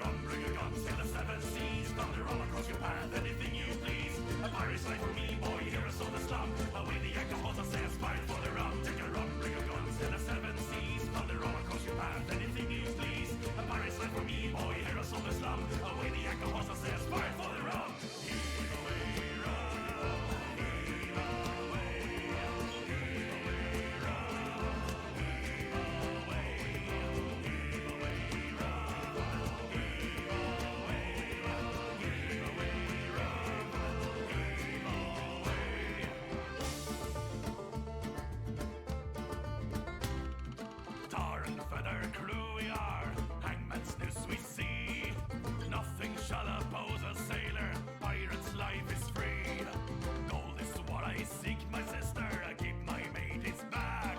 rum, bring a gun, sail the seven seas. Thunder all across your path, anything you please. A pirate's life for me, boy, here is on the slum. Away the alcohol says, fight for the rum. Take a rum, bring a gun, sail the seven seas. Thunder all across your path, anything you please. A pirate's life for me, boy, here is on the slum. Away the alcohol says, fight for the rum. Heave away, rum. Heave away, heave away, rum. Heave away, heave away, rum. Heave away, heave away, rum. Heave away. Tar and feather crew we are, hangman's noose we see. Nothing shall oppose a sailor, pirate's life is free. Gold is what I seek, my sister, I keep my mate's back.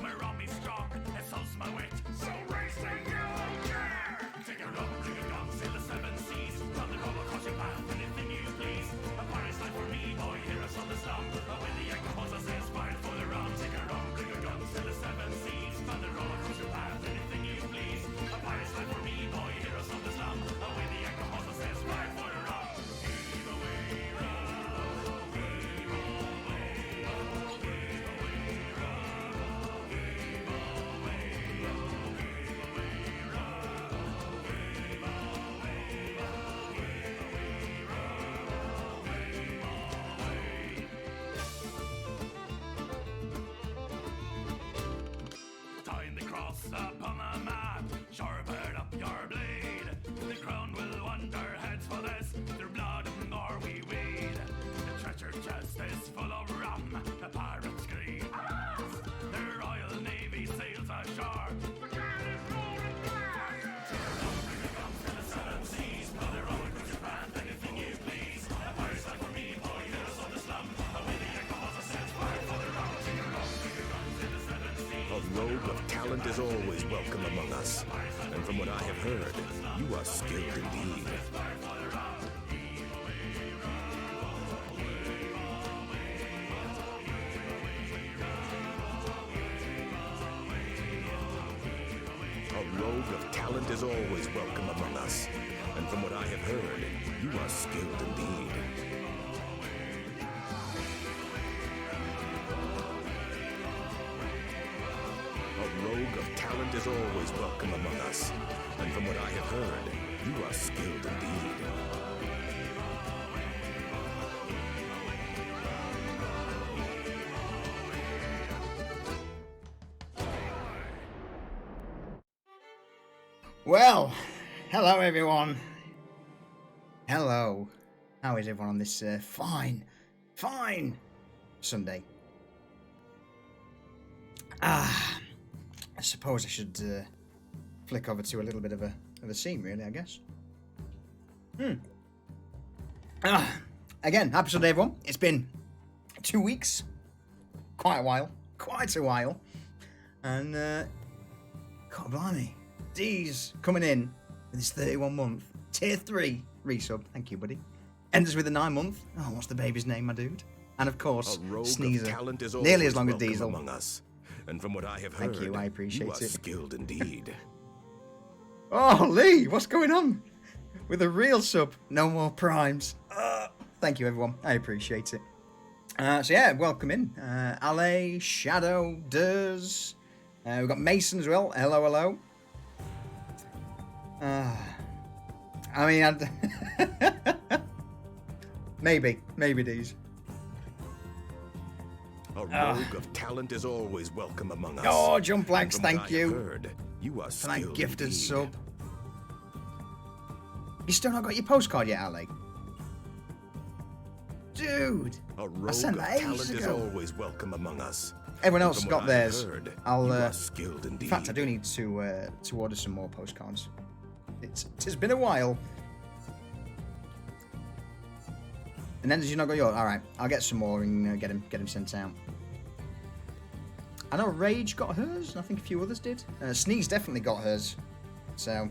My rum is strong, it sows my wit, so raise the yellow jack. Take a rum, bring a gun, sail the seven seas. Thunder all across your path, anything you please. A pirate's life for me, boy, hear us on the slum. When the alcohol says, fight for the rum. Take a rum, bring a gun, sail the seven seas. Thunder all across your path, anything you please. A pirate's life for me, boy, hear us on the slum. When the alcohol says, fight for the rum. Heave away, rum. Heave away, heave away, rum. Heave away, heave away, rum. Heave away, heave away, rum. Heave away. Tying the cross upon a map, sharpen up your blade. The crown will want our heads for this, their blood and more we wade. The treasure chest is full of rum, the pirates scream. The Royal Navy sails ashore. The can is rolling back. Take a rum, bring a gun, sail the seven seas. Brother, all across your path, anything you please. A pirate's life for me, boy, hear us on the slum. Away the alcohol says, fight for the rum. Take a rum, bring a gun, sail the seven seas. A rogue of talent is always welcome among us, and from what I have heard, you are skilled indeed. A rogue of talent is always welcome among us, and from what I have heard, you are skilled indeed. A rogue of talent is always welcome among us, and from what I have heard, you are skilled indeed. Well, hello everyone. Hello. How is everyone on this fine Sunday? I suppose I should flick over to a little bit of a scene, really, I guess. Again, happy Sunday, everyone. It's been 2 weeks. Quite a while. And, God blimey. D's coming in with his 31 month tier 3 resub. Thank you, buddy. Ends with a 9 month. Oh, what's the baby's name, my dude? And of course, Sneezer. Nearly as long as Diesel. Among us. And from what I have heard, thank you, I appreciate you are it. Skilled indeed. Oh, Lee, what's going on? With a real sub, no more primes. Thank you, everyone. I appreciate it. So yeah, welcome in. Ale, Shadow, Durs. We've got Mason as well. Hello. I mean, maybe these. A rogue of talent is always welcome among us. Oh, Jump Blanks, thank you. Heard, you are for that gifted indeed. sub. You still not got your postcard yet, Ali? Dude, A rogue I sent of that ages talent is ago. always welcome among us. Everyone And else from got what I have theirs. heard, I'll. you are skilled In indeed. fact, I do need to order some more postcards. It's been a while. And then did you not got yours? All right, I'll get some more and get him sent out. I know Rage got hers. I think a few others did. Sneeze definitely got hers. So,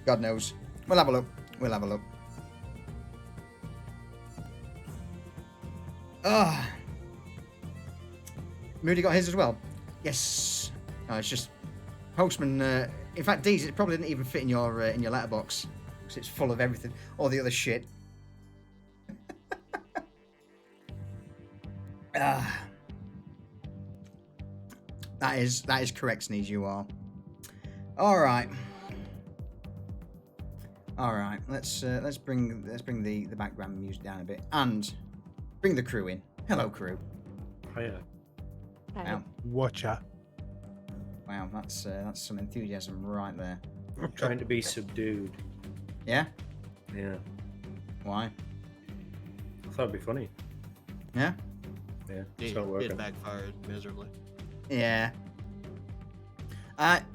God knows. We'll have a look. Moody got his as well. Yes. Oh, it's just Postman. In fact, Deez, it probably didn't even fit in your letterbox because it's full of everything, all the other shit. That is correct, Sneeze. You are. All right. Let's bring the background music down a bit and bring the crew in. Hello, crew. Hiya. Wow. Watcha. Wow, that's some enthusiasm right there. I'm trying to be subdued. Yeah. Yeah. Why? I thought it'd be funny. Yeah. Yeah. It's not working. It backfired miserably. Yeah.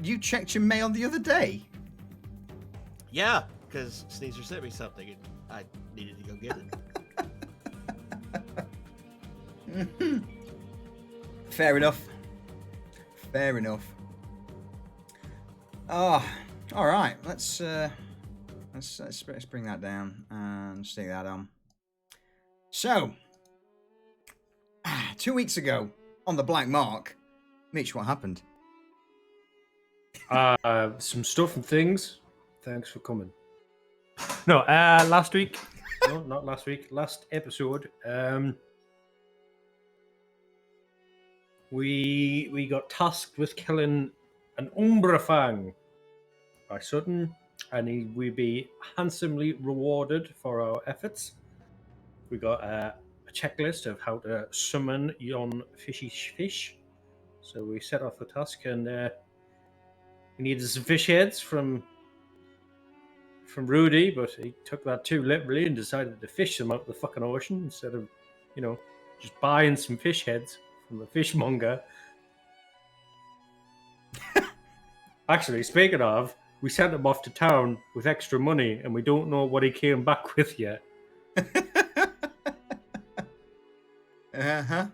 You checked your mail the other day. Yeah, because Sneezer sent me something and I needed to go get it. Fair enough. Oh, all right. Let's bring that down and stick that on. So, 2 weeks ago on the Black Marque, Mitch, what happened? Some stuff and things. Thanks for coming. No, last week. No, not last week. Last episode. We got tasked with killing an Umbrafang by Sutton, and we'd be handsomely rewarded for our efforts. We got a checklist of how to summon yon fishy fish. So we set off the task, and we needed some fish heads from Rudy, but he took that too literally and decided to fish them out of the fucking ocean instead of, just buying some fish heads from the fishmonger. Actually, speaking of, we sent him off to town with extra money, and we don't know what he came back with yet. Uh-huh.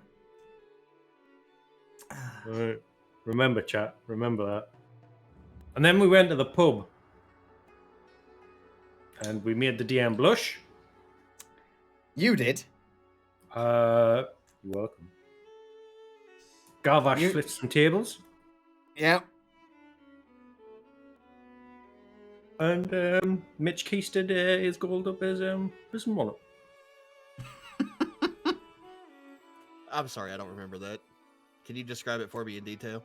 Right. Remember, chat. Remember that. And then we went to the pub. And we made the DM blush. You did? You're welcome. Garvash flipped some tables. Yeah. And Mitch keisted his gold up his prison wallet. I'm sorry, I don't remember that. Can you describe it for me in detail?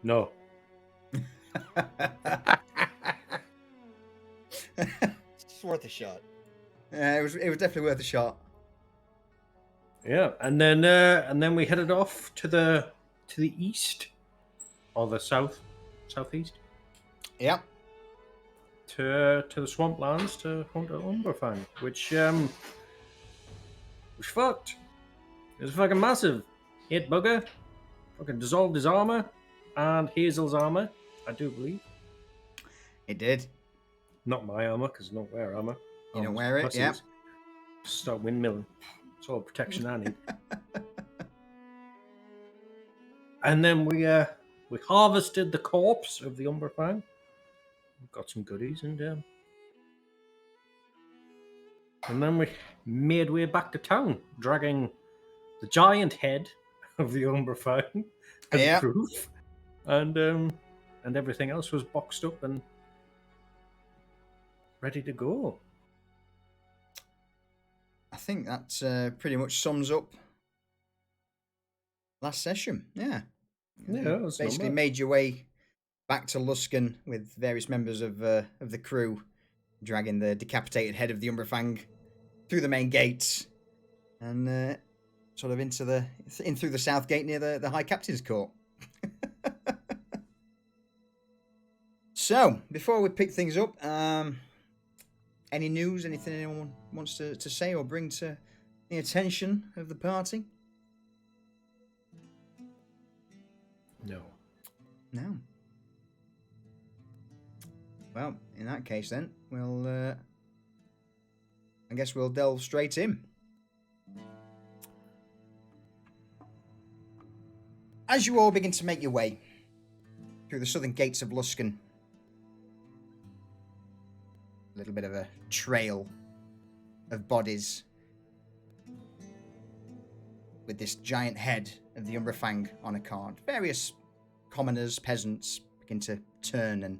No. It's worth a shot. It was definitely worth a shot. Yeah, and then we headed off to the east, or the southeast. Yeah. To the swamplands to hunt an Umbrafang, which was fucked. It was fucking massive. 8 bugger, fucking dissolved his armor and Hazel's armor, I do believe. It did. Not my armor, because I don't wear armor. You don't wear it, yeah. Start windmilling. It's all protection I need. And then we harvested the corpse of the Umbrafang. Got some goodies, and then we made way back to town, dragging the giant head of the Umbrafang as proof, and everything else was boxed up and ready to go. I think that pretty much sums up last session. Yeah. Yeah, it was basically made your way back to Luskan with various members of the crew, dragging the decapitated head of the Umbrafang through the main gates and sort of in through the south gate near the High Captain's Court. So, before we pick things up, any news, anything anyone wants to say or bring to the attention of the party? No. Well, in that case then, I guess we'll delve straight in. As you all begin to make your way through the southern gates of Luskan, a little bit of a trail of bodies with this giant head of the Umbrafang on a card. Various commoners, peasants begin to turn and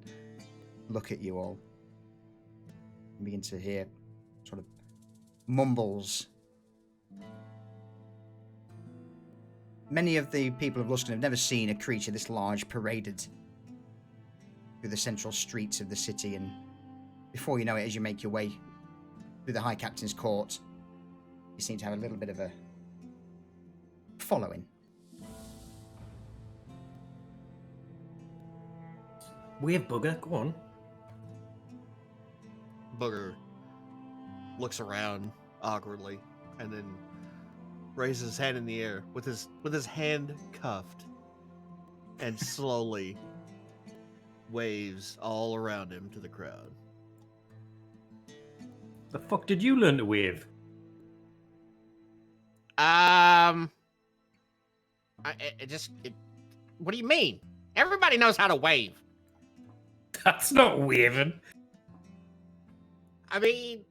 look at you all. You begin to hear sort of mumbles. Many of the people of Luskan have never seen a creature this large paraded through the central streets of the city, and before you know it, as you make your way through the High Captain's court, you seem to have a little bit of a following. Wave bugger, go on. Booger looks around awkwardly and then raises his hand in the air with his hand cuffed and slowly waves all around him to the crowd. The fuck did you learn to wave? What do you mean? Everybody knows how to wave. That's not waving. I mean,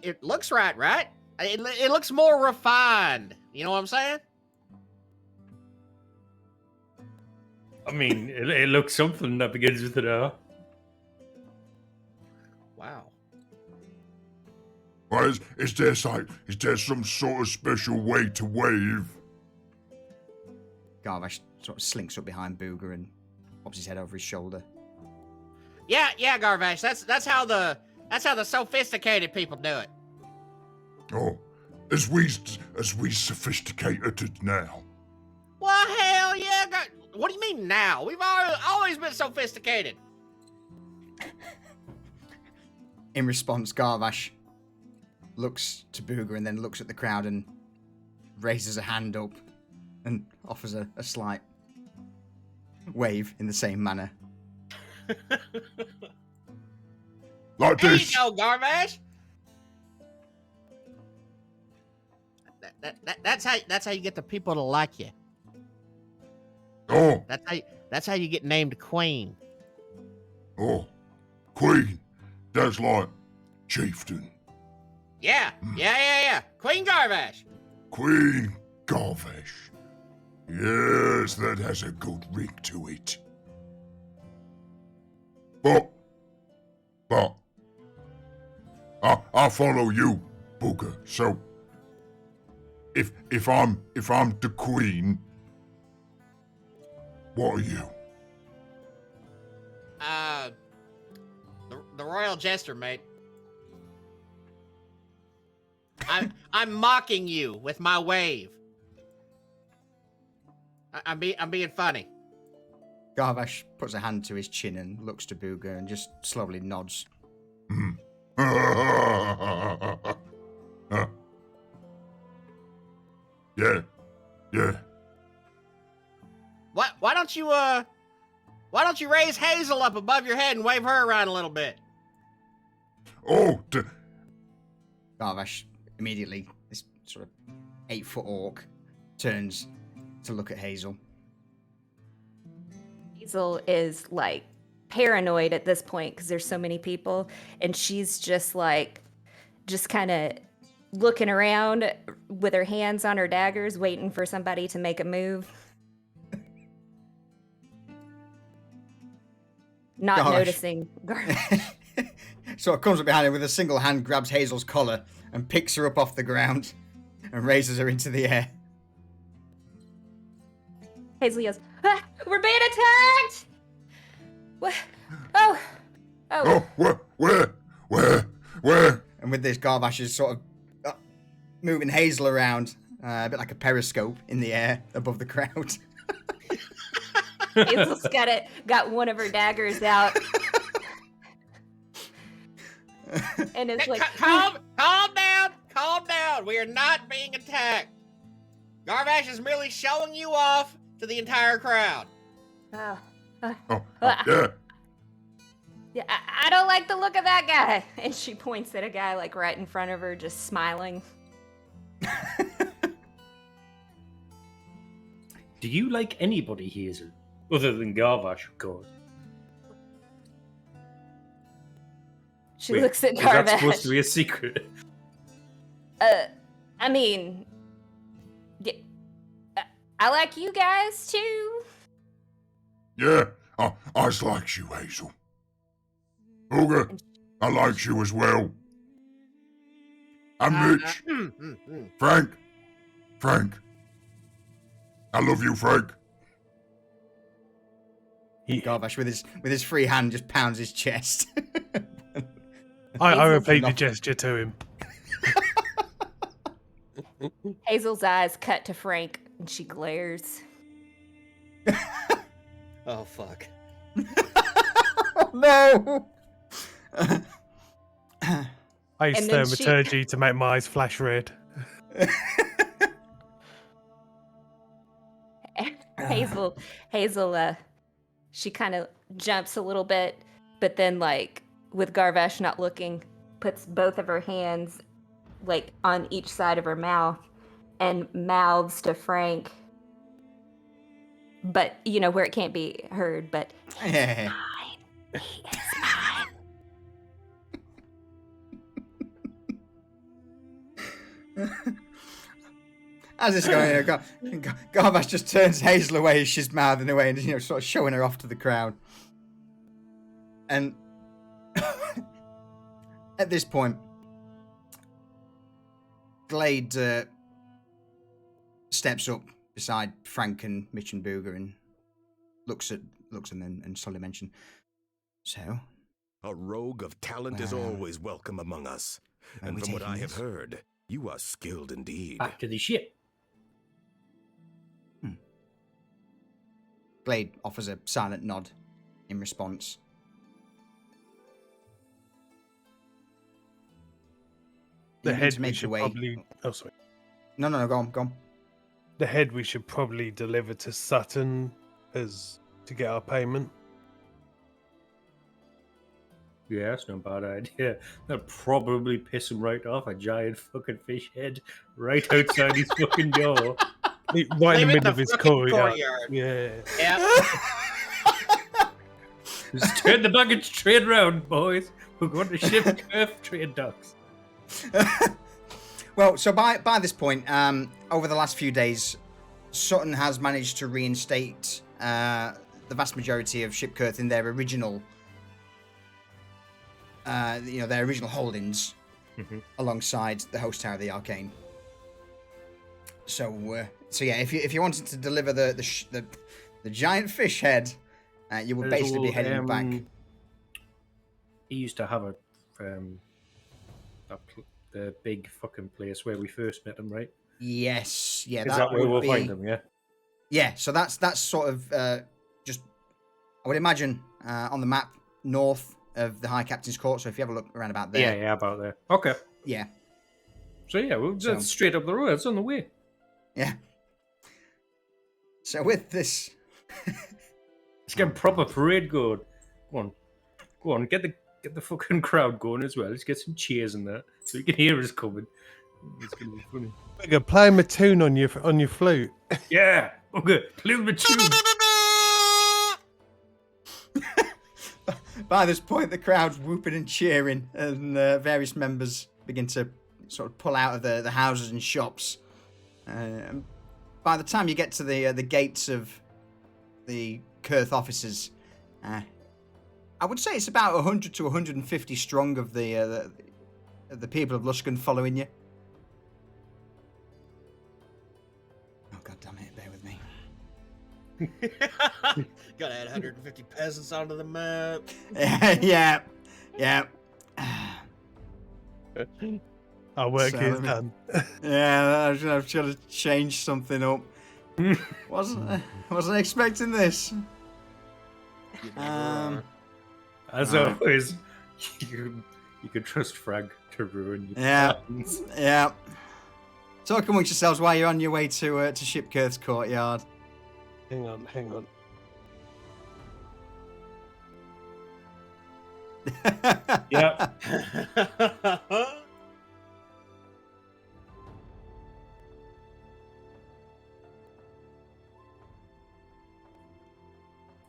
it looks right? It looks more refined. You know what I'm saying? I mean, it looks something that begins with an R. Wow. Well, is there some sort of special way to wave? Garvash sort of slinks up behind Booger and pops his head over his shoulder. Yeah, Garvash. That's how the sophisticated people do it. Oh, as we sophisticated now. Well, hell yeah. What do you mean now? We've always been sophisticated. In response, Garvash looks to Booger and then looks at the crowd and raises a hand up and offers a slight wave in the same manner. Like There this. you go, Garvash. That's how you get the people to like you. Oh, That's how you get named queen. oh. Queen. That's like chieftain. Yeah. Queen Garvash. Queen Garvash. Yes, that has a good ring to it. But I follow you, Booger. So if I'm the queen, what are you? The royal jester, mate. I'm mocking you with my wave. I'm being funny. Garvash puts a hand to his chin and looks to Booger and just slowly nods. Yeah. Why don't you raise Hazel up above your head and wave her around a little bit? Oh, Garvash immediately, this sort of 8-foot orc, turns to look at Hazel. Hazel is like paranoid at this point because there's so many people, and she's just kind of looking around with her hands on her daggers, waiting for somebody to make a move. Not Gosh. noticing Garvash. So it comes up behind her with a single hand, grabs Hazel's collar and picks her up off the ground and raises her into the air. Hazel yells, "Ah, we're being attacked! What? Oh. oh, where? And with this, Garvash is sort of moving Hazel around, a bit like a periscope in the air above the crowd. Hazel's got one of her daggers out. And it's like, Calm down. We are not being attacked. Garvash is merely showing you off to the entire crowd. oh, Yeah. yeah, I don't like the look of that guy. And she points at a guy like right in front of her, just smiling. Do you like anybody, Hazel? Other than Garvash, of course. She Wait, looks at is that Garvash. supposed to be a secret? I mean, yeah, I like you guys too. Yeah, I likes you, Hazel. Ogre, I likes you as well. And Mitch, Frank, I love you, Frank. Garvash with his free hand just pounds his chest. I repeat the gesture to him. Hazel's eyes cut to Frank, and she glares. Oh fuck. No. I use And then she- thaumaturgy to make my eyes flash red. Hazel, she kind of jumps a little bit, but then, like, with Garvash not looking, puts both of her hands, like, on each side of her mouth and mouths to Frank. But, you know, where it can't be heard, but he is mine. He is mine. As it's going, Garvash just turns Hazel away as she's mouthing away and, you know, sort of showing her off to the crowd. And at this point, Glade steps up beside Frank and Mitch and Booger and looks at them and slowly mentions, "So, A rogue of talent is Well, always welcome among us. where And we from what I taking have this? heard, you are skilled indeed. Back to the ship. Glade offers a silent nod in response. The You need head to we make should your way. probably. Oh, sorry. No, go on. The head we should probably deliver to Sutton as to get our payment. Yeah, that's not a bad idea. That'd probably piss him right off. A giant fucking fish head right outside his fucking door. Right in the Leave it middle of his fucking courtyard. courtyard. Yeah. Yeah. Just turn the baggage train round, boys. We're going to ship curve train docks. Well, so by this point, over the last few days, Sutton has managed to reinstate the vast majority of Shipkirth in their original, their original holdings, alongside the host tower of the Arcane. So yeah, if you wanted to deliver the giant fish head, you would There's basically be all, heading back. He used to have the big fucking place where we first met him, right? Yes, yeah, Is that where would we'll be, find him? Yeah. Yeah, so that's sort of just, I would imagine, on the map north of the High Captain's Court. So if you have a look around about there, Yeah, about there. Okay. yeah. So yeah, we're just straight up the road. It's on the way. Yeah. So with this, Let's get a proper parade going. Go on, get the fucking crowd going as well. Let's get some cheers in there so you can hear us coming. It's gonna be funny. Bigger, play him a tune on your flute. Yeah, okay, play the tune. by this point, the crowd's whooping and cheering, and various members begin to sort of pull out of the houses and shops. By the time you get to the gates of the Kurth offices, I would say it's about 100 to 150 strong of the people of Luskan following you. Oh, God damn it, bear with me. Gotta add 150 peasants onto the map. Yeah. Our work So, is let me- done. Yeah, I've got to change something up. Wasn't expecting this. As always, you can trust Frank to ruin your Yeah. plans. Yeah. Talk amongst yourselves while you're on your way to Shipkirth's courtyard. Hang on. Yeah.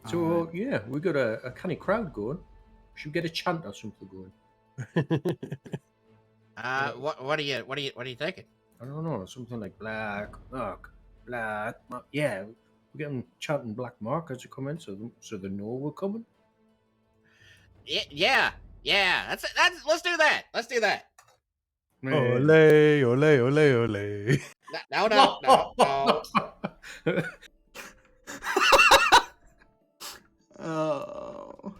So yeah, we got a kind of crowd going. Should we get a chant or something going? what are you thinking? I don't know, something like Black Marque, Black Marque. Yeah, we get them chanting Black Marque as you come in, so they know we're coming. Yeah. That's let's do that. Let's do that. Ole, ole, ole, ole. No. Oh.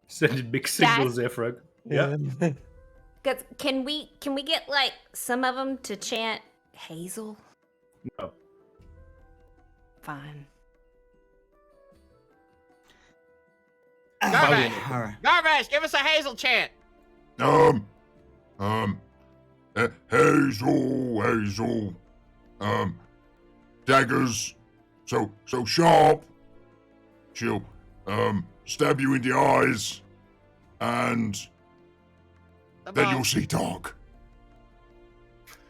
Sending big signals there, Frog. Yeah. Cause can we get like some of them to chant Hazel? No. Fine. Garbage. All right. Garbage, give us a Hazel chant. Hazel. Daggers, so sharp. She'll, stab you in the eyes, and then you'll see dark.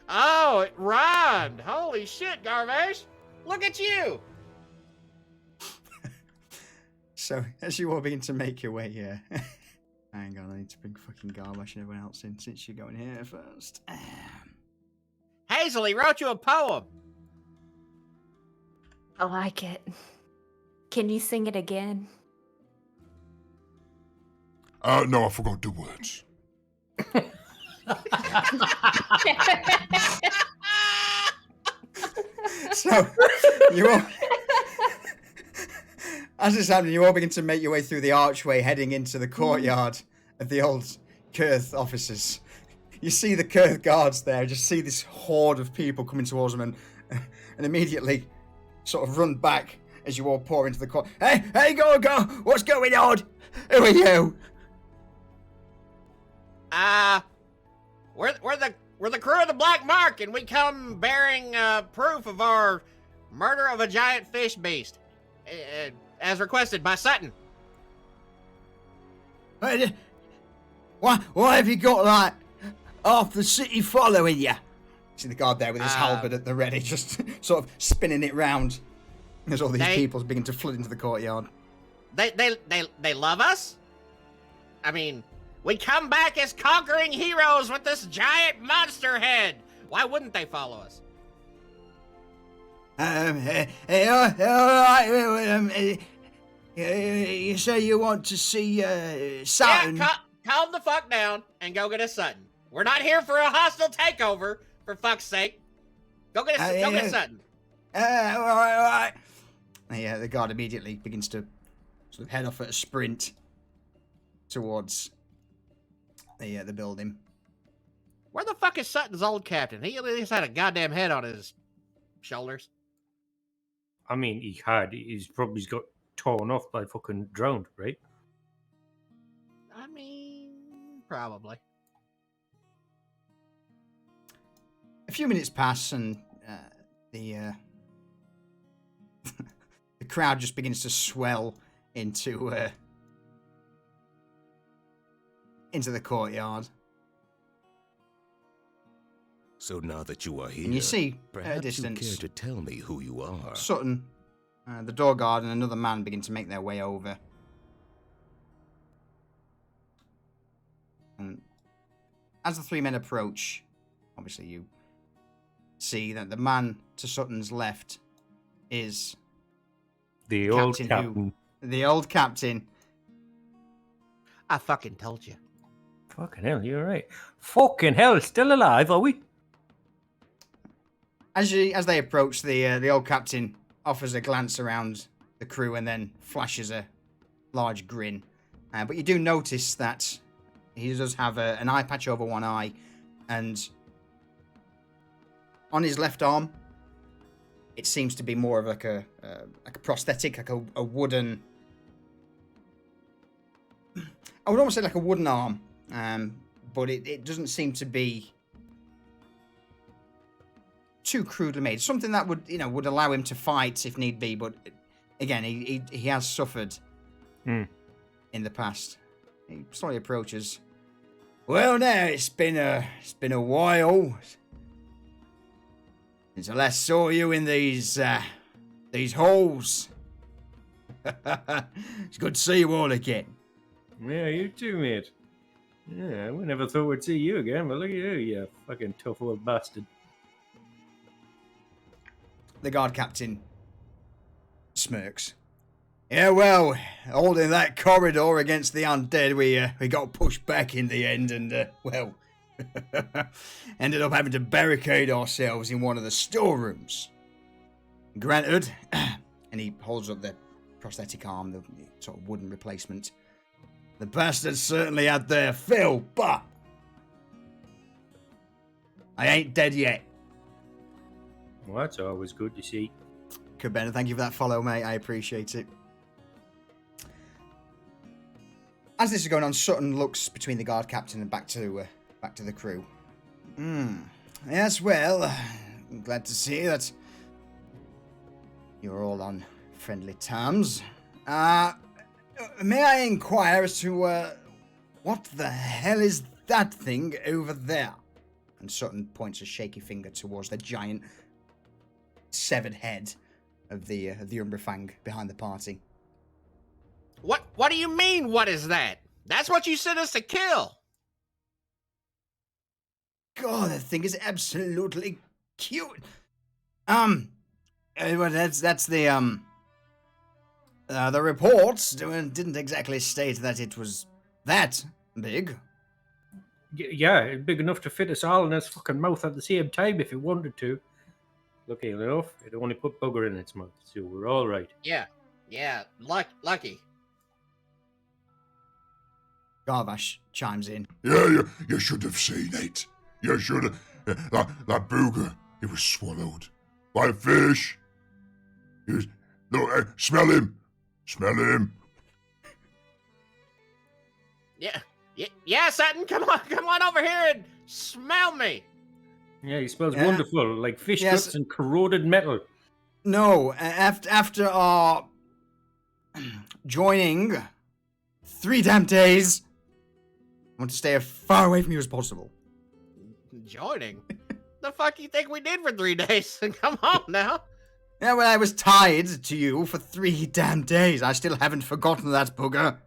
Oh, it rhymed. Holy shit, Garbage. Look at you. So, as you all begin to make your way here, hang on, I need to bring fucking Garbash and everyone else in since you're going here first. Hazel, he wrote you a poem. I like it. Can you sing it again? No, I forgot the words. So, you all, as it's happening, you all begin to make your way through the archway heading into the courtyard of the old Kurth offices. You see the Kurth guards there, just see this horde of people coming towards them and immediately sort of run back as you all pour into the court. Hey, go, what's going on? Who are you? We're the crew of the Black Marque, and we come bearing proof of our murder of a giant fish beast, as requested by Sutton. Why have you got like half the city following you? See the guard there with his halberd at the ready, just sort of spinning it round as all these people begin to flood into the courtyard. They love us. I mean, we come back as conquering heroes with this giant monster head. Why wouldn't they follow us? You say you want to see Sutton? Yeah, calm the fuck down and go get us Sutton. We're not here for a hostile takeover, for fuck's sake. Go get Sutton. All right. Yeah, the guard immediately begins to sort of head off at a sprint towards the building. Where the fuck is Sutton's old captain? He at least had a goddamn head on his shoulders. I mean, he's probably got torn off by fucking drowned, right? I mean, probably. A few minutes pass and the the crowd just begins to swell into the courtyard. So now that you are here, And you see at a perhaps distance you care to tell me who you are. Sutton, the door guard, and another man begin to make their way over. And as the three men approach, obviously you see that the man to Sutton's left is The old captain. The old captain. I fucking told you. Fucking hell, you're right. Fucking hell, still alive, are we? As they approach, the old captain offers a glance around the crew and then flashes a large grin. But you do notice that he does have an eye patch over one eye, and on his left arm, it seems to be more of like a prosthetic, like a wooden. I would almost say like a wooden arm, but it doesn't seem to be too crudely made. Something that would allow him to fight if need be. But again, he has suffered in the past. He slowly approaches. Well, now it's been a while since I last saw you in these halls. It's good to see you all again. Yeah, you too, mate. Yeah, we never thought we'd see you again, but look at you fucking tough old bastard. The guard captain smirks. Yeah, well, holding that corridor against the undead, we got pushed back in the end and, well, ended up having to barricade ourselves in one of the storerooms. Granted, and he holds up the prosthetic arm, the sort of wooden replacement. The bastards certainly had their fill, but I ain't dead yet. Well, that's always good to see. Good, Ben, thank you for that follow, mate. I appreciate it. As this is going on, Sutton looks between the guard captain and back to the crew. Yes, well, I'm glad to see that you're all on friendly terms. May I inquire as to what the hell is that thing over there? And Sutton points a shaky finger towards the giant severed head of the Umbrafang behind the party. What do you mean, what is that? That's what you sent us to kill! God, that thing is absolutely cute. Well, that's the reports didn't exactly state that it was that big. Yeah, it's big enough to fit us all in its fucking mouth at the same time if it wanted to. Lucky enough, it only put bugger in its mouth, so we're all right. Yeah, lucky. Garvash chimes in. Yeah, you should have seen it. You should have. That booger, he was swallowed by a fish. He was. Look, smell him. Smell him. Yeah, Sutton, come on over here and smell me. Yeah, he smells wonderful, like fish guts and corroded metal. No, after our joining 3 damn days, I want to stay as far away from you as possible. Joining? The fuck you think we did for 3 days? Come on now. Yeah, well, I was tied to you for 3 damn days. I still haven't forgotten that booger.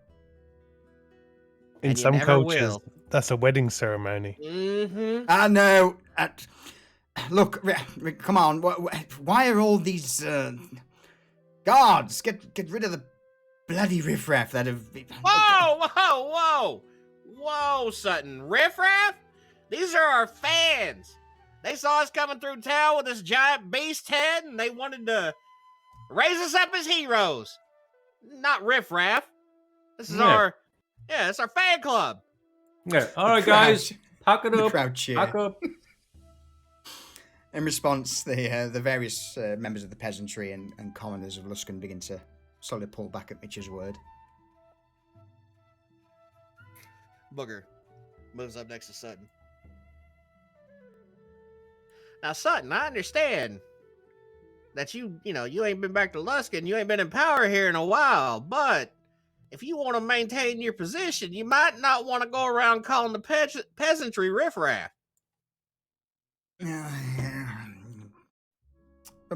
In some cultures, that's a wedding ceremony. Mm-hmm. No. Look, come on. Why are all these guards? Get rid of the bloody riffraff that have... Whoa, Sutton. Riffraff? These are our fans. They saw us coming through town with this giant beast head, and they wanted to raise us up as heroes. Not riffraff. This is it's our fan club. Yeah, all right, guys, pack it up. Crowd cheer. Pack up. In response, the various members of the peasantry and commoners of Luskan begin to slowly pull back at Mitch's word. Booger moves up next to Sutton. Now, Sutton, I understand that you ain't been back to Luskan, you ain't been in power here in a while, but if you want to maintain your position, you might not want to go around calling the peasantry riffraff. Let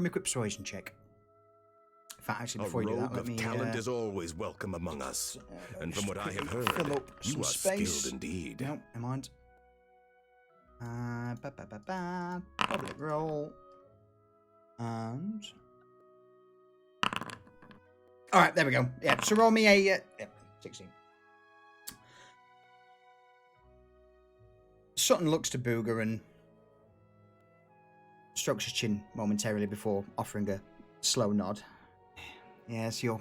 me a quick persuasion check. In fact, actually, before you do that, let me... talent is always welcome among us, and from what I have heard, fill up you some are space. skilled indeed. No, never mind. Public roll. And... Alright, there we go. Yeah, so roll me a... 16. Sutton looks to Booger and strokes his chin momentarily before offering a slow nod. Yes, you're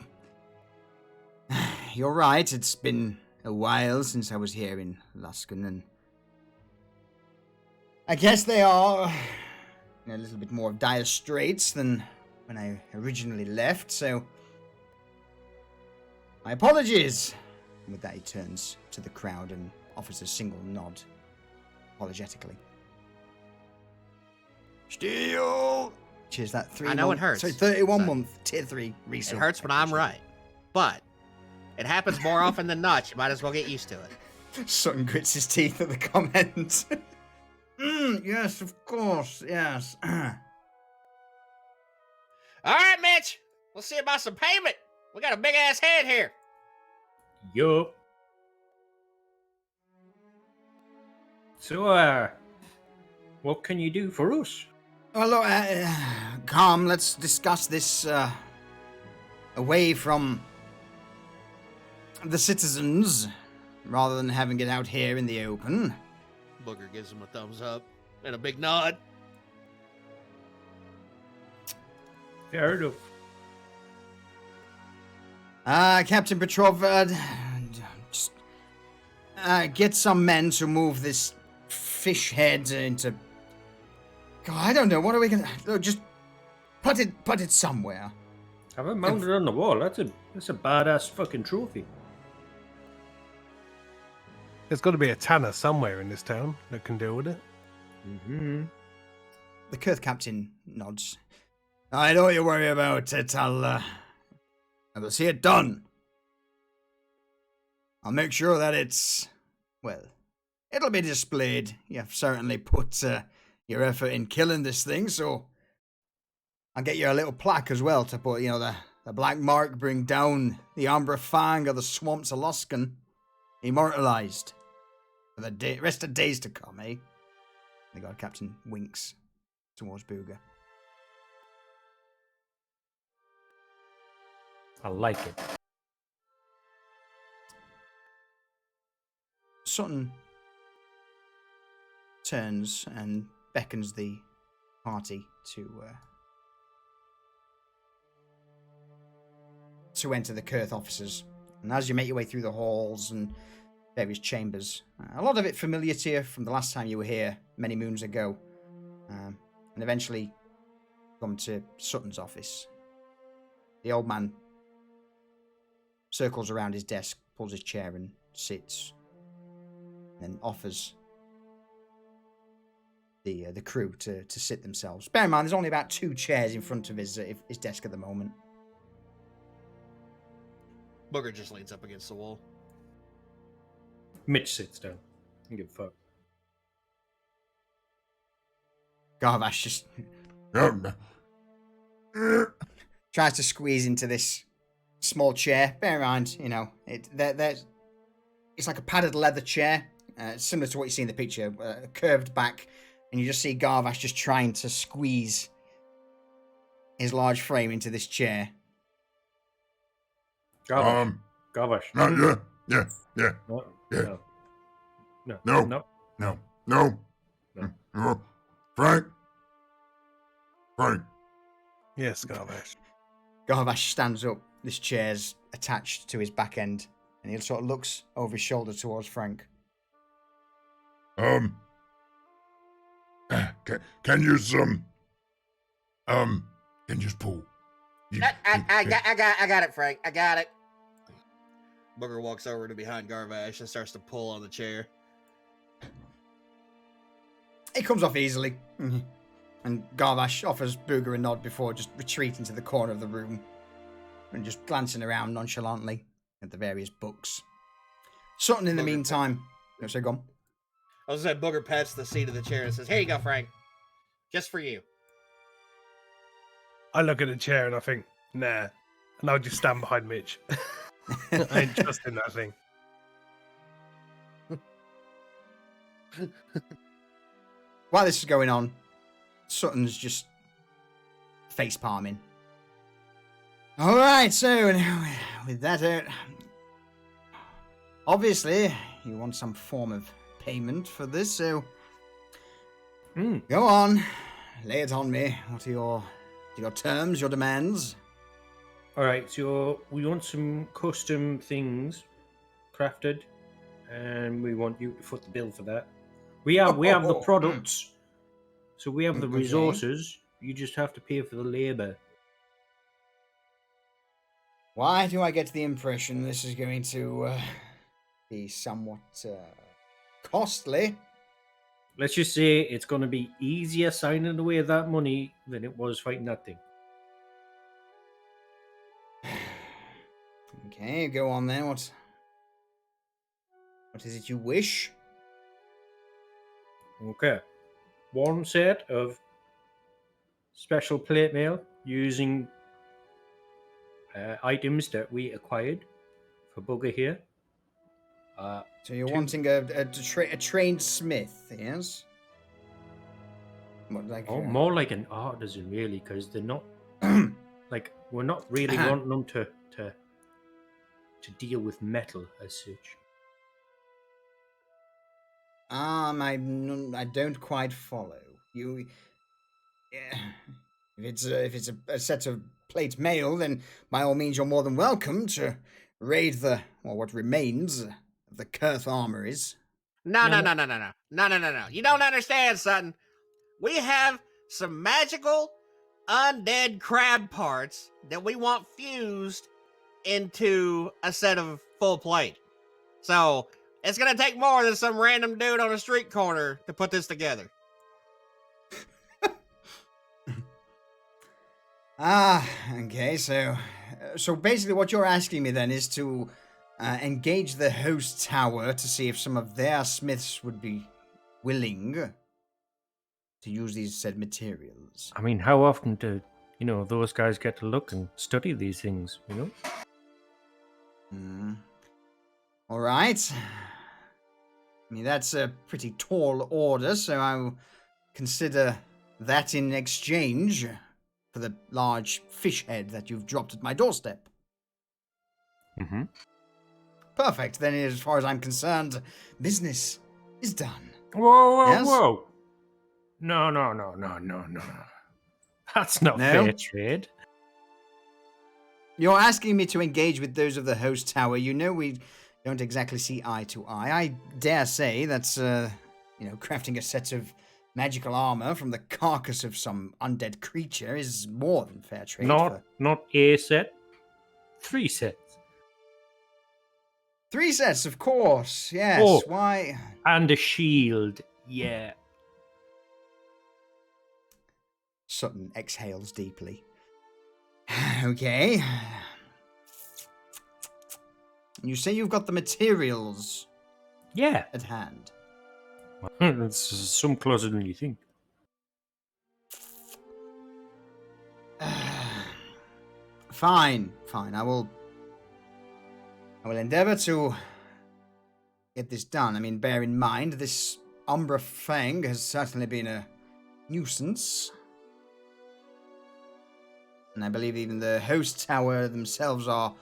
right. It's been a while since I was here in Luskan, and I guess they are in a little bit more of dire straits than when I originally left, so my apologies. And with that, he turns to the crowd and offers a single nod, apologetically. Steel! Cheers, that 3 I know it hurts. Sorry, 31 month, tier 3 research. It hurts, but I'm right. But it happens more often than not. You might as well get used to it. Sutton grits his teeth at the comment. Yes, of course, yes. All right, Mitch. Let's see about some payment. We got a big ass head here. Yup. So, what can you do for us? Well, look, calm. Let's discuss this away from the citizens, rather than having it out here in the open. Booger gives him a thumbs up and a big nod. Fair enough. Captain Petrov, just get some men to move this fish head into. God, I don't know. What are we gonna? Look, just put it somewhere. Have it mounted on the wall. That's a badass fucking trophy. There's got to be a tanner somewhere in this town that can deal with it. Mm-hmm. The Kurth captain nods. I don't you worry about it. I will see it done. I'll make sure that it'll be displayed. You've certainly put your effort in killing this thing, so I'll get you a little plaque as well to put, the Black Marque, bring down the Umbra Fang of the swamps of Luskan, immortalized for the rest of days to come, eh? The guard captain winks towards Booger. I like it. Sutton turns and beckons the party to enter the Kurth offices. And as you make your way through the halls and various chambers, a lot of it familiar to you from the last time you were here many moons ago, and eventually come to Sutton's office. The old man circles around his desk, pulls his chair and sits, and then offers the crew to sit themselves. Bear in mind, there's only about 2 chairs in front of his desk at the moment. Booger just leans up against the wall. Mitch sits down. I don't give a fuck. Garvash just tries to squeeze into this small chair. Bear in mind, it's like a padded leather chair, similar to what you see in the picture, curved back, and you just see Garvash just trying to squeeze his large frame into this chair. Garvash. Yeah. No. Frank. Yes, Garvash. Garvash stands up. This chair's attached to his back end, and he sort of looks over his shoulder towards Frank. Can you just pull? I got it, Frank. I got it. Booger walks over to behind Garvash and starts to pull on the chair. It comes off easily. Mm-hmm. And Garvash offers Booger a nod before just retreating to the corner of the room and just glancing around nonchalantly at the various books. Sutton, in the meantime... No, so go on. I was saying, Booger pats the seat of the chair and says, "Here you go, Frank. Just for you." I look at the chair and I think, nah. And I'll just stand behind Mitch. I ain't trusting that thing. While this is going on, Sutton's just face palming. All right, so with that out, obviously you want some form of payment for this, so go on, lay it on me. What are your terms, your demands? All right, so we want some custom things crafted, and we want you to foot the bill for that. We have the products, so we have the resources. You just have to pay for the labor. Why do I get the impression this is going to be somewhat costly? Let's just say it's going to be easier signing away that money than it was fighting that thing. Okay, go on then. What is it you wish? Okay. 1 set of special plate mail using items that we acquired for Booger here. So you're wanting a trained smith, yes? What, like, Oh, more like an artisan, really, because they're not like we're not really Uh-huh. wanting them to deal with metal as such. I don't quite follow you. Yeah. If it's a set of plate mail, then by all means you're more than welcome to raid what remains of the Kurth armories. No. No. You don't understand, Sutton. We have some magical undead crab parts that we want fused into a set of full plate. So it's gonna take more than some random dude on a street corner to put this together. Okay, so basically what you're asking me then is to engage the host tower to see if some of their smiths would be willing to use these said materials. I mean, how often do those guys get to look and study these things? All right. I mean, that's a pretty tall order, so I'll consider that in exchange for the large fish head that you've dropped at my doorstep. Mm-hmm. Perfect. Then, as far as I'm concerned, business is done. Whoa, Yes? whoa! No. That's not No? fair trade. You're asking me to engage with those of the host tower. You know we don't exactly see eye to eye. I dare say that's, crafting a set of magical armor from the carcass of some undead creature is more than fair trade. Not a set, 3 sets. 3 sets, of course. Yes. Oh. Why? And a shield, yeah. Sutton exhales deeply. Okay. You say you've got the materials Yeah. at hand. It's some closer than you think. Fine. I will endeavor to get this done. I mean, bear in mind, this Umbra Fang has certainly been a nuisance. And I believe even the host tower themselves are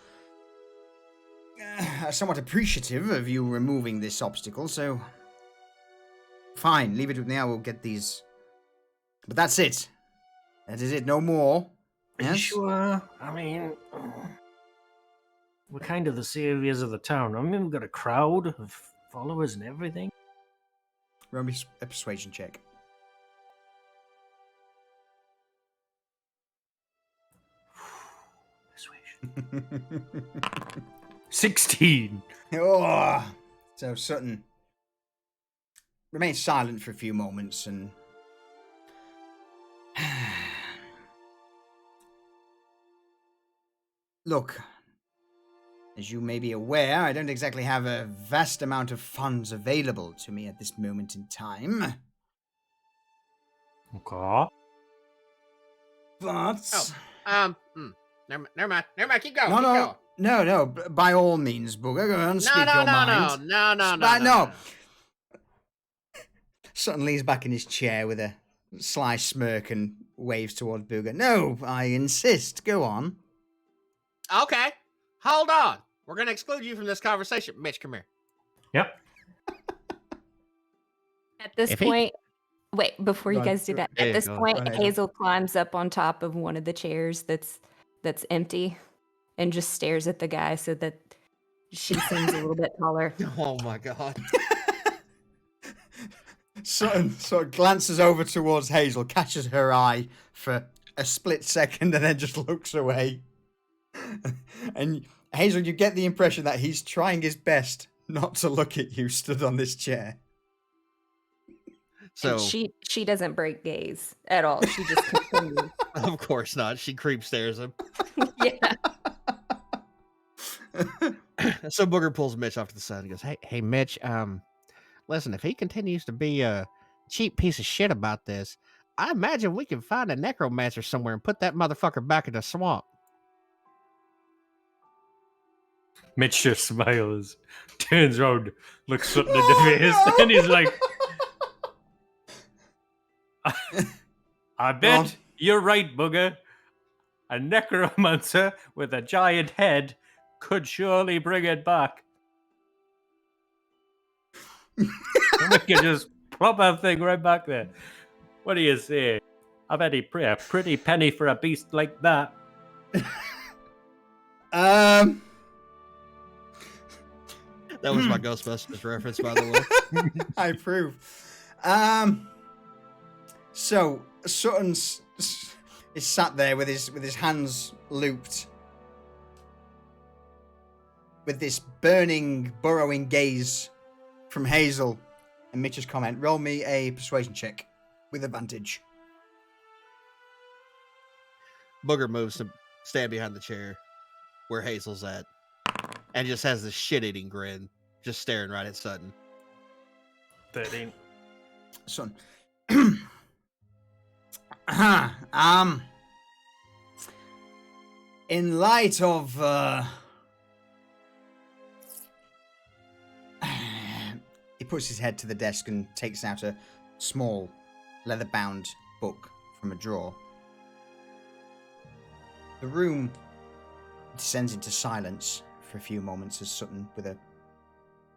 somewhat appreciative of you removing this obstacle, so fine, leave it with me, I will get these. But that's it. That is it, no more. Are you sure? I mean, we're kind of the saviors of the town. I mean, we've got a crowd of followers and everything. Roll me a persuasion check. Persuasion. 16. Oh, so Sutton remains silent for a few moments and look, as you may be aware, I don't exactly have a vast amount of funds available to me at this moment in time. Okay. But Never mind. Keep going. No. By all means, Booger, go on, speak your mind. No. Sutton leans back in his chair with a sly smirk and waves towards Booger. No, I insist. Go on. Okay, hold on. We're gonna exclude you from this conversation. Mitch, come here. Yep. At this If he- point, wait, before you Go on, guys do that, yeah, at this go on. point, Go on, Hazel. Hazel climbs up on top of one of the chairs that's empty and just stares at the guy so that she seems a little bit taller. Oh my god. Sutton sort of glances over towards Hazel, catches her eye for a split second, and then just looks away. And Hazel, you get the impression that he's trying his best not to look at you stood on this chair. So And she doesn't break gaze at all. She just continues. of course not. She creep stares him. Yeah. So Booger pulls Mitch off to the side and goes, Hey, Mitch. Listen, if he continues to be a cheap piece of shit about this, I imagine we can find a necromancer somewhere and put that motherfucker back in the swamp. Mitch just smiles, turns around, looks Sutton in the face, and he's like, I Go on. bet you're right, Bugger. A necromancer with a giant head could surely bring it back. We could just plop that thing right back there. What do you say? I bet he'd pay a pretty penny for a beast like that. That was my Ghostbusters reference, by the way. I approve. So Sutton's is sat there with his hands looped, with this burning, burrowing gaze from Hazel and Mitch's comment. Roll me a persuasion check with advantage. Booger moves to stand behind the chair where Hazel's at and just has this shit-eating grin, just staring right at Sutton. 13. Son. In light of he puts his head to the desk and takes out a small leather-bound book from a drawer. The room descends into silence for a few moments as Sutton, with a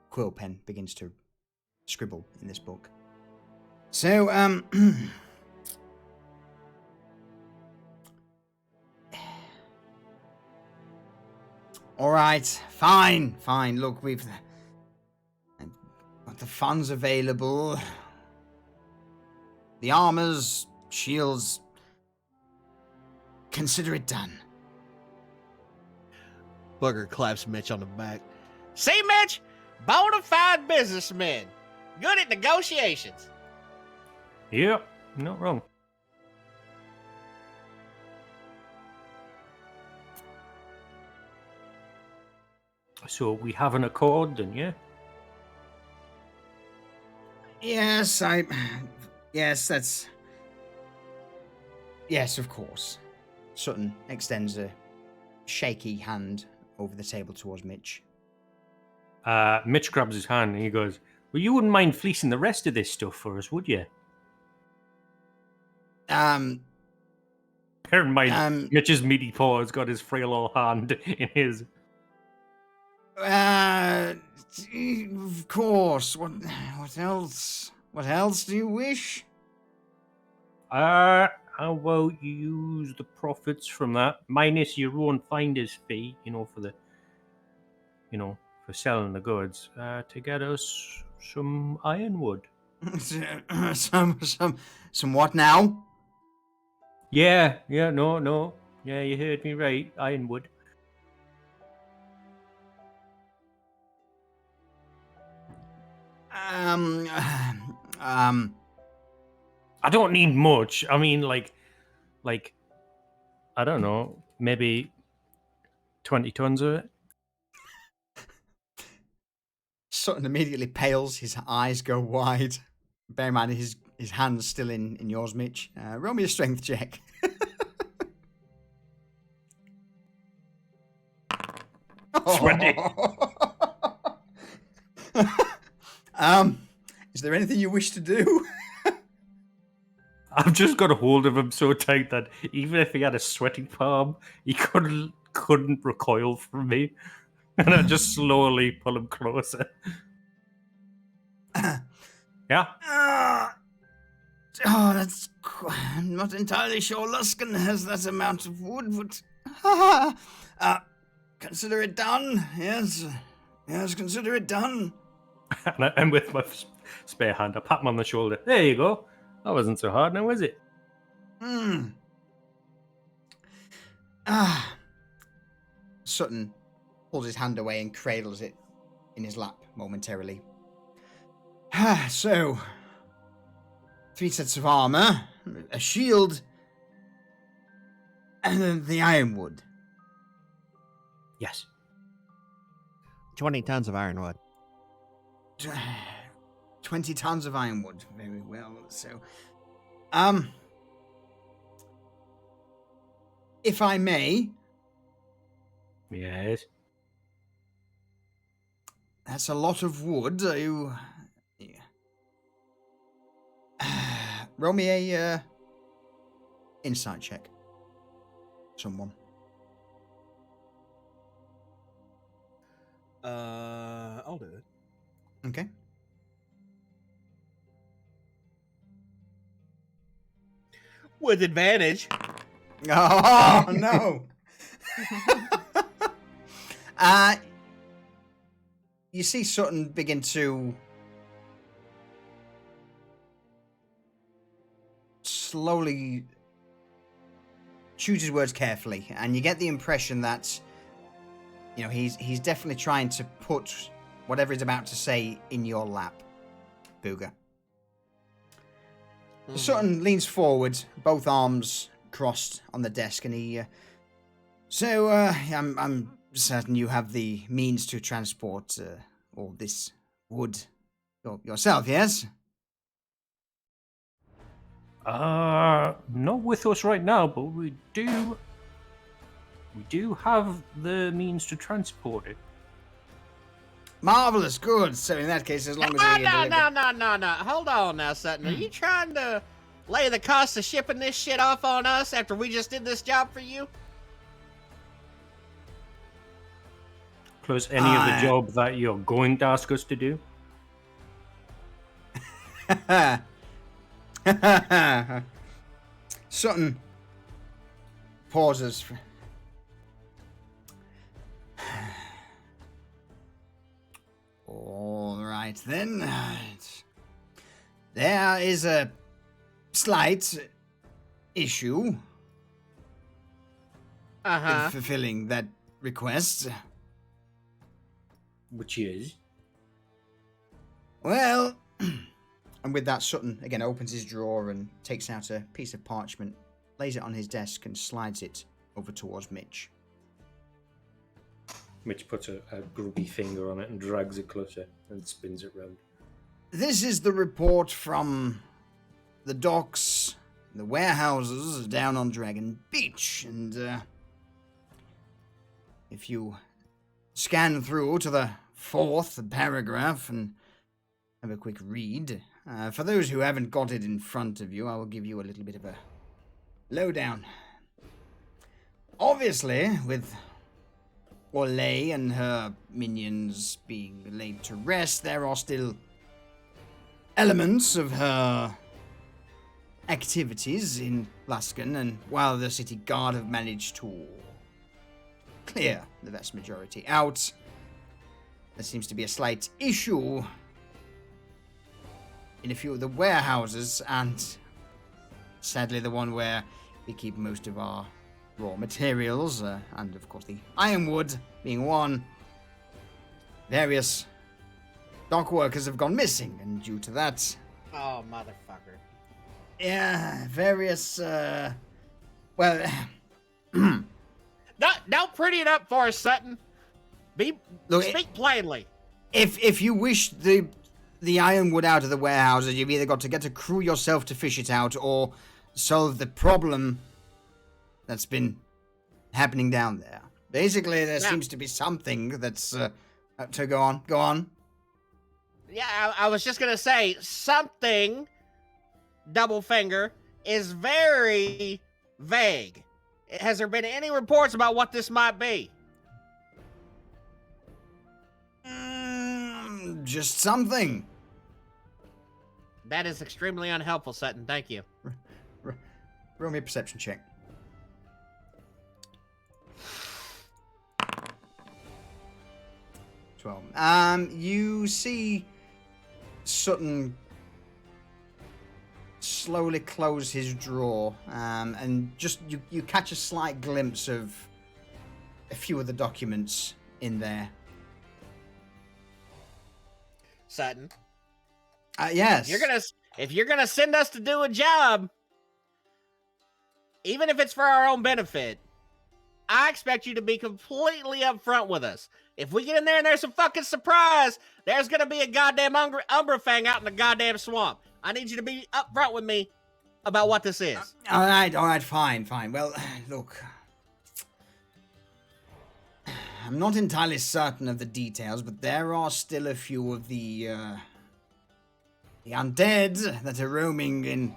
quill pen, begins to scribble in this book. So, all right, fine. Look, we've got the funds available. The armors, shields. Consider it done. Booger claps Mitch on the back. See, Mitch? Bona fide businessman. Good at negotiations. Yep, not wrong. So we have an accord then, yeah? Yes, Yes, of course. Sutton extends a shaky hand over the table towards Mitch. Mitch grabs his hand and he goes, well, you wouldn't mind fleecing the rest of this stuff for us, would you? Bear in mind, Mitch's meaty paw has got his frail old hand in his. Of course. What else? What else do you wish? How about you use the profits from that, minus your own finder's fee, for selling the goods, to get us some ironwood. Some what now? Yeah, no. Yeah, you heard me right, ironwood. I don't need much. I mean, like, I don't know, maybe 20 tons of it. Sutton immediately pales, his eyes go wide. Bear in mind, his hand's still in yours, Mitch. Roll me a strength check. Sweaty. Is there anything you wish to do? I've just got a hold of him so tight that even if he had a sweaty palm, he couldn't recoil from me. And I just slowly pull him closer. Yeah? I'm not entirely sure Luskin has that amount of wood, but... consider it done. Yes, consider it done. And with my spare hand, I pat him on the shoulder. There you go. That wasn't so hard now, was it? Sutton pulls his hand away and cradles it in his lap momentarily. So, 3 sets of armor, a shield, and then the ironwood. Yes. 20 tons of ironwood. 20 tons of ironwood. Very well. So, if I may. Yes. That's a lot of wood. roll me a insight check. Someone. I'll do it. Okay. With advantage. Oh no. You see Sutton begin to slowly choose his words carefully, and you get the impression that he's definitely trying to put whatever he's about to say in your lap, Booger. Sutton leans forward, both arms crossed on the desk, and he I'm certain you have the means to transport all this wood yourself, yes? Not with us right now, but we do have the means to transport it. Marvelous, good. So in that case, as long as we No. Hold on now, Sutton. Are you trying to lay the cost of shipping this shit off on us after we just did this job for you? Plus any of the job that you're going to ask us to do? Sutton pauses. All right then. There is a slight issue in fulfilling that request. Which is? Well, and with that, Sutton again opens his drawer and takes out a piece of parchment, lays it on his desk, and slides it over towards Mitch. Mitch puts a grubby finger on it and drags it closer and spins it round. This is the report from the docks, the warehouses down on Dragon Beach, and if you scan through to the 4th paragraph and have a quick read, for those who haven't got it in front of you, I will give you a little bit of a lowdown. Obviously, with Orlais and her minions being laid to rest, there are still elements of her activities in Laskin, and while the city guard have managed to clear the vast majority out, there seems to be a slight issue in a few of the warehouses, and sadly the one where we keep most of our raw materials, and of course the ironwood being one. Various dock workers have gone missing, and due to that... Oh, motherfucker. Yeah, various, well... Don't pretty it up for us, Sutton. Speak plainly. If you wish the ironwood out of the warehouses, you've either got to get a crew yourself to fish it out, or solve the problem that's been happening down there. Basically, there seems to be something that's to go on. Yeah, I was just gonna say something. Double finger is very vague. Has there been any reports about what this might be? Just something. That is extremely unhelpful, Sutton. Thank you. Roll me a perception check. 12. You see Sutton slowly close his drawer, and just you catch a slight glimpse of a few of the documents in there. Sutton. Yes. If you're gonna send us to do a job, even if it's for our own benefit, I expect you to be completely upfront with us. If we get in there and there's a fucking surprise, there's gonna be a goddamn Umbra Fang out in the goddamn swamp. I need you to be upfront with me about what this is. All right, fine. Well, look, I'm not entirely certain of the details, but there are still a few of the undead that are roaming in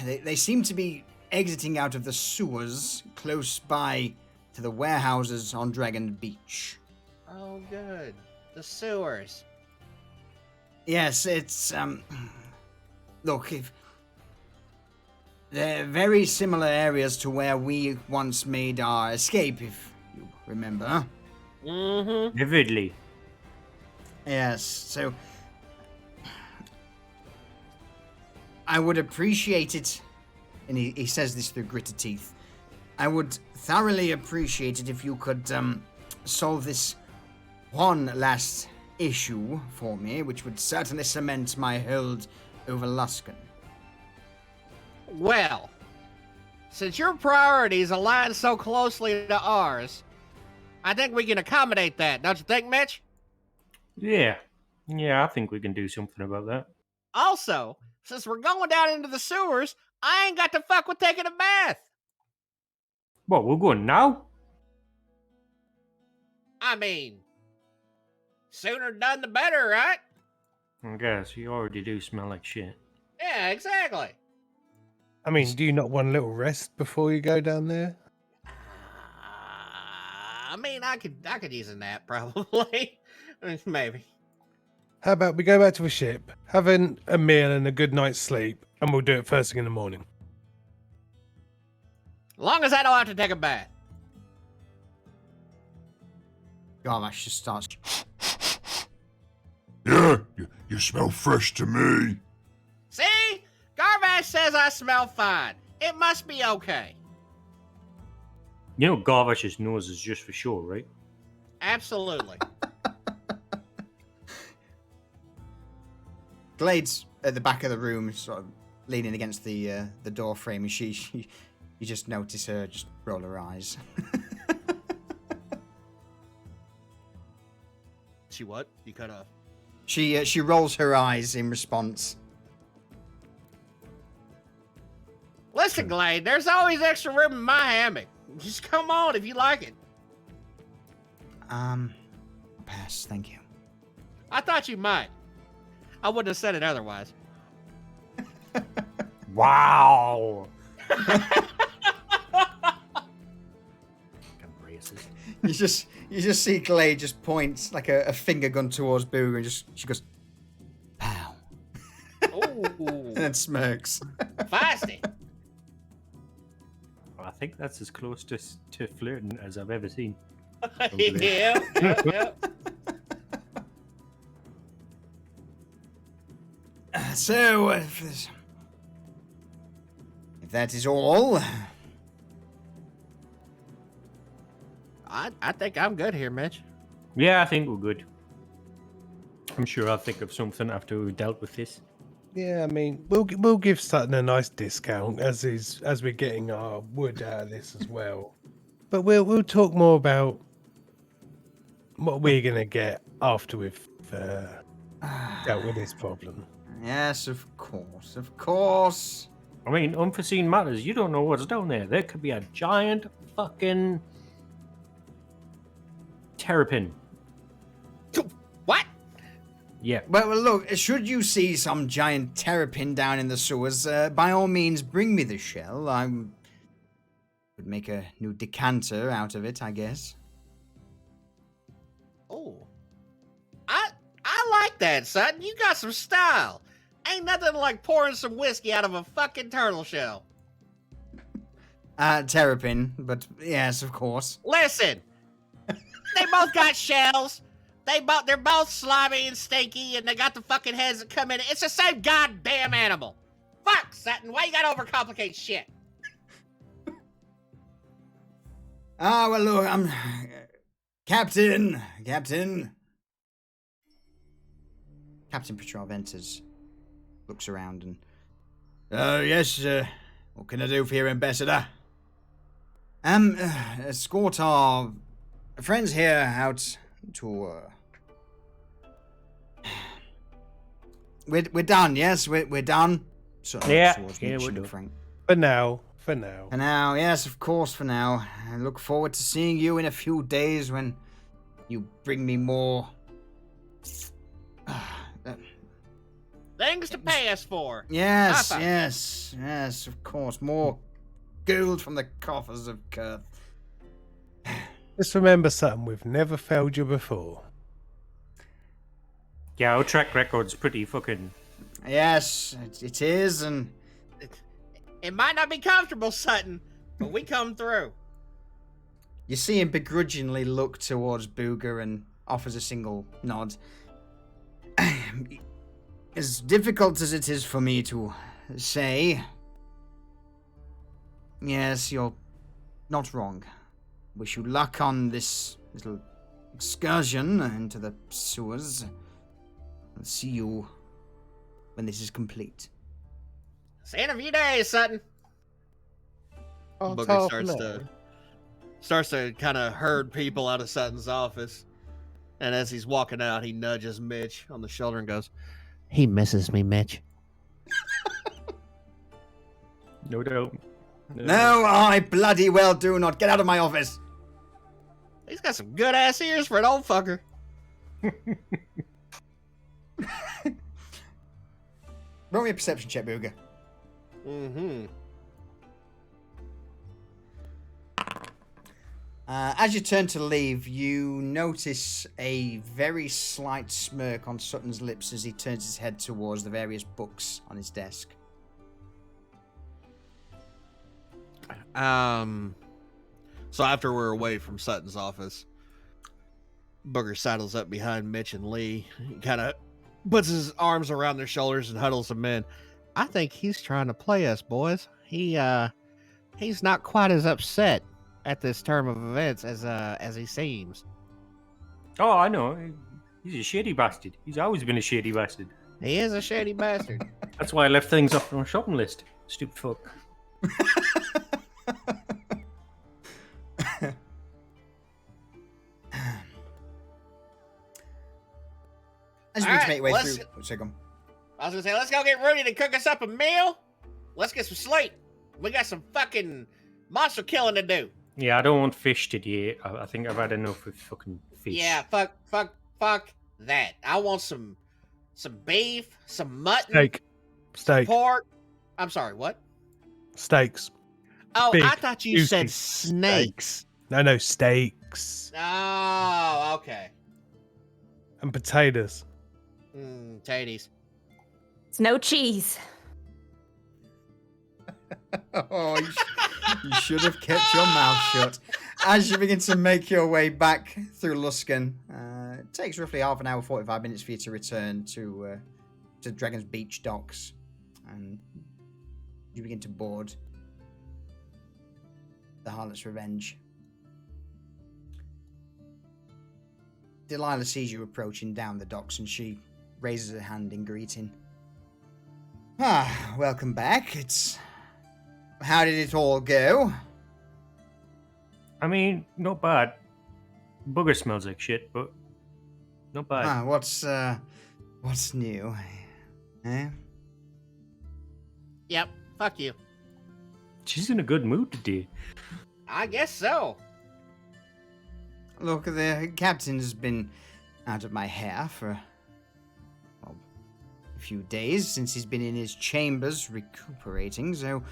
They seem to be exiting out of the sewers close by to the warehouses on Dragon Beach. Oh, good. The sewers. Yes, it's, look, if they're very similar areas to where we once made our escape, if you remember. Mm-hmm. Vividly. Yes, so I would appreciate it, and he says this through gritted teeth. I would thoroughly appreciate it if you could solve this one last issue for me, which would certainly cement my hold over Luskan. Well, since your priorities align so closely to ours, I think we can accommodate that, don't you think, Mitch? Yeah. Yeah, I think we can do something about that. Also, since we're going down into the sewers, I ain't got to fuck with taking a bath. What, we're going now? I mean, sooner done the better, right? I guess you already do smell like shit. Yeah, exactly. I mean, do you not want a little rest before you go down there? I mean, I could use a nap probably. Maybe. How about we go back to the ship, have a meal and a good night's sleep, and we'll do it first thing in the morning. Long as I don't have to take a bath. Garvash just starts. Yeah, you smell fresh to me. See? Garvash says I smell fine. It must be okay. You know Garvash's nose is just for show, right? Absolutely. Glade's at the back of the room, sort of leaning against the door frame, and you just notice her just roll her eyes. She what? You cut off. She rolls her eyes in response. Listen, Glade, there's always extra room in my hammock. Just come on if you like it. Pass, thank you. I thought you might. I wouldn't have said it otherwise. Wow! You just see Glade just points like a finger gun towards Booger, and she goes, pow. Oh, And then smirks. feisty. I think that's as close to flirting as I've ever seen. Yeah. So, if that is all, I think I'm good here, Mitch. Yeah, I think we're good. I'm sure I'll think of something after we've dealt with this. Yeah, I mean, we'll give Sutton a nice discount as we're getting our wood out of this as well. But we'll talk more about what we're gonna get after we've dealt with this problem. yes, of course. I mean, unforeseen matters. You don't know what's down there. There could be a giant fucking terrapin. What? Yeah. Well, look, should you see some giant terrapin down in the sewers, by all means, bring me the shell. I would make a new decanter out of it, I guess. Oh. I like that, son. You got some style. Ain't nothing like pouring some whiskey out of a fucking turtle shell. Terrapin, but yes, of course. Listen. They both got shells. They're both slimy and stinky, and they got the fucking heads that come in. It's the same goddamn animal. Fuck, Sutton. Why you gotta overcomplicate shit? Well, look, I'm... Captain. Captain Petrov enters, looks around, and... yes, what can I do for you, Ambassador? Escort our friends here out to, We're done, yes? We're done? So, Yeah, towards yeah, Mitch we're and done. Frank. For now. For now, yes, of course, for now. I look forward to seeing you in a few days when you bring me more... Things to pay us for. Yes, Papa. yes, of course. More gold from the coffers of Kurth. Just remember something, we've never failed you before. Yeah, our track record's pretty fucking. Yes, it is, and It might not be comfortable, Sutton, but we come through. you see him begrudgingly look towards Booger and offers a single nod. As difficult as it is for me to say, yes, you're not wrong. Wish you luck on this little excursion into the sewers. I'll see you when this is complete. See you in a few days, Sutton. Booger starts to kind of herd people out of Sutton's office. And as he's walking out, he nudges Mitch on the shoulder and goes, "He misses me, Mitch." No doubt. No, I bloody well do not. Get out of my office. He's got some good ass ears for an old fucker. Roll me a perception check, Booger. Mm-hmm. As you turn to leave, you notice a very slight smirk on Sutton's lips as he turns his head towards the various books on his desk. So after we're away from Sutton's office, Booger sidles up behind Mitch and Lee. He kind of puts his arms around their shoulders and huddles them in. I think he's trying to play us, boys. He's not quite as upset at this term of events as he seems. Oh, I know. He's a shady bastard. He's always been a shady bastard. He is a shady bastard. That's why I left things off on a shopping list. Stupid fuck. As you All need to right, make your way let's- through... Oh, sorry, go on. I was gonna say, let's go get Rudy to cook us up a meal. Let's get some sleep. We got some fucking monster killing to do. Yeah, I don't want fish today. I think I've had enough of fucking fish. Yeah, fuck that. I want some beef, some mutton, Steak. pork. I'm sorry, what? Steaks. Oh, Big, I thought you juicy said snakes. No, steaks. Oh, okay. And potatoes. Taties. It's no cheese. Oh, you should have kept your mouth shut. As you begin to make your way back through Luskan, it takes roughly half an hour, 45 minutes for you to return to Dragon's Beach docks, and you begin to board the Harlot's Revenge. Delilah sees you approaching down the docks, and she raises her hand in greeting. Ah, welcome back. How did it all go? I mean, not bad. Booger smells like shit, but not bad. Ah, what's new? Eh? Yep, fuck you. She's in a good mood today. I guess so. Look, the captain's been out of my hair for a few days since he's been in his chambers recuperating, so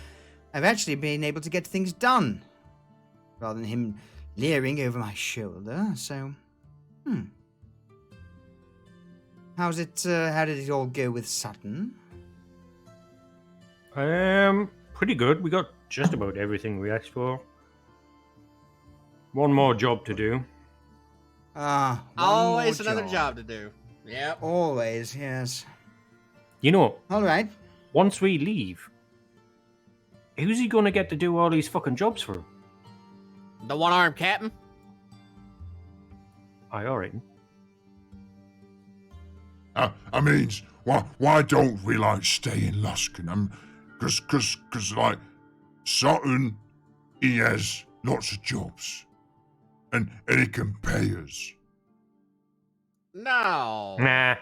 I've actually been able to get things done rather than him leering over my shoulder. So, how did it all go with Sutton? Pretty good. We got just about everything we asked for. One more job to do. One Always more another job to do. Yep. Always, yes. You know, All right. once we leave, who's he gonna get to do all these fucking jobs for? The one-armed captain? Aye, alright. I mean, why don't we like stay in Luskan? Cause like Sutton, he has lots of jobs, and he can pay us. No. Nah.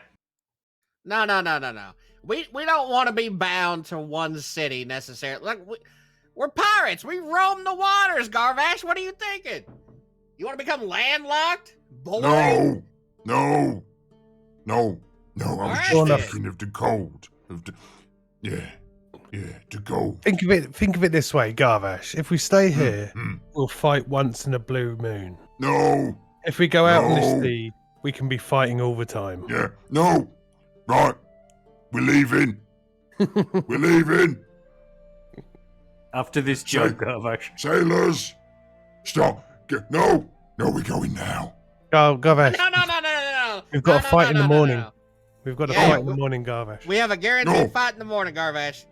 No. We don't want to be bound to one city necessarily. Like we're pirates. We roam the waters, Garvash. What are you thinking? You want to become landlocked? Boy? No. I was Alright just then. thinking of the cold. Yeah, to go. Think of it this way, Garvash. If we stay here, Mm. we'll fight once in a blue moon. No, If we go out on this No. steed, we can be fighting all the time. yeah, no. Right, we're leaving. We're leaving. After this Say- joke, Garvash. Sailors, stop. No, we're going now. Garvash, No. we've got No, a fight no, in the no, no, morning. no. We've got a Yeah, fight in the morning, Garvash. We have a guaranteed No. fight in the morning, Garvash.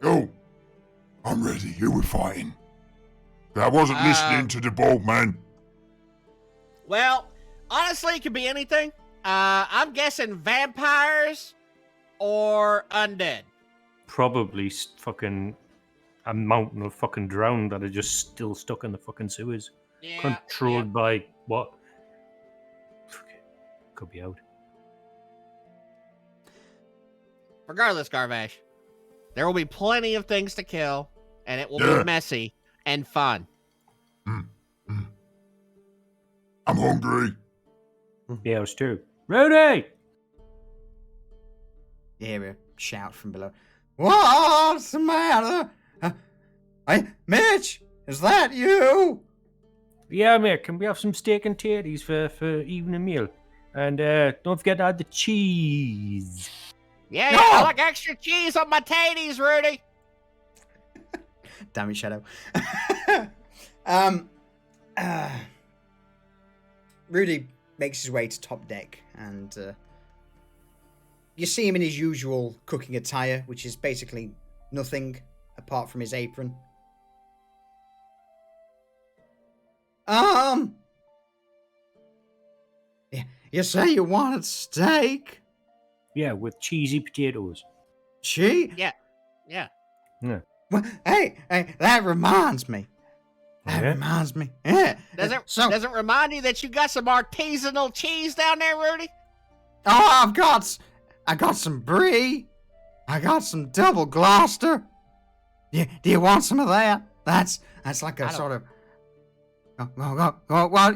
Go. I'm ready. Who we're fighting? I wasn't listening to the bald man. Well, honestly, it could be anything. I'm guessing vampires or undead. Probably fucking a mountain of fucking drowned that are just still stuck in the fucking sewers. Yeah, Controlled by what? Could be out. Regardless, Garvash, there will be plenty of things to kill, and it will Yeah. be messy and fun. I'm hungry. Yeah, us too. Rudy! You hear a shout from below. What's the matter? Hey, Mitch, is that you? Yeah, mate, can we have some steak and tatties for evening meal? And don't forget to add the cheese. Yeah, No! I like extra cheese on my tatties, Rudy. Damn it, Shadow. Rudy makes his way to top deck, and you see him in his usual cooking attire, which is basically nothing apart from his apron. You say you wanted steak? Yeah, with cheesy potatoes. Yeah. Yeah. Well, hey, that reminds me. That Yeah? reminds me. Yeah. Does So, it remind you that you got some artisanal cheese down there, Rudy? I got some brie. I got some double Gloucester. Do you want some of that? That's like a sort of. Well,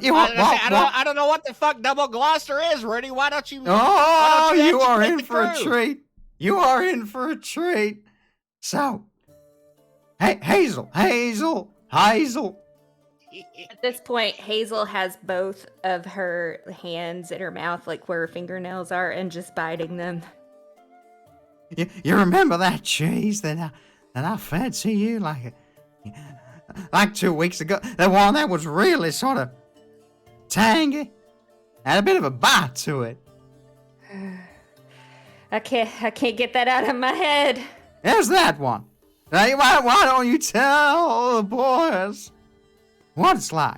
you want? I don't know what the fuck double Gloucester is, Rudy. Why don't you? Oh, why don't you are educate in the for a crew? treat. You are in for a treat. So, hey, Hazel. At this point, Hazel has both of her hands in her mouth, like where her fingernails are, and just biting them. You remember that cheese that I fed to you like 2 weeks ago? The one that was really sort of tangy, had a bit of a bite to it. I can't get that out of my head. There's that one. Now, why don't you tell the boys what it's like?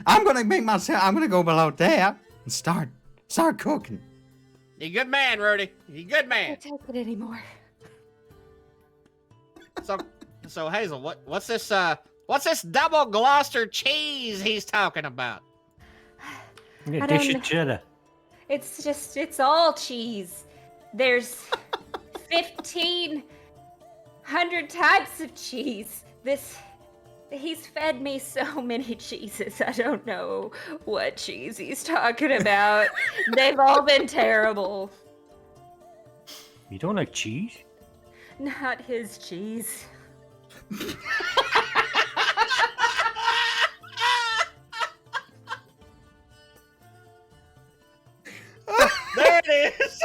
I'm gonna go below there and start cooking. You good man, Rudy. You good I man. can't take it anymore. So Hazel, what's this double Gloucester cheese he's talking about? Yeah, I dish don't of cheddar. It's all cheese. There's 1,500 types of cheese. He's fed me so many cheeses. I don't know what cheese he's talking about. They've all been terrible. You don't like cheese? Not his cheese. There it is.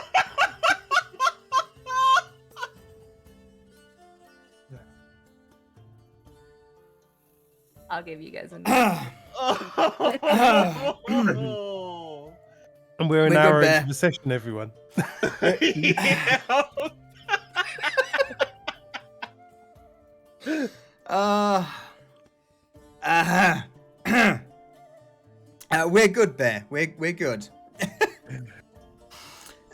I'll give you guys a minute. Oh. And we're an We're hour good into there. the session, everyone. Yeah. We're good, Bear. We're good.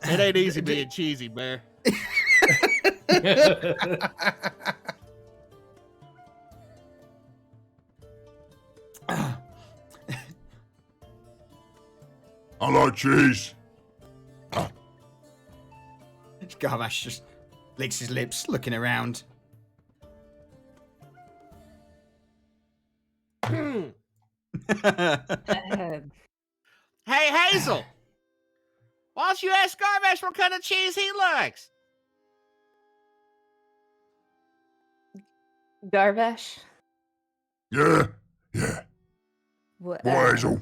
It ain't easy being cheesy, Bear. I like cheese. Garvash just licks his lips, looking around. Hey, Hazel. Why don't you ask Garvash what kind of cheese he likes? Garvash? Yeah. What, What, Hazel?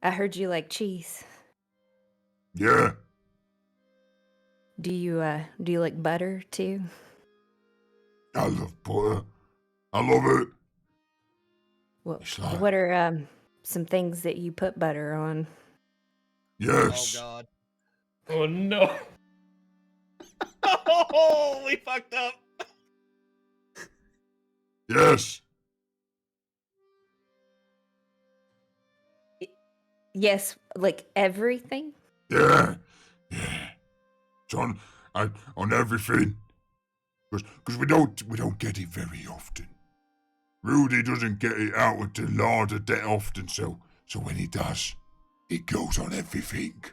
I heard you like cheese. Yeah. Do you like butter too? I love butter. I love it. What It's like- what are some things that you put butter on? Yes. Oh God. Oh no! Oh, we fucked up. Yes. Yes, like everything? Yeah. It's on everything. Because we don't get it very often. Rudy doesn't get it out of the larder that often, so when he does, it goes on everything.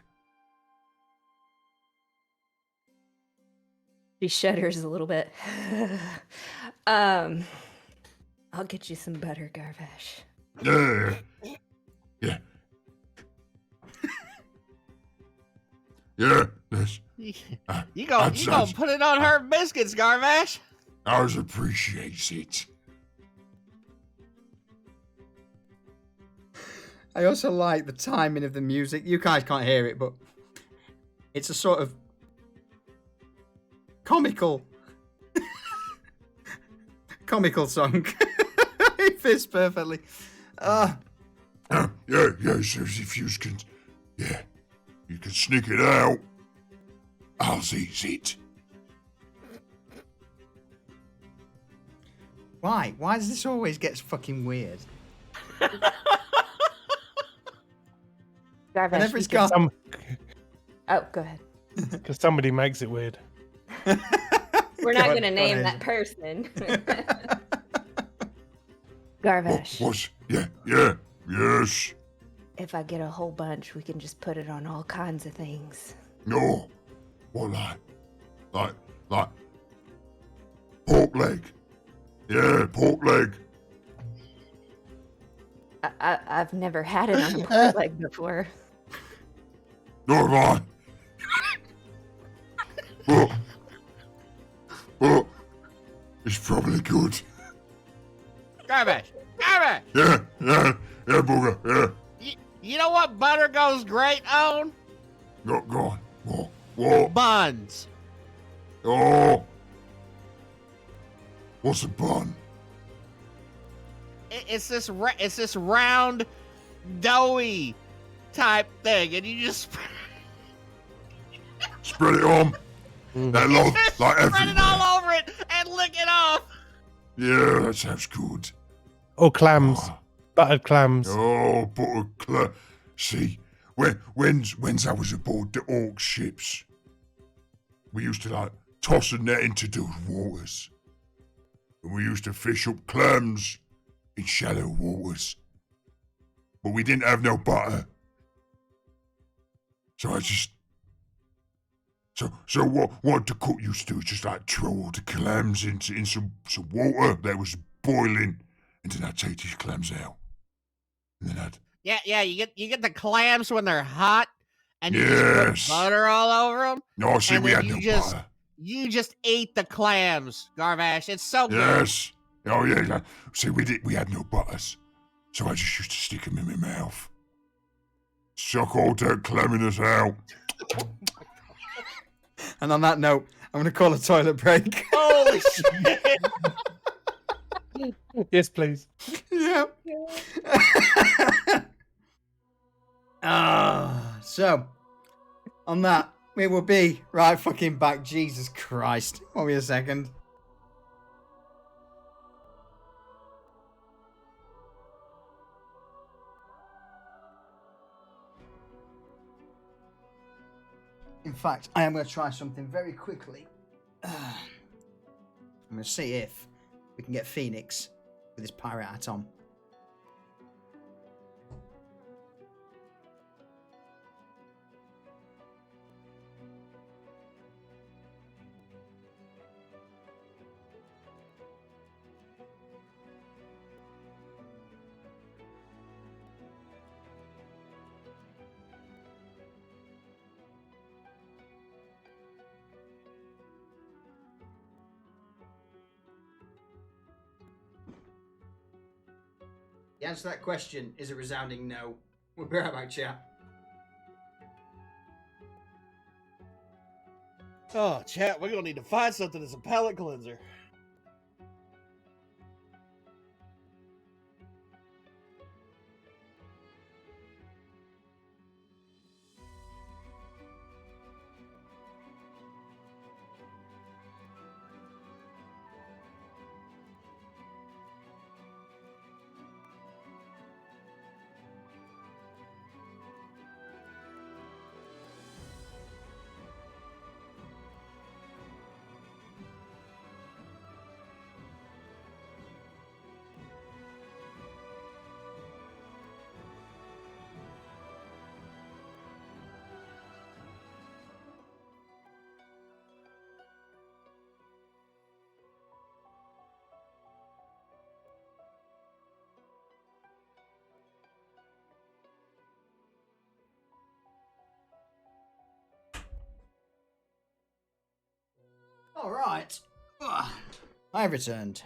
She shudders a little bit. I'll get you some butter, Garvash. Yeah. Yeah, yes. You go put it on her biscuits, Garvash. Ours appreciates it. I also like the timing of the music. You guys can't hear it, but it's a sort of comical song. It fits perfectly. Yeah, so if you can, you can sneak it out. I'll seize it. Why? Why does this always get fucking weird? Garvash, Whenever you it's can- gone. Oh, go ahead. Because somebody makes it weird. We're not going to name that. that person. Garvash, What's? Yeah, yes. if I get a whole bunch, we can just put it on all kinds of things. No. What, like pork leg? Yeah, pork leg. I've never had it on a pork leg before. Nor have I. But it's probably good. Garvash. Yeah, booger, yeah. You know what butter goes great on? Go on. What? Buns. Oh. What's a bun? It's this round, doughy type thing, and you just Spread it on. That long, just like spread it everywhere. all over it and lick it off. Yeah, that sounds good. Or clams. Oh. Buttered clams. Oh, butter See, when's I was aboard the Orc ships, we used to like toss a net into those waters. And we used to fish up clams in shallow waters. But we didn't have no butter. So I just... So what the cook used to do is just like throw all the clams in some water that was boiling. And then I'd take these clams out. And then I'd... Yeah. You get the clams when they're hot, and you just Yes. put butter all over them. No, see, And we then had no you just- butter. You just ate the clams, Garvash. It's so good. Yes. Oh, yeah. See, we had no butters. So I just used to stick them in my mouth. Suck all that clamminess out. And on that note, I'm going to call a toilet break. Holy shit! Yes, please. Yeah. So, on that, we will be right fucking back. Jesus Christ. Hold me a second. In fact, I am going to try something very quickly. I'm going to see if we can get Phoenix with his pirate hat on. The answer to that question is a resounding no. We'll be right back, chat. Oh, chat, we're gonna need to find something as a palate cleanser. All right. I've returned.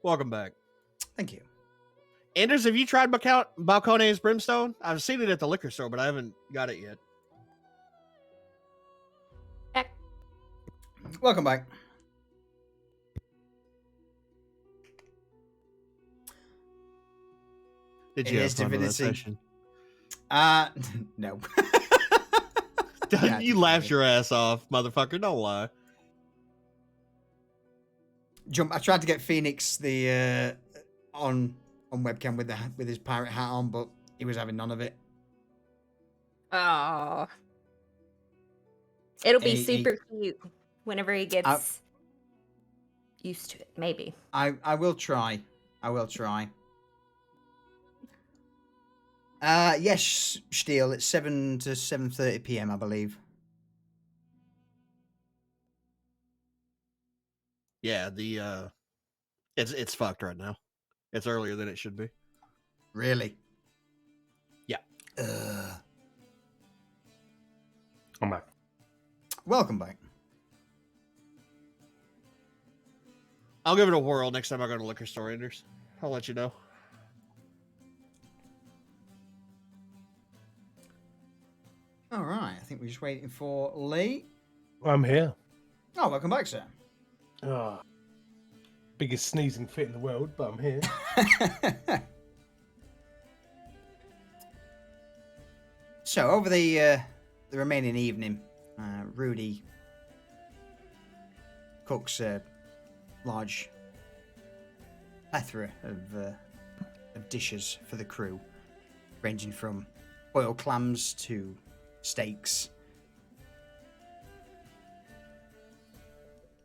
Welcome back. Thank you. Anders, have you tried Balcones Brimstone? I've seen it at the liquor store, but I haven't got it yet. Welcome back. Did It you have is fun with that divinity. session? No. You laughed your ass off, motherfucker. Don't lie. I tried to get Phoenix on webcam with his pirate hat on, but he was having none of it. Oh. It'll be He- super cute whenever he gets used to it, maybe. I will try. I will try. Yes, Steel. It's 7 to 7:30 p.m. I believe. Yeah, it's fucked right now. It's earlier than it should be. Really? Yeah. I'm back. Welcome back. I'll give it a whirl next time I go to liquor store, Anders. I'll let you know. All right. I think we're just waiting for Lee. I'm here. Oh, welcome back, sir. Ah, biggest sneezing fit in the world, but I'm here. So over the remaining evening, Rudy cooks a large plethora of dishes for the crew, ranging from boiled clams to steaks.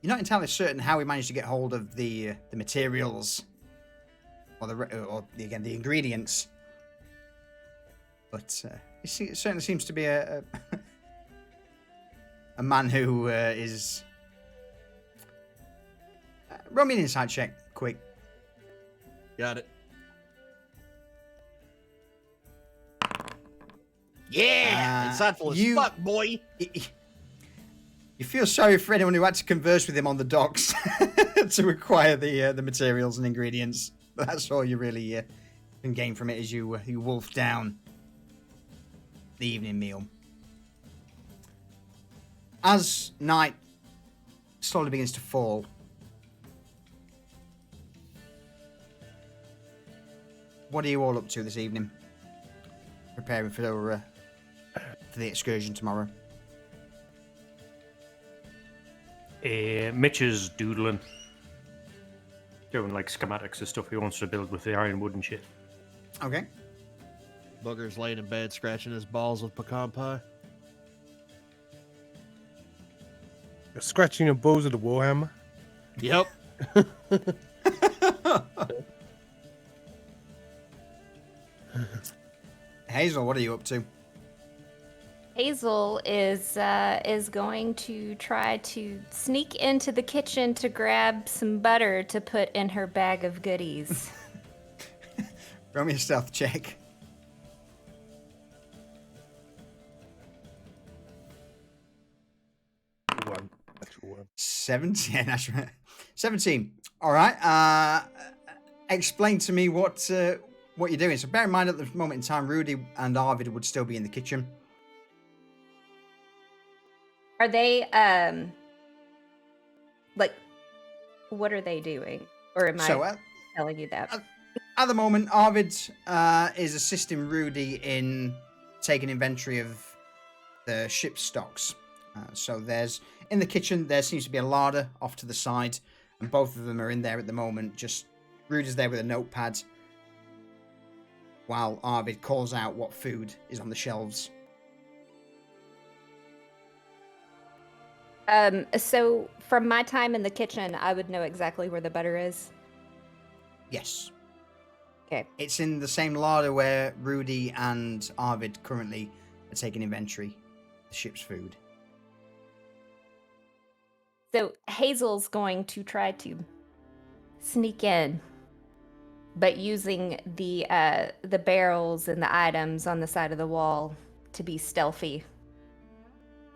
You're not entirely certain how he managed to get hold of the materials or the ingredients, but it certainly seems to be a man who is. Roll me an insight check, quick. Got it. Yeah, insightful as fuck, boy. You feel sorry for anyone who had to converse with him on the docks to acquire the materials and ingredients. But that's all you really can gain from it as you wolf down the evening meal. As night slowly begins to fall, what are you all up to this evening? Preparing for the excursion tomorrow. Mitch is doodling. Doing like schematics and stuff he wants to build with the ironwood and shit. Okay. Booger's laying in bed scratching his balls with pecan pie. You're scratching your balls with a warhammer. Yep. Hazel, what are you up to? Hazel is going to try to sneak into the kitchen to grab some butter to put in her bag of goodies. Roll me a stealth check. One. Natural one. 17. 17. All right. Explain to me what you're doing. So bear in mind at the moment in time, Rudy and Arvid would still be in the kitchen. Are they like, what are they doing? Or am I telling you that? At the moment, Arvid is assisting Rudy in taking inventory of the ship's stocks. So there's, in the kitchen, there seems to be a larder off to the side, and both of them are in there at the moment. Just Rudy's there with a notepad, while Arvid calls out what food is on the shelves. So from my time in the kitchen, I would know exactly where the butter is. Yes. Okay. It's in the same larder where Rudy and Arvid currently are taking inventory of the ship's food. So Hazel's going to try to sneak in, but using the barrels and the items on the side of the wall to be stealthy,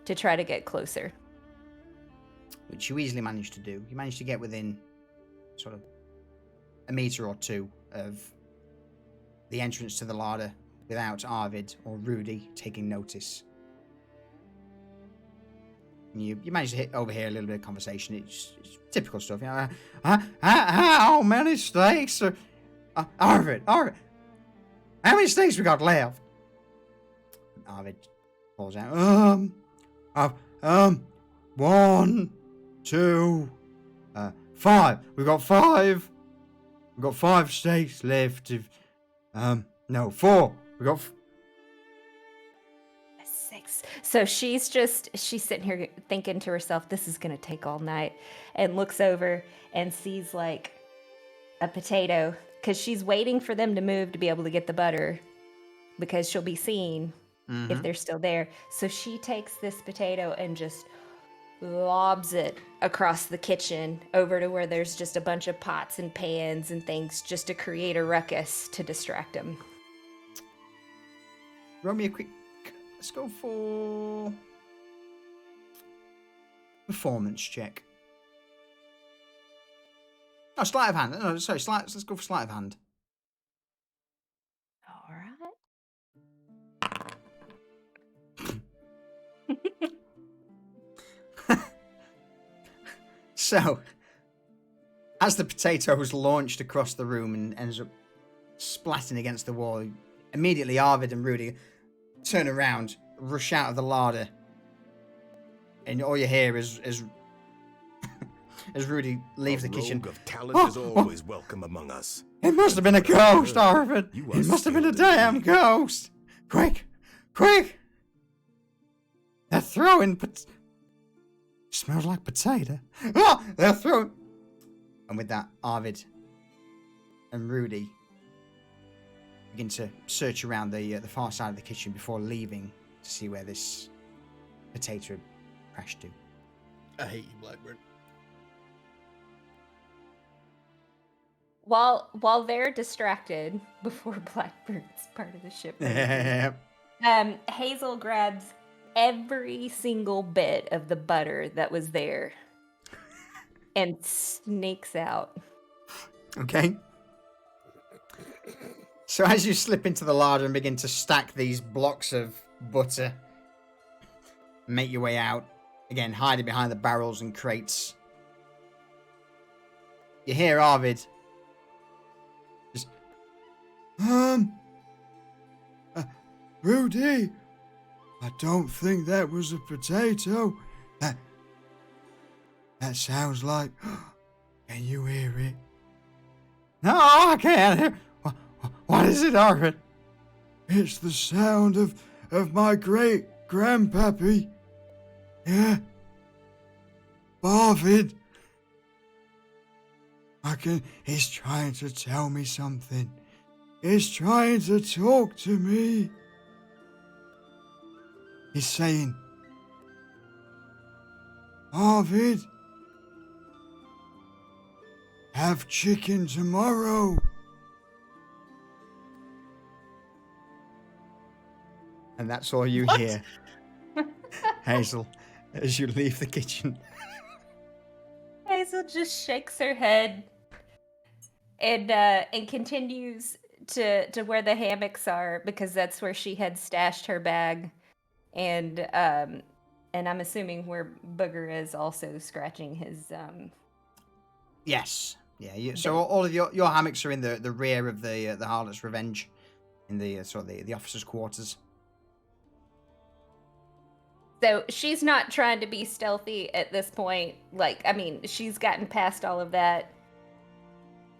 to try to get closer. Which you easily managed to do. You managed to get within sort of a meter or two of the entrance to the larder without Arvid or Rudy taking notice. You managed to overhear a little bit of conversation. It's typical stuff. You know, how many steaks are... Arvid, how many steaks we got left? Arvid calls out, 1, 2, 5. We've got 5. We've got 5 steaks left. No, 4. We got 6. So she's sitting here thinking to herself, this is going to take all night, and looks over and sees like a potato, because she's waiting for them to move to be able to get the butter, because she'll be seen if they're still there. So she takes this potato and just lobs it across the kitchen over to where there's just a bunch of pots and pans and things, just to create a ruckus to distract them. Roll me a quick... Let's go for... performance check. Oh, sleight of hand. No, sorry, let's go for sleight of hand. All right. So, as the potatoes launched across the room and ends up splatting against the wall, immediately Arvid and Rudy turn around, rush out of the larder, and all you hear is as Rudy leaves the kitchen. A rogue of talent is always welcome among us. It must have been a ghost, Arvid. It must have been a damn ghost. Quick! They're throwing... Smells like potato. Oh, they're throwing... And with that, Arvid and Rudy begin to search around the far side of the kitchen before leaving to see where this potato crashed to. I hate you, Blackbird. While they're distracted before Blackbird's part of the ship, Hazel grabs every single bit of the butter that was there and sneaks out. Okay. So as you slip into the larder and begin to stack these blocks of butter, make your way out, again hiding behind the barrels and crates, you hear Arvid just, Rudy, I don't think that was a potato. That sounds like... Can you hear it? No, I can't hear. What is it, Arvid? It's the sound of my great-grandpappy. Yeah. Arvid. He's trying to tell me something. He's trying to talk to me. He's saying, Arvid, have chicken tomorrow. And that's all you hear, Hazel, as you leave the kitchen. Hazel Hazel just shakes her head and continues to where the hammocks are because that's where she had stashed her bag, and I'm assuming where Booger is also scratching his Yes. Yeah. So all of your hammocks are in the rear of the Harlot's Revenge, in the sort of the officers' quarters. So she's not trying to be stealthy at this point. Like, I mean, she's gotten past all of that.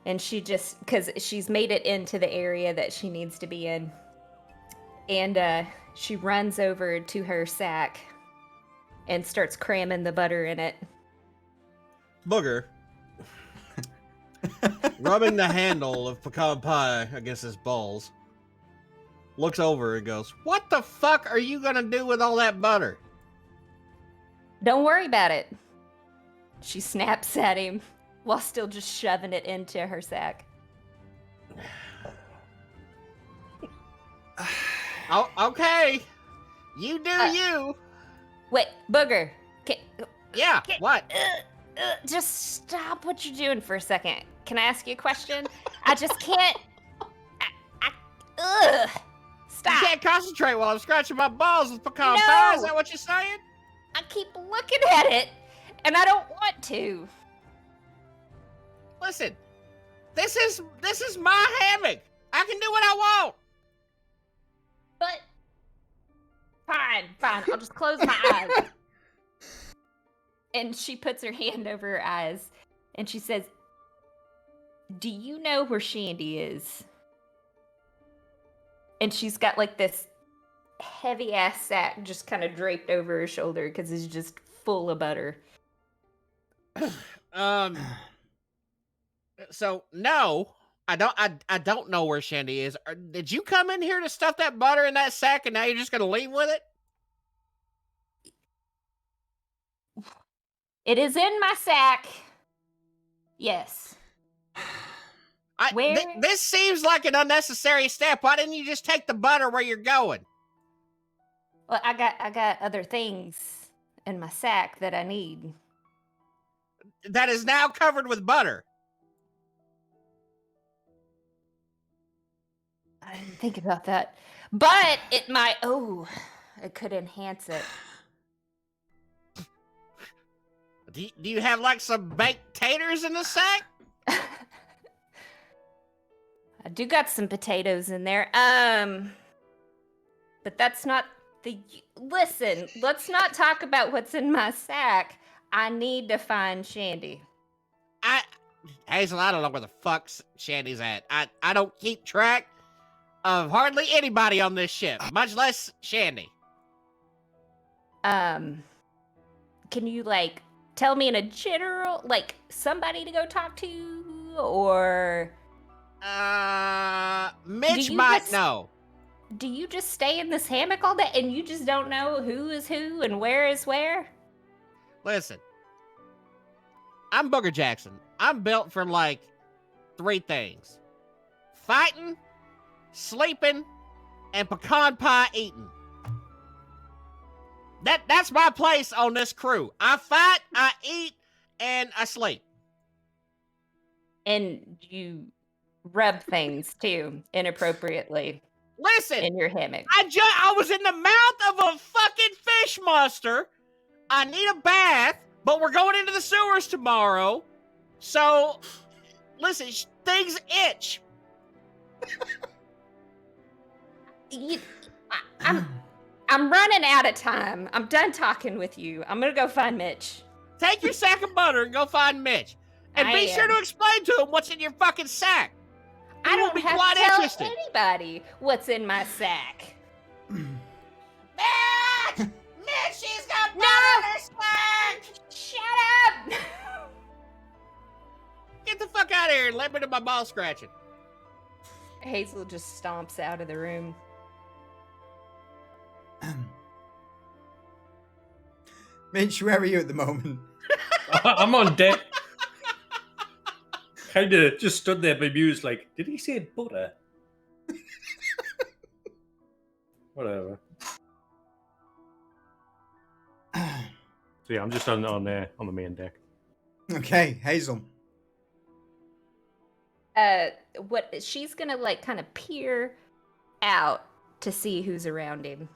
And she just, because she's made it into the area that she needs to be in. And she runs over to her sack and starts cramming the butter in it. Booger, rubbing the handle of pecan pie against his balls, looks over and goes, "What the fuck are you gonna do with all that butter?" Don't worry about it. She snaps at him while still just shoving it into her sack. Oh, okay. You do you. Wait, Booger. Yeah, what? Just stop what you're doing for a second. Can I ask you a question? I just can't. Stop. You can't concentrate while I'm scratching my balls with pecan No. pie. Is that what you're saying? I keep looking at it, and I don't want to. Listen, this is my hammock. I can do what I want. But fine. I'll just close my eyes. And she puts her hand over her eyes, and she says, "Do you know where Shandy is?" And she's got like this heavy ass sack just kind of draped over her shoulder because it's just full of butter. So no, I don't know where Shandy is. Did you come in here to stuff that butter in that sack and now you're just gonna leave with it? It is in my sack. Yes. Where? This seems like an unnecessary step. Why didn't you just take the butter where you're going? Well, I got other things in my sack that I need. That is now covered with butter. I didn't think about that. But it might, it could enhance it. Do you have like some baked taters in the sack? I do got some potatoes in there. But that's not listen, let's not talk about what's in my sack. I need to find Shandy. Hazel, I don't know where the fuck Shandy's at. I don't keep track of hardly anybody on this ship, much less Shandy. Can you like tell me in a general, like somebody to go talk to, or Mitch might know. Do you just stay in this hammock all day and you just don't know who is who and where is where? Listen, I'm Booger Jackson. I'm built for like 3 things: fighting, sleeping, and pecan pie eating. That's my place on this crew. I fight, I eat, and I sleep. And you rub things too inappropriately. Listen, in your hammock. I was in the mouth of a fucking fish monster. I need a bath, but we're going into the sewers tomorrow. So, listen, things itch. I'm running out of time. I'm done talking with you. I'm gonna go find Mitch. Take your sack of butter and go find Mitch. And be sure to explain to him what's in your fucking sack. I don't have to tell anybody what's in my sack. Mitch! Mitch, she's got butter in her sack! Shut up! Get the fuck out of here and let me do my ball scratching. Hazel just stomps out of the room. Mitch, where are you at the moment? I'm on deck. Kind of just stood there bemused, like, did he say butter? Whatever. So yeah, I'm just on the main deck. Okay, Hazel. What she's gonna like kind of peer out to see who's around him.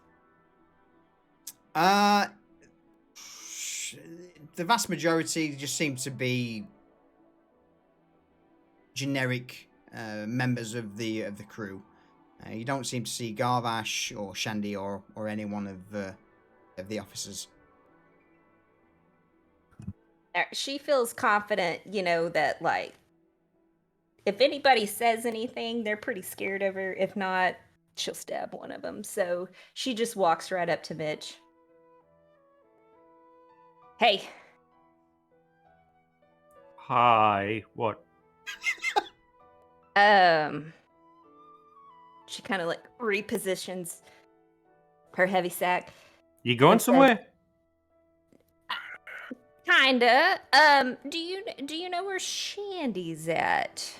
The vast majority just seem to be generic members of the crew. You don't seem to see Garvash or Shandy or any one of the officers. She feels confident, that like if anybody says anything, they're pretty scared of her. If not, she'll stab one of them. So she just walks right up to Mitch. Hey. Hi. What? She kind of like repositions her heavy sack. You going somewhere? Kinda. Do you know where Shandy's at?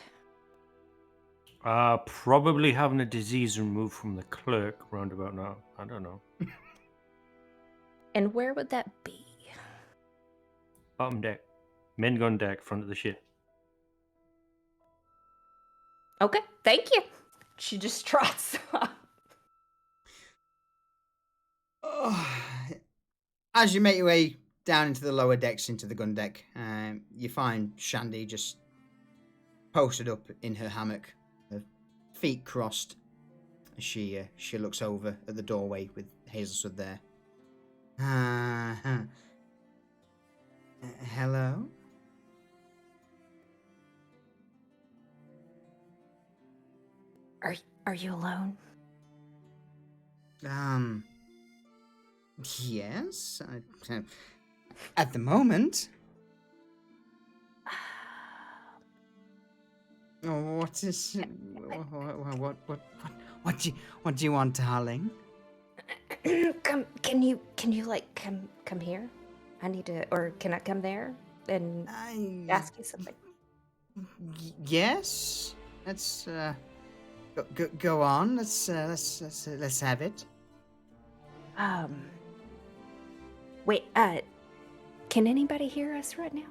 Probably having a disease removed from the clerk roundabout now. I don't know. And where would that be? Bottom deck. Men gun deck, front of the ship. Okay, thank you. She just trots off. As you make your way down into the lower decks, into the gun deck, you find Shandy just posted up in her hammock, her feet crossed. As she looks over at the doorway with Hazelwood there. Hello? Are you alone? Yes. At the moment. Oh, what is? What do you want, darling? Can you like come here? I need to, or can I come there and ask you something? Yes. Let's go on. Let's have it. Wait. Can anybody hear us right now?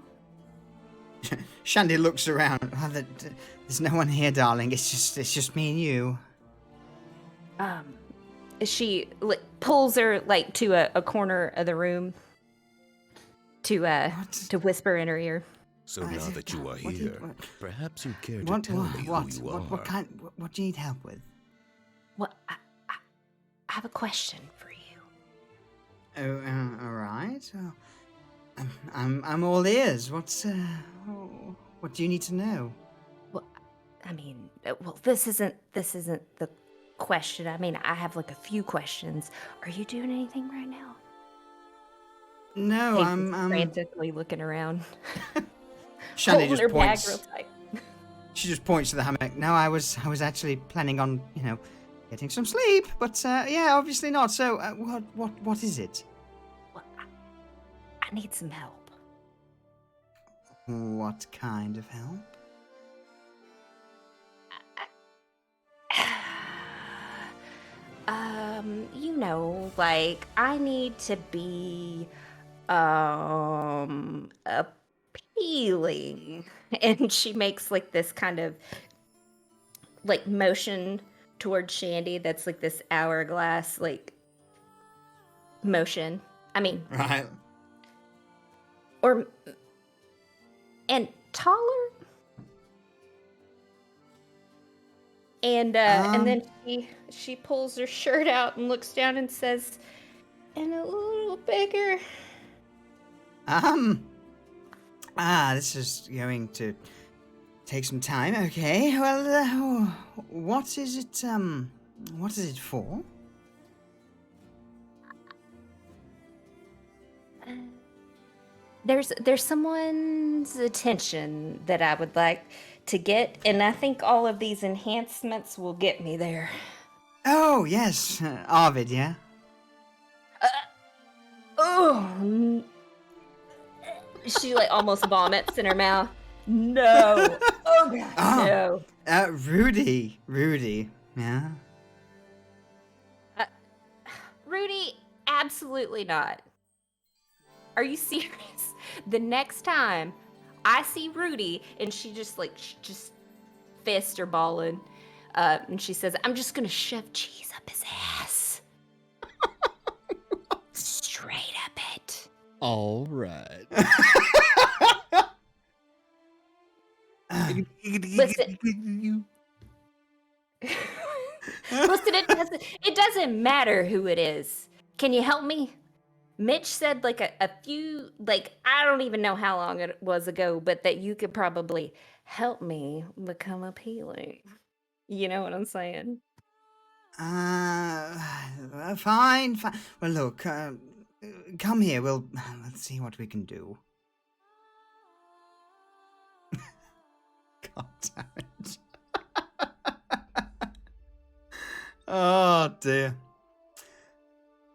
Shandy looks around. Oh, there's no one here, darling. It's just me and you. She pulls her like to a corner of the room to whisper in her ear. So now that you are here, perhaps you care to What tell me who you are. What do you need help with? What? I have a question for you. Oh, all right. Well, I'm all ears. What do you need to know? Well, I mean, this isn't the question. I mean, I have like a few questions. Are you doing anything right now? No, Hazel's I'm frantically looking around. Shandy holding just her points. bag real tight. She just points to the hammock. No, I was actually planning on, getting some sleep, but yeah, obviously not. So, what is it? Well, I need some help. What kind of help? Like I need to be appealing. And she makes like this kind of like motion towards Shandy that's like this hourglass like motion. I mean, Right. And taller. And then she pulls her shirt out and looks down and says, and a little bigger. This is going to take some time. Okay. Well, what is it for? There's someone's attention that I would like to get, and I think all of these enhancements will get me there. Oh, yes. Arvid, yeah? She like almost vomits in her mouth. No. Oh God, no. Rudy, yeah? Rudy, absolutely not. Are you serious? The next time I see Rudy, and she just just fists are balling. And she says, I'm just gonna shove cheese up his ass. Straight up it. All right. Listen. Listen, it doesn't matter who it is. Can you help me? Mitch said like a few, like, I don't even know how long it was ago, but that you could probably help me become appealing. You know what I'm saying? Fine. Well, look, come here. Let's see what we can do. God damn it. Oh, dear.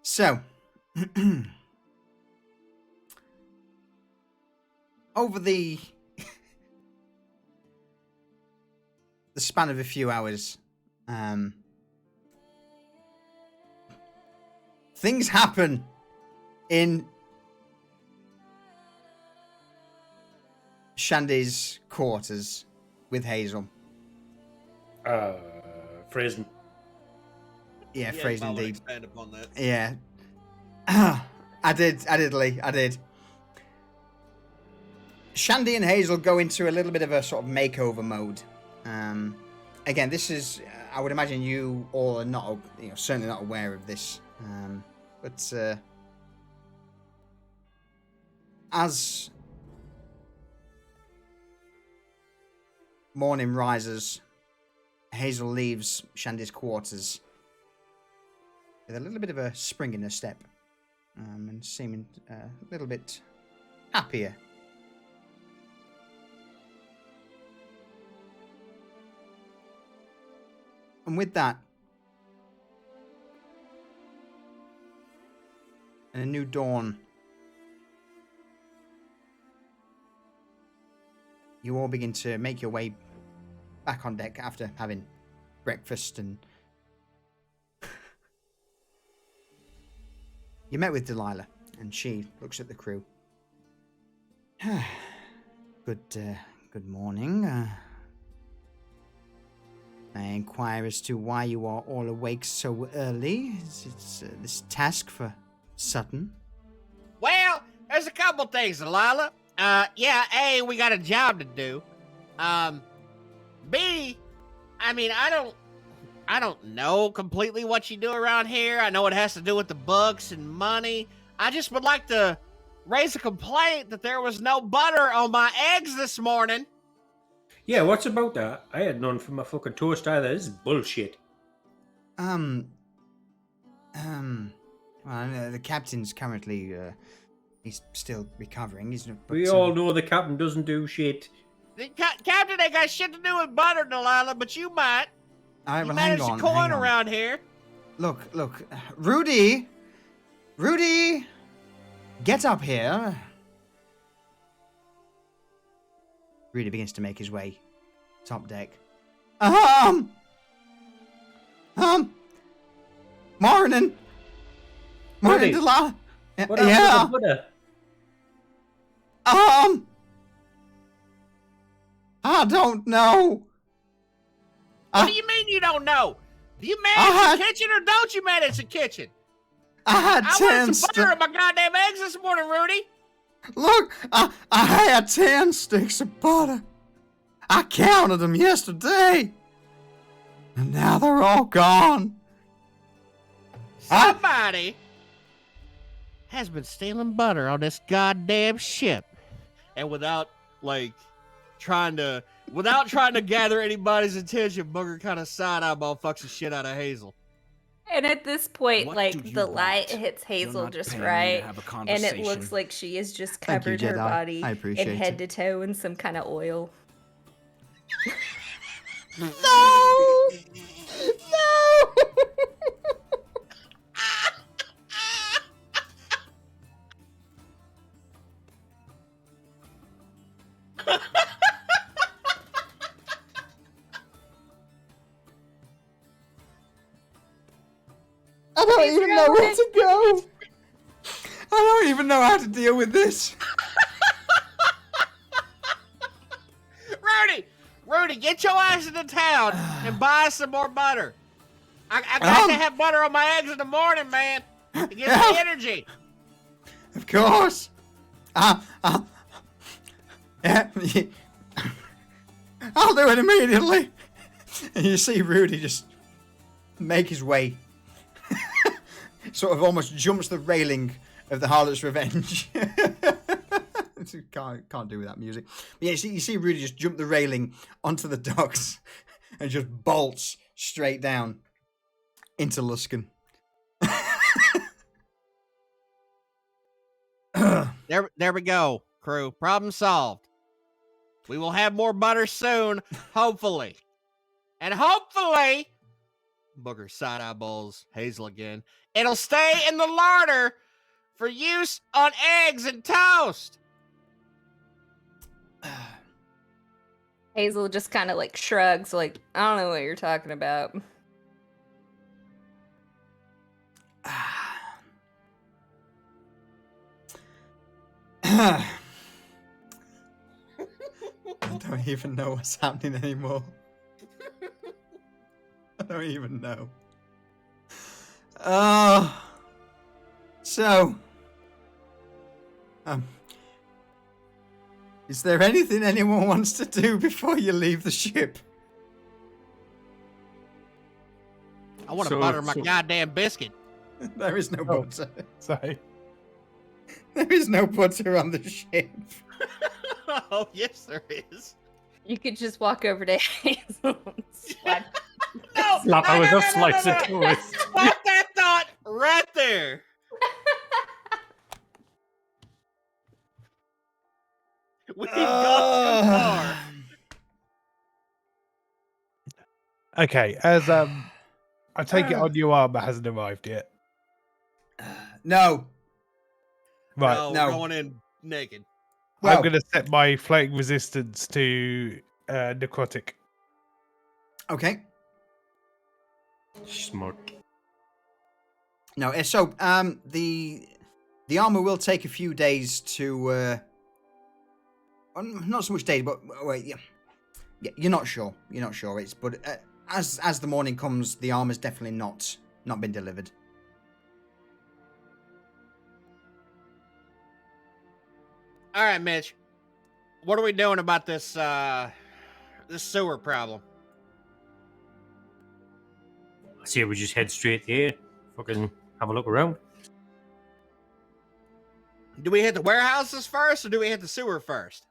So, over the span of a few hours, things happen in Shandy's quarters with Hazel. Phrasing. Yeah, phrase indeed. Expand upon that. Yeah. I did, Lee. I did. Shandy and Hazel go into a little bit of a sort of makeover mode. Again, this is, I would imagine you all are not, certainly not aware of this. But as morning rises, Hazel leaves Shandy's quarters with a little bit of a spring in her step, and seeming a little bit happier. And with that, and a new dawn, you all begin to make your way back on deck after having breakfast, and you met with Delilah, and she looks at the crew. Good morning. May I inquire as to why you are all awake so early? Is it this task for Sutton? Well, there's a couple things, Delilah. Yeah, A, we got a job to do. B, I mean, I don't know completely what you do around here. I know it has to do with the books and money. I just would like to raise a complaint that there was no butter on my eggs this morning. Yeah, what's about that? I had none for my fucking toast either. This is bullshit. Well, the captain's currently, he's still recovering. We all know the captain doesn't do shit. The Captain ain't got shit to do with butter, Delilah, but you might. All right, You well, manage hang on. to coin hang on. around here. Look, Rudy, get up here. Rudy begins to make his way top deck. Morning, Rudy, Delilah. What happened to the butter? I don't know. What do you mean you don't know? Do you manage the kitchen or don't you manage the kitchen? I had I 10 wanted some butter on my goddamn eggs this morning, Rudy. Look, I had 10 sticks of butter. I counted them yesterday. And now they're all gone. Somebody has been stealing butter on this goddamn ship. And without trying to gather anybody's attention, Booger kind of side-eyeball fucks the shit out of Hazel. And at this point, What do you the light want? hits Hazel not just paying me to right, have a and it conversation. looks like she has just Thank you, covered her Jedi. body I appreciate and head it. to toe in some kind of oil. No! I don't even know where to go. I don't even know how to deal with this. get your ass into town and buy some more butter. I got to have butter on my eggs in the morning, man. It gives me energy. Of course. Yeah. I'll do it immediately. And you see Rudy just make his way. Sort of almost jumps the railing of the Harlot's Revenge. Can't do with that music. But yeah, you see Rudy just jump the railing onto the docks and just bolts straight down into Luskan. There we go, crew. Problem solved. We will have more butter soon, hopefully. And hopefully, Booger side eyeballs Hazel again. It'll stay in the larder for use on eggs and toast. Hazel just kind of like shrugs, like, I don't know what you're talking about. I don't even know what's happening anymore. I don't even know. So, is there anything anyone wants to do before you leave the ship? I want to butter my goddamn biscuit. There is no butter. Sorry. There is no butter on the ship. Oh, yes, there is. You could just walk over to Hazel and slap. Slap her with a slice of toast. Stop that thought right there. We've gone too far. Okay, as I take it on your armor hasn't arrived yet. No. Right. No, No. we're going in naked. Well, I'm going to set my floating resistance to necrotic. Okay. Smart. No, so the armor will take a few days to not so much days, but wait, yeah, you're not sure. You're not sure. It's but as the morning comes, the armor's definitely not been delivered. All right, Mitch. What are we doing about this this sewer problem? I say we just head straight there. Fucking have a look around. Do we hit the warehouses first, or do we hit the sewer first?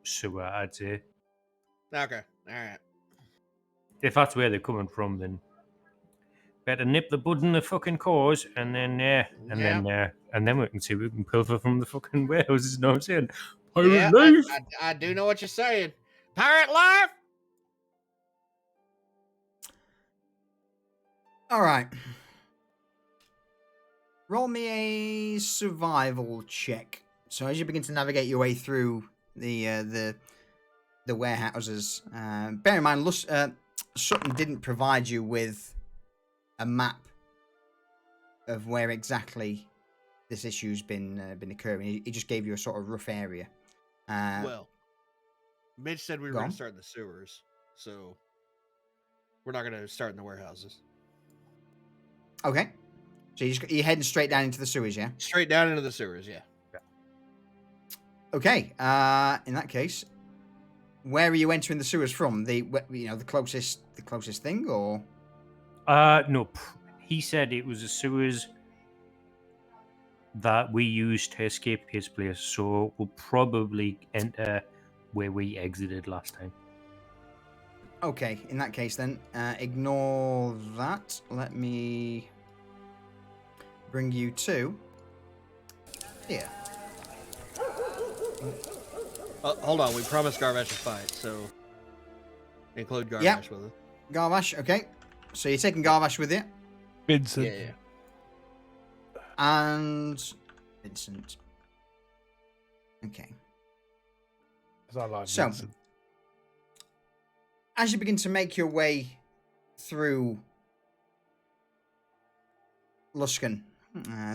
Sewer, I'd say. Okay, all right. If that's where they're coming from, then better nip the bud in the fucking cause, and then we can see if we can pilfer from the fucking warehouses. You know what I'm saying? Pirate Yeah, life. I do know what you're saying. Pirate life. All right. Roll me a survival check. So as you begin to navigate your way through the warehouses, bear in mind, Sutton didn't provide you with a map of where exactly this issue's been occurring. He just gave you a sort of rough area. Well, Mitch said we were Go going on. to start in the sewers, so we're not going to start in the warehouses. Okay. So you're heading straight down into the sewers, yeah? Straight down into the sewers, yeah. Okay. In that case, where are you entering the sewers from? The closest thing, or? No. He said it was the sewers that we used to escape his place, so we'll probably enter where we exited last time. Okay, in that case then, ignore that. Let me bring you to here. Hold on, we promised Garvash a fight, so include Garvash Yep. with it. Garvash, okay. So you're taking Garvash with you, Vincent. Yeah. and Vincent. Okay. 'Cause I like So- Vincent. As you begin to make your way through Luskan,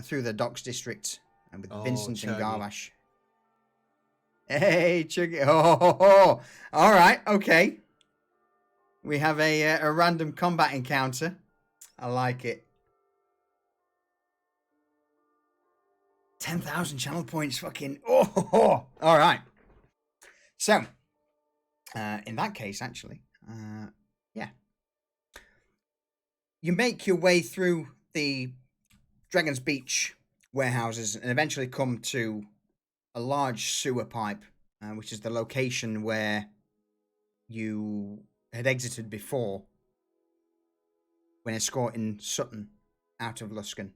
through the docks district, with Oh, Vincent and Chuggy. Garvash, Hey, Chuggy. Oh. All right. Okay. We have a random combat encounter. I like it. 10,000 channel points. Fucking. Oh. All right. So, in that case, actually, yeah. You make your way through the Dragon's Beach warehouses and eventually come to a large sewer pipe, which is the location where you had exited before when escorting Sutton out of Luskan.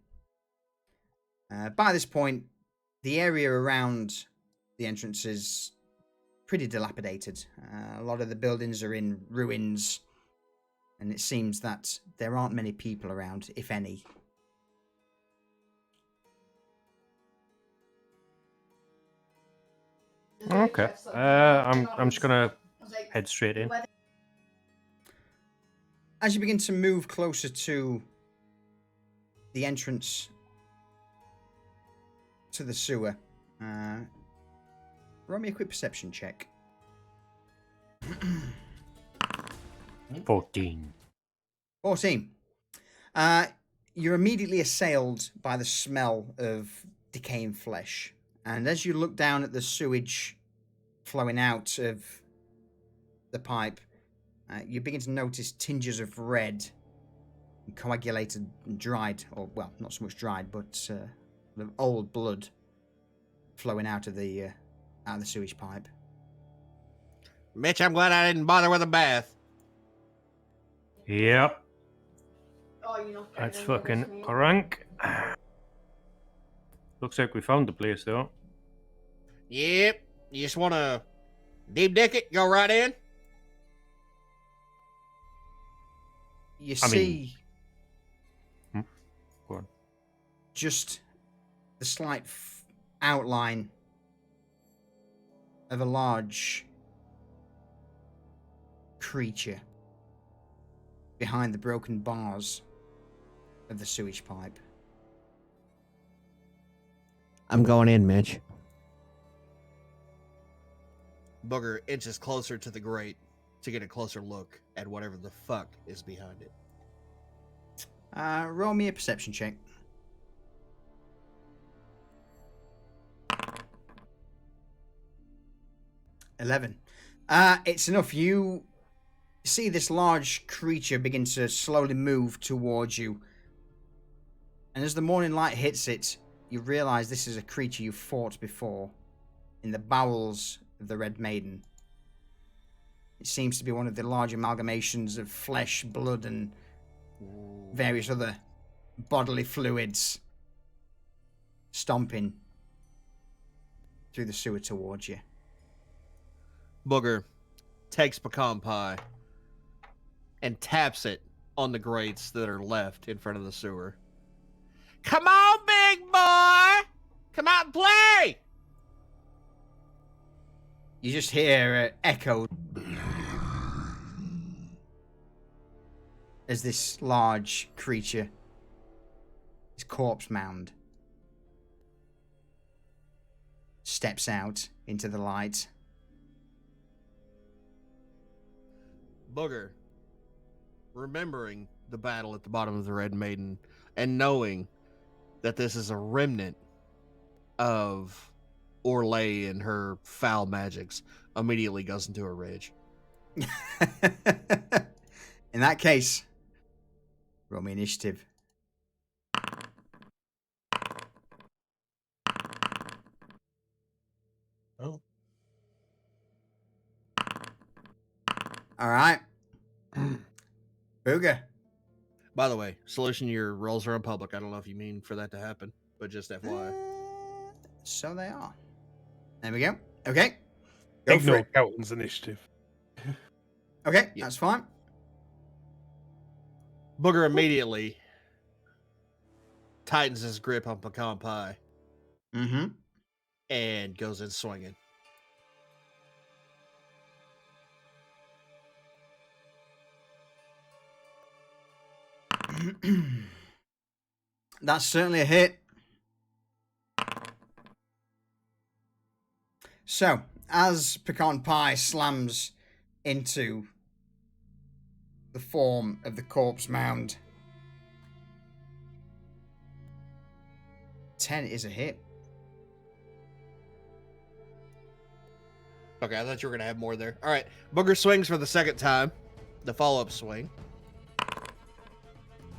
By this point, the area around the entrance is pretty dilapidated. A lot of the buildings are in ruins, and it seems that there aren't many people around, if any. Okay. I'm just gonna head straight in. As you begin to move closer to the entrance to the sewer, roll me a quick perception check. 14. 14. You're immediately assailed by the smell of decaying flesh. And as you look down at the sewage flowing out of the pipe, you begin to notice tinges of red, and coagulated and dried, or, well, not so much dried, but sort of old blood flowing out of the sewage pipe. Mitch, I'm glad I didn't bother with a bath. Yep. That's fucking rank. Looks like we found the place, though. Yep. You just want to deep dick it? Go right in? You I see Go on. just the slight outline of a large creature behind the broken bars of the sewage pipe. I'm going in, Mitch. Booger inches closer to the grate to get a closer look at whatever the fuck is behind it. Roll me a perception check. 11. It's enough. You see this large creature begin to slowly move towards you. And as the morning light hits it, you realize this is a creature you fought before in the bowels of the Red Maiden. It seems to be one of the large amalgamations of flesh, blood, and various other bodily fluids stomping through the sewer towards you. Booger takes pecan pie and taps it on the grates that are left in front of the sewer. Come on, big boy! Come out and play! You just hear echoed as this large creature, this corpse mound, steps out into the light. Booger, remembering the battle at the bottom of the Red Maiden and knowing that this is a remnant of Orlais and her foul magics, immediately goes into a rage. In that case, roll me initiative. Oh. All right. Booger. By the way, solution, your rolls are in public. I don't know if you mean for that to happen, but just FYI. So they are. There we go. Okay. Go for Ignore it. Kelton's initiative. Okay, Yeah. that's fine. Booger immediately tightens his grip on pecan pie Mm-hmm. and goes in swinging. That's certainly a hit. So, as Pecan Pie slams into the form of the corpse mound, 10 is a hit. Okay, I thought you were gonna have more there. All right, Booger swings for the second time. The follow-up swing.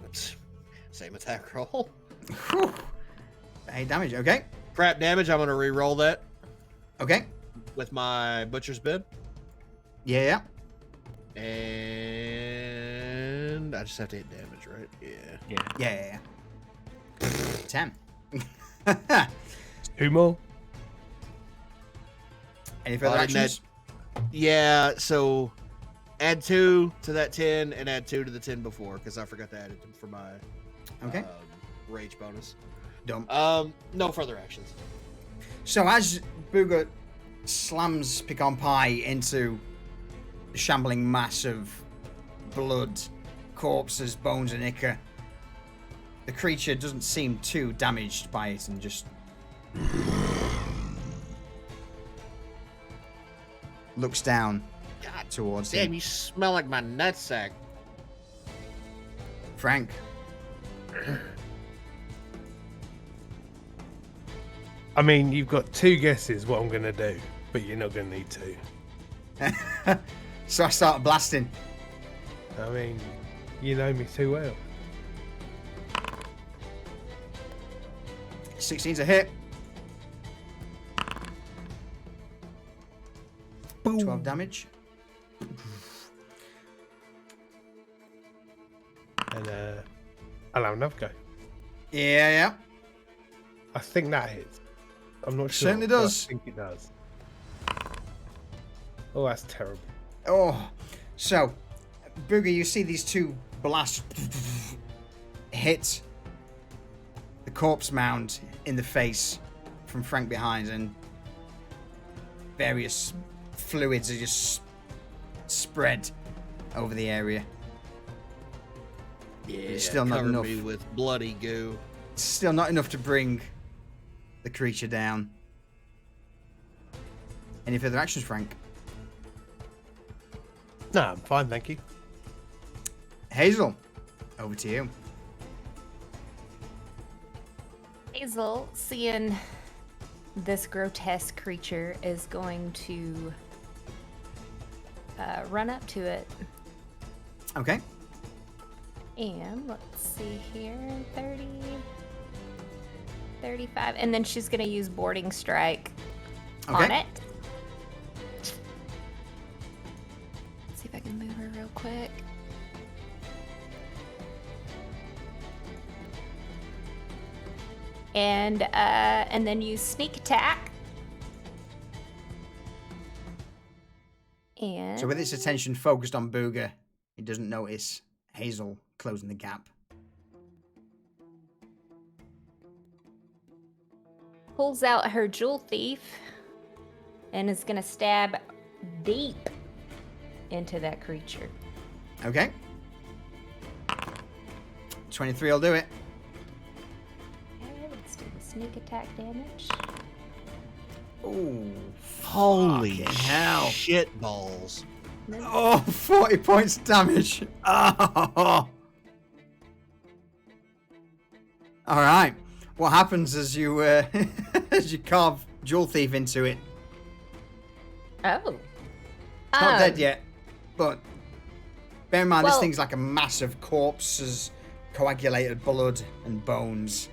Oops. Same attack roll. Whew. 8 damage, okay. Crap damage. I'm gonna re-roll that Okay. with my butcher's bid, Yeah. and I just have to hit damage, right? Yeah. Yeah. 10. 2 more. Any further Didn't actions? Yeah. So add 2 to that 10, and add 2 to the 10 before, because I forgot to add it for my Okay. rage bonus. Done. No further actions. So as Booger slams Pecan Pie into the shambling mass of blood, corpses, bones, and ichor, the creature doesn't seem too damaged by it and just looks down towards Damn, him. you smell like my nutsack. Frank. I mean, you've got 2 guesses what I'm going to do, but you're not going to need 2. So I start blasting. I mean, you know me too well. 16's a hit. 12 damage. And I'll have another go. Yeah. I think that hits. I'm not sure. Certainly but does. I think it does. Oh, that's terrible. Oh, so Booger, you see these 2 blasts hit the corpse mound in the face from Frank behind, and various fluids are just spread over the area. Yeah, It's still not covered enough. me with bloody goo. It's still not enough to bring the creature down. Any further actions, Frank? No, I'm fine, thank you. Hazel, over to you. Hazel, seeing this grotesque creature, is going to run up to it. Okay. And let's see here, 30, 35. And then she's going to use Boarding Strike on Okay. it. Let's see if I can move her real quick. And then use Sneak Attack. And So with its attention focused on Booger, it doesn't notice Hazel closing the gap. pulls out her jewel thief and is gonna stab deep into that creature. Okay. 23 will do it. Okay, let's do the sneak attack damage. Ooh. Holy fucking hell. shit balls. Oh, 40 points damage. Oh. All right. What happens as you as you carve Jewel Thief into it? Oh. It's not dead yet, but bear in mind this well- thing's like a massive corpse, as coagulated blood and bones.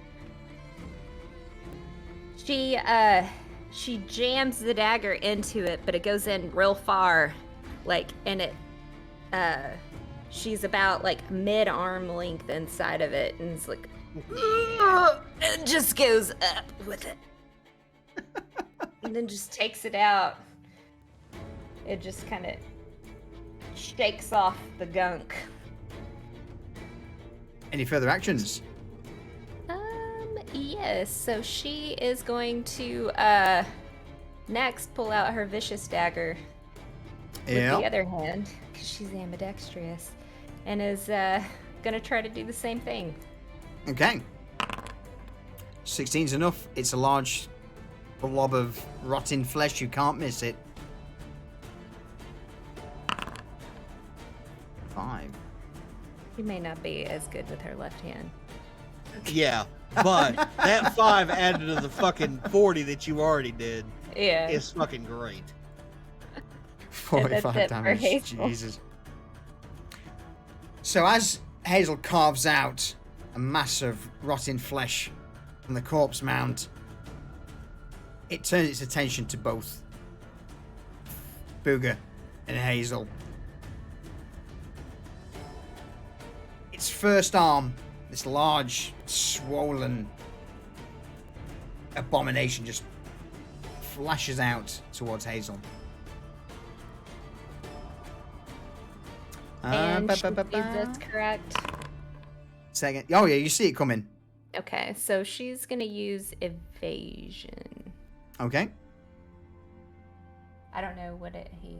She jams the dagger into it, but it goes in real far, and she's about mid-arm length inside of it, and it's like, it just goes up with it, and then just takes it out. It just kind of shakes off the gunk. Any further actions? Yes, so she is going to next pull out her vicious dagger with the other hand, because she's ambidextrous, and is gonna try to do the same thing. Okay. 16's enough. It's a large blob of rotting flesh. You can't miss it. 5. She may not be as good with her left hand. Yeah, but that 5 added to the fucking 40 that you already did Yeah. is fucking great. 45 it for damage. Hazel. Jesus. So as Hazel carves out a mass of rotting flesh from the corpse mound, it turns its attention to both Booger and Hazel. Its first arm, this large, swollen abomination, just flashes out towards Hazel. And she sees this, correct? Second. Oh yeah, you see it coming. Okay, so she's gonna use evasion. Okay. I don't know what he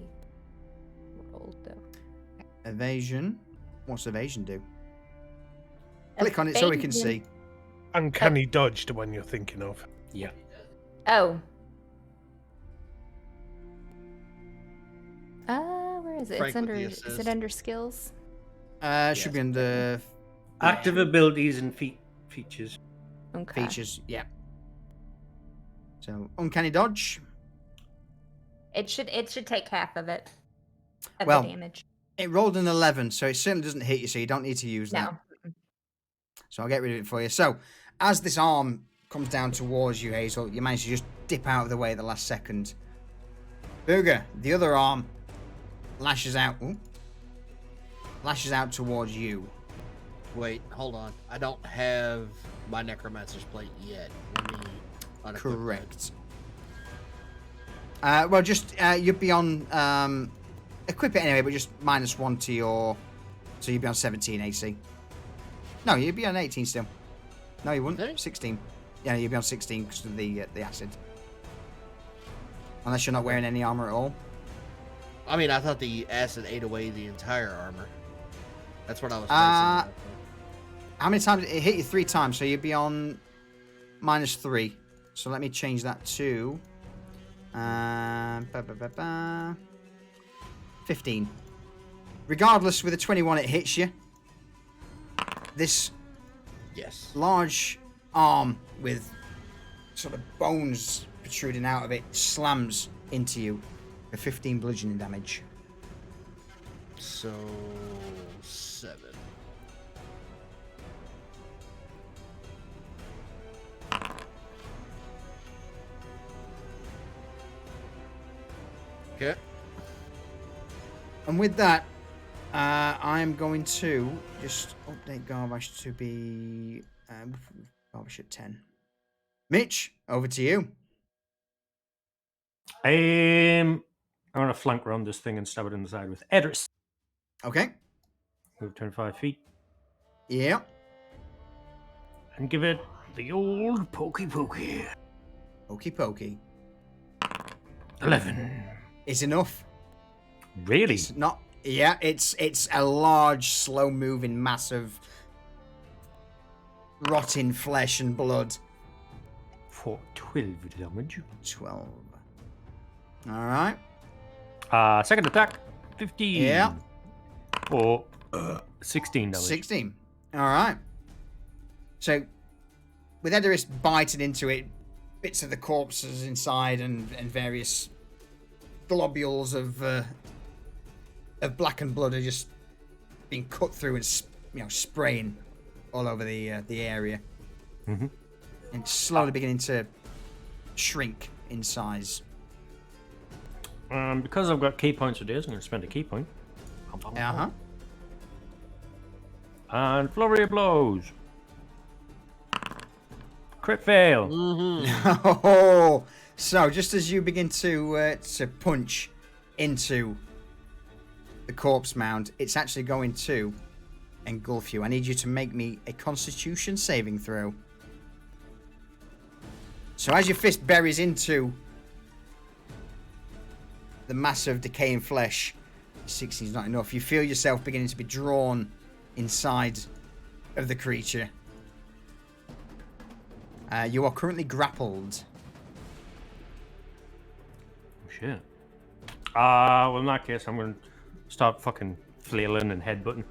rolled though. Evasion. What's evasion do? Click on it so we can see. Uncanny dodge, the one you're thinking of. Yeah. Oh. Where is it? Frank It's with under. the Is assist. it under skills? Should be under Active abilities and features. Okay. features. Yeah. So uncanny dodge. It should take half of it. Of Well, the damage. It rolled an 11, so it certainly doesn't hit you. So you don't need to use that. No. So I'll get rid of it for you. So as this arm comes down towards you, Hazel, you manage to just dip out of the way at the last second. Booger, the other arm lashes out. Ooh, lashes out towards you. Wait, hold on. I don't have my Necromancer's plate yet. Let me unequip that. Correct. Well, just you'd be on equip it anyway, but just -1 to your, so you'd be on 17 AC. No, you'd be on 18 still. No, you wouldn't. Really? 16. Yeah, you'd be on 16 because of the acid. Unless you're not wearing any armor at all. I mean, I thought the acid ate away the entire armor. That's what I was Uh, basing it How many times? It hit you 3 times, so you'd be on -3. So let me change that to 15. Regardless, with a 21, it hits you. This on. Yes. large arm with sort of bones protruding out of it slams into you for 15 bludgeoning damage. So 7. Okay. And with that, I'm going to just update Garbage to be Garbage at 10. Mitch, over to you. I'm gonna flank around this thing and stab it in the side with Edris. Okay. Move 25 feet Yeah. and give it the old pokey. Pokey pokey. 11. It's enough. Really? It's not. Yeah, it's a large, slow-moving mass of rotting flesh and blood. For 12 damage. 12. All right. Second attack, 15. Yeah. Or 16 damage. 16. All right. So, with Edoris biting into it, bits of the corpses inside and various globules of blackened blood are just being cut through and spraying all over the area, Mhm. and slowly beginning to shrink in size. Because I've got key points for days, I'm going to spend a key point. Uh-huh. And flurry of blows. Crit fail. Oh, so just as you begin to punch into the corpse mound, it's actually going to engulf you. I need you to make me a Constitution saving throw. So as your fist buries into the mass of decaying flesh, 16 is not enough. You feel yourself beginning to be drawn inside of the creature. You are currently grappled. shit. Well, in that case, I'm going to start fucking flailing and headbutting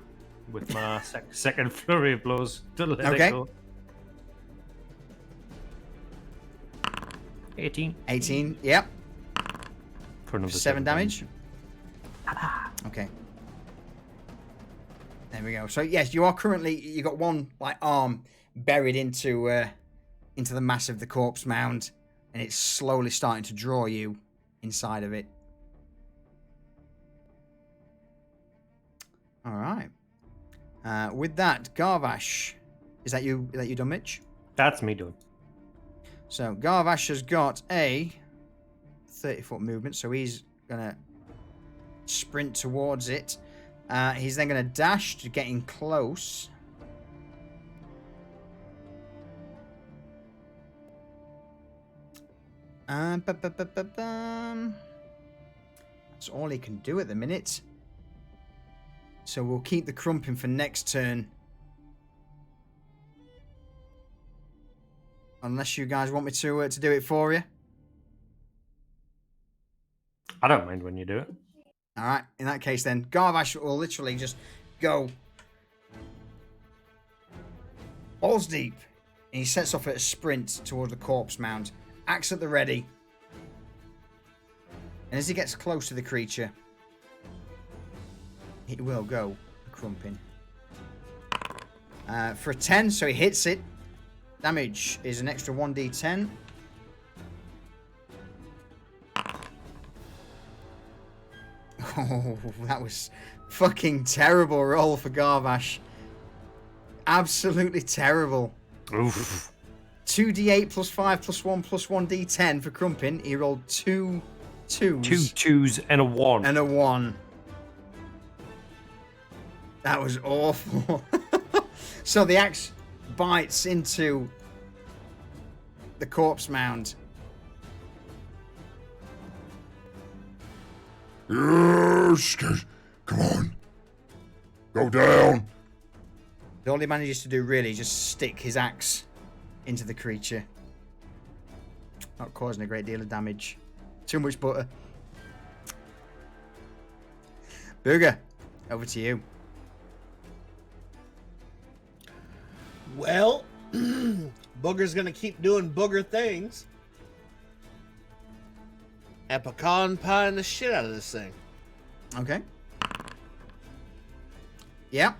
with my second flurry of blows to let Okay. it go. 18 18. Yep. for another 7 damage. Okay. There we go. So yes, you are currently, you got one like arm buried into the mass of the corpse mound, and it's slowly starting to draw you inside of it. All right. With that, Garvash, is that you done, Mitch? That's me done. So Garvash has got a 30-foot movement, so he's gonna sprint towards it. He's then gonna dash to getting close. That's all he can do at the minute. So we'll keep the crumping for next turn. Unless you guys want me to do it for you. I don't mind when you do it. All right. In that case, then Garvash will literally just go balls deep, and he sets off at a sprint towards the corpse mound, axe at the ready. And as he gets close to the creature, he will go crumping. For a 10, so he hits it. Damage is an extra 1d10. Oh, that was fucking terrible roll for Garvash. Absolutely terrible. Oof. 2d8 plus 5 plus 1 plus 1d10 for crumping. He rolled 2 twos. 2 twos and a 1. And a 1. That was awful. So the axe bites into the corpse mound. Yes, come on. Go down. All he manages to do really is just stick his axe into the creature. Not causing a great deal of damage. Too much butter. Booger, over to you. Well, Booger's gonna keep doing booger things. And pecan pieing the shit out of this thing. Okay. Yep.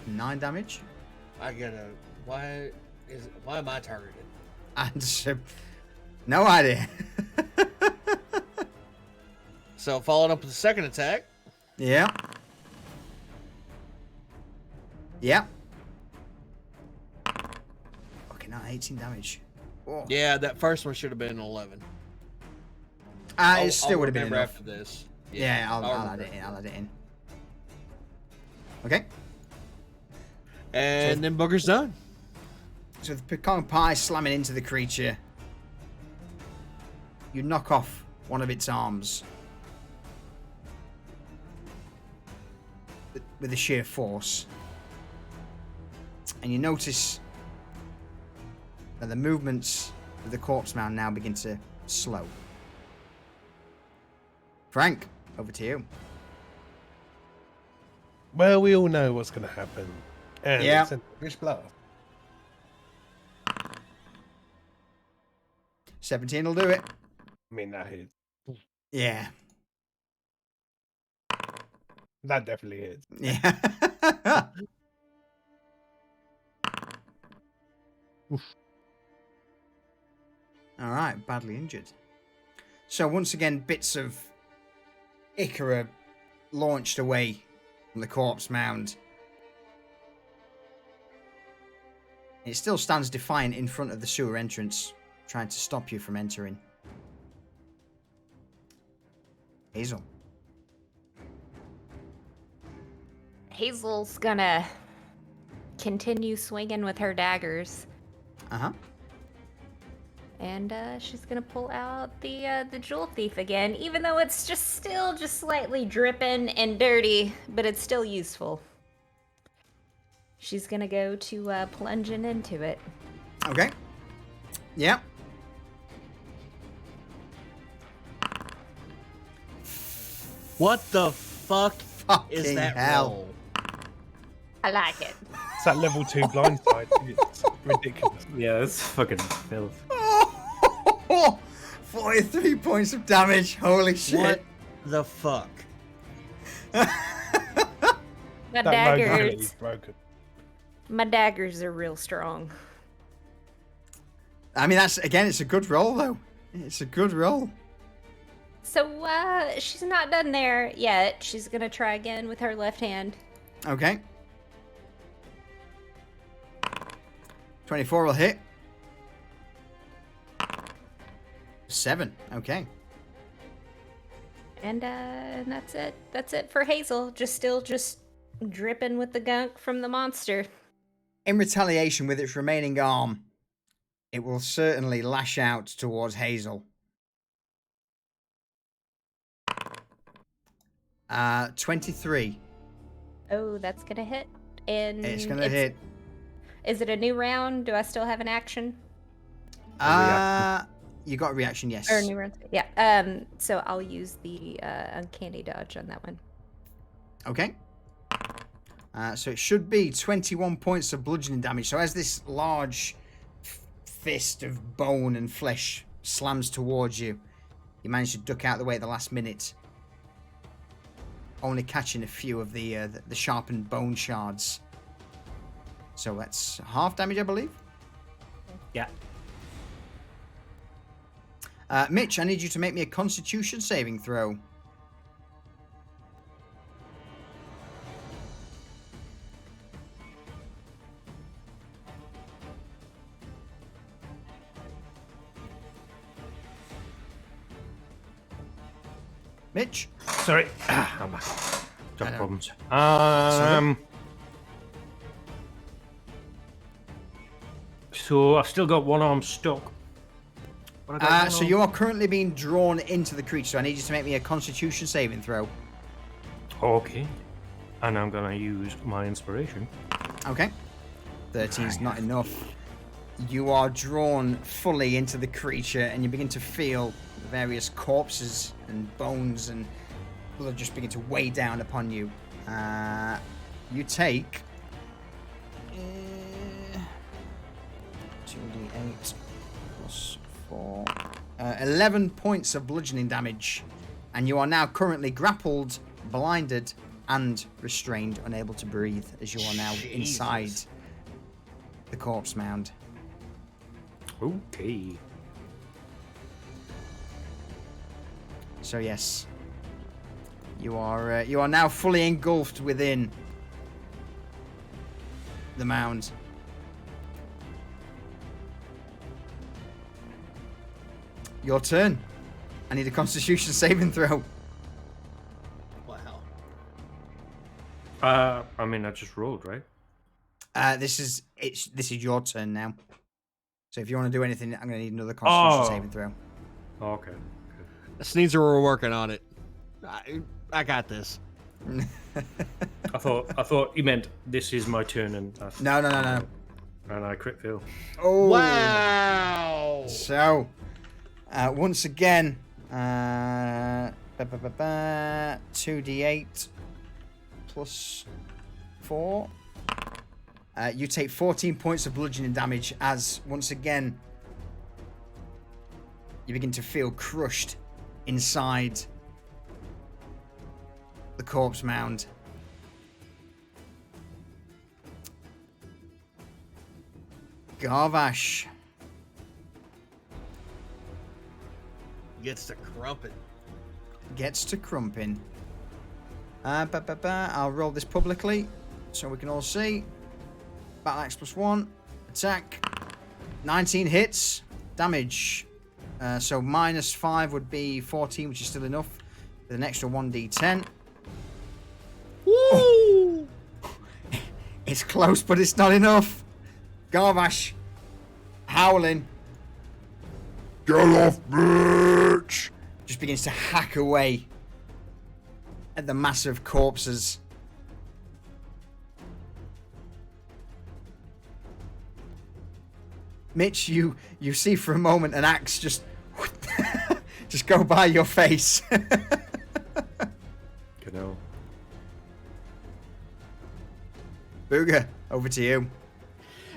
9 damage. I gotta. Why am I targeted? And no idea. So followed up with the second attack. Yeah. Yeah. Okay, now 18 damage. Oh. Yeah, that first one should have been an 11. It still would have been remember enough. after this. Yeah, I'll add remember it in. after I'll add it in. Okay. And then Booger's done. So the pecan pie slamming into the creature, you knock off one of its arms with a sheer force, and you notice that the movements of the corpse mound now begin to slow. Frank, over to you. Well, we all know what's going to happen. And Yeah. it's an English blast. 17 will do it. I mean, that hits. Yeah. That definitely hits. Yeah. All right, badly injured. So once again, bits of ichor are launched away from the corpse mound. It still stands defiant in front of the sewer entrance, trying to stop you from entering. Hazel. Hazel's gonna continue swinging with her daggers, Uh-huh. and she's gonna pull out the jewel thief again, even though it's just still just slightly dripping and dirty, but it's still useful. She's gonna go to plunging into it. Okay. Yeah. What the fuck is Fucking that hell. roll? I like it. It's that level 2 blindside. It's ridiculous. Yeah, it's fucking filth. 43 points of damage. Holy shit. What the fuck? My That mobility daggers. is broken. My daggers are real strong. I mean, that's, again, it's a good roll, though. It's a good roll. So, she's not done there yet. She's gonna try again with her left hand. Okay. 24 will hit. 7. Okay. And that's it. That's it for Hazel. Just dripping with the gunk from the monster. In retaliation, with its remaining arm, it will certainly lash out towards Hazel. 23. Oh, that's gonna hit. And It's gonna hit. Is it a new round? Do I still have an action? You got a reaction, yes. Or a new round? Yeah. So I'll use the uncanny dodge on that one. Okay. So it should be 21 points of bludgeoning damage. So as this large fist of bone and flesh slams towards you, you manage to duck out of the way at the last minute, only catching a few of the sharpened bone shards. So that's half damage, I believe. Yeah. Mitch, I need you to make me a Constitution saving throw. Mitch? Sorry. I'm back. Got know. problems. So I've still got one arm stuck. But I got one So arm- you are currently being drawn into the creature, so I need you to make me a Constitution saving throw. Okay. And I'm gonna use my inspiration. Okay. 13's not enough. You are drawn fully into the creature, and you begin to feel the various corpses and bones and blood just begin to weigh down upon you. You take 2d8 plus 4, 11 points of bludgeoning damage, and you are now currently grappled, blinded, and restrained, unable to breathe, as you are now inside the corpse mound. Okay. So yes, you are now fully engulfed within the mound. Your turn. I need a Constitution saving throw. Wow. I mean, I just rolled, right? This is your turn now. So if you want to do anything, I'm going to need another Constitution saving throw. Okay. Sneezer, we're working on it. I got this. I thought you meant this is my turn and No. and I crit fail. Oh Wow. So, once again, 2d8 plus 4. You take 14 points of bludgeoning damage as, once again, you begin to feel crushed inside the corpse mound. Garvash. Gets to crumpet. Gets to crumping. I'll roll this publicly so we can all see. Battle axe plus 1. Attack. 19 hits. Damage. So minus 5 would be 14, which is still enough. With an extra 1d10. Woo! It's close, but it's not enough. Garvash. Howling. Get off, bitch! Just begins to hack away at the massive corpses. Mitch, you see for a moment an axe just just go by your face. Booger, over to you.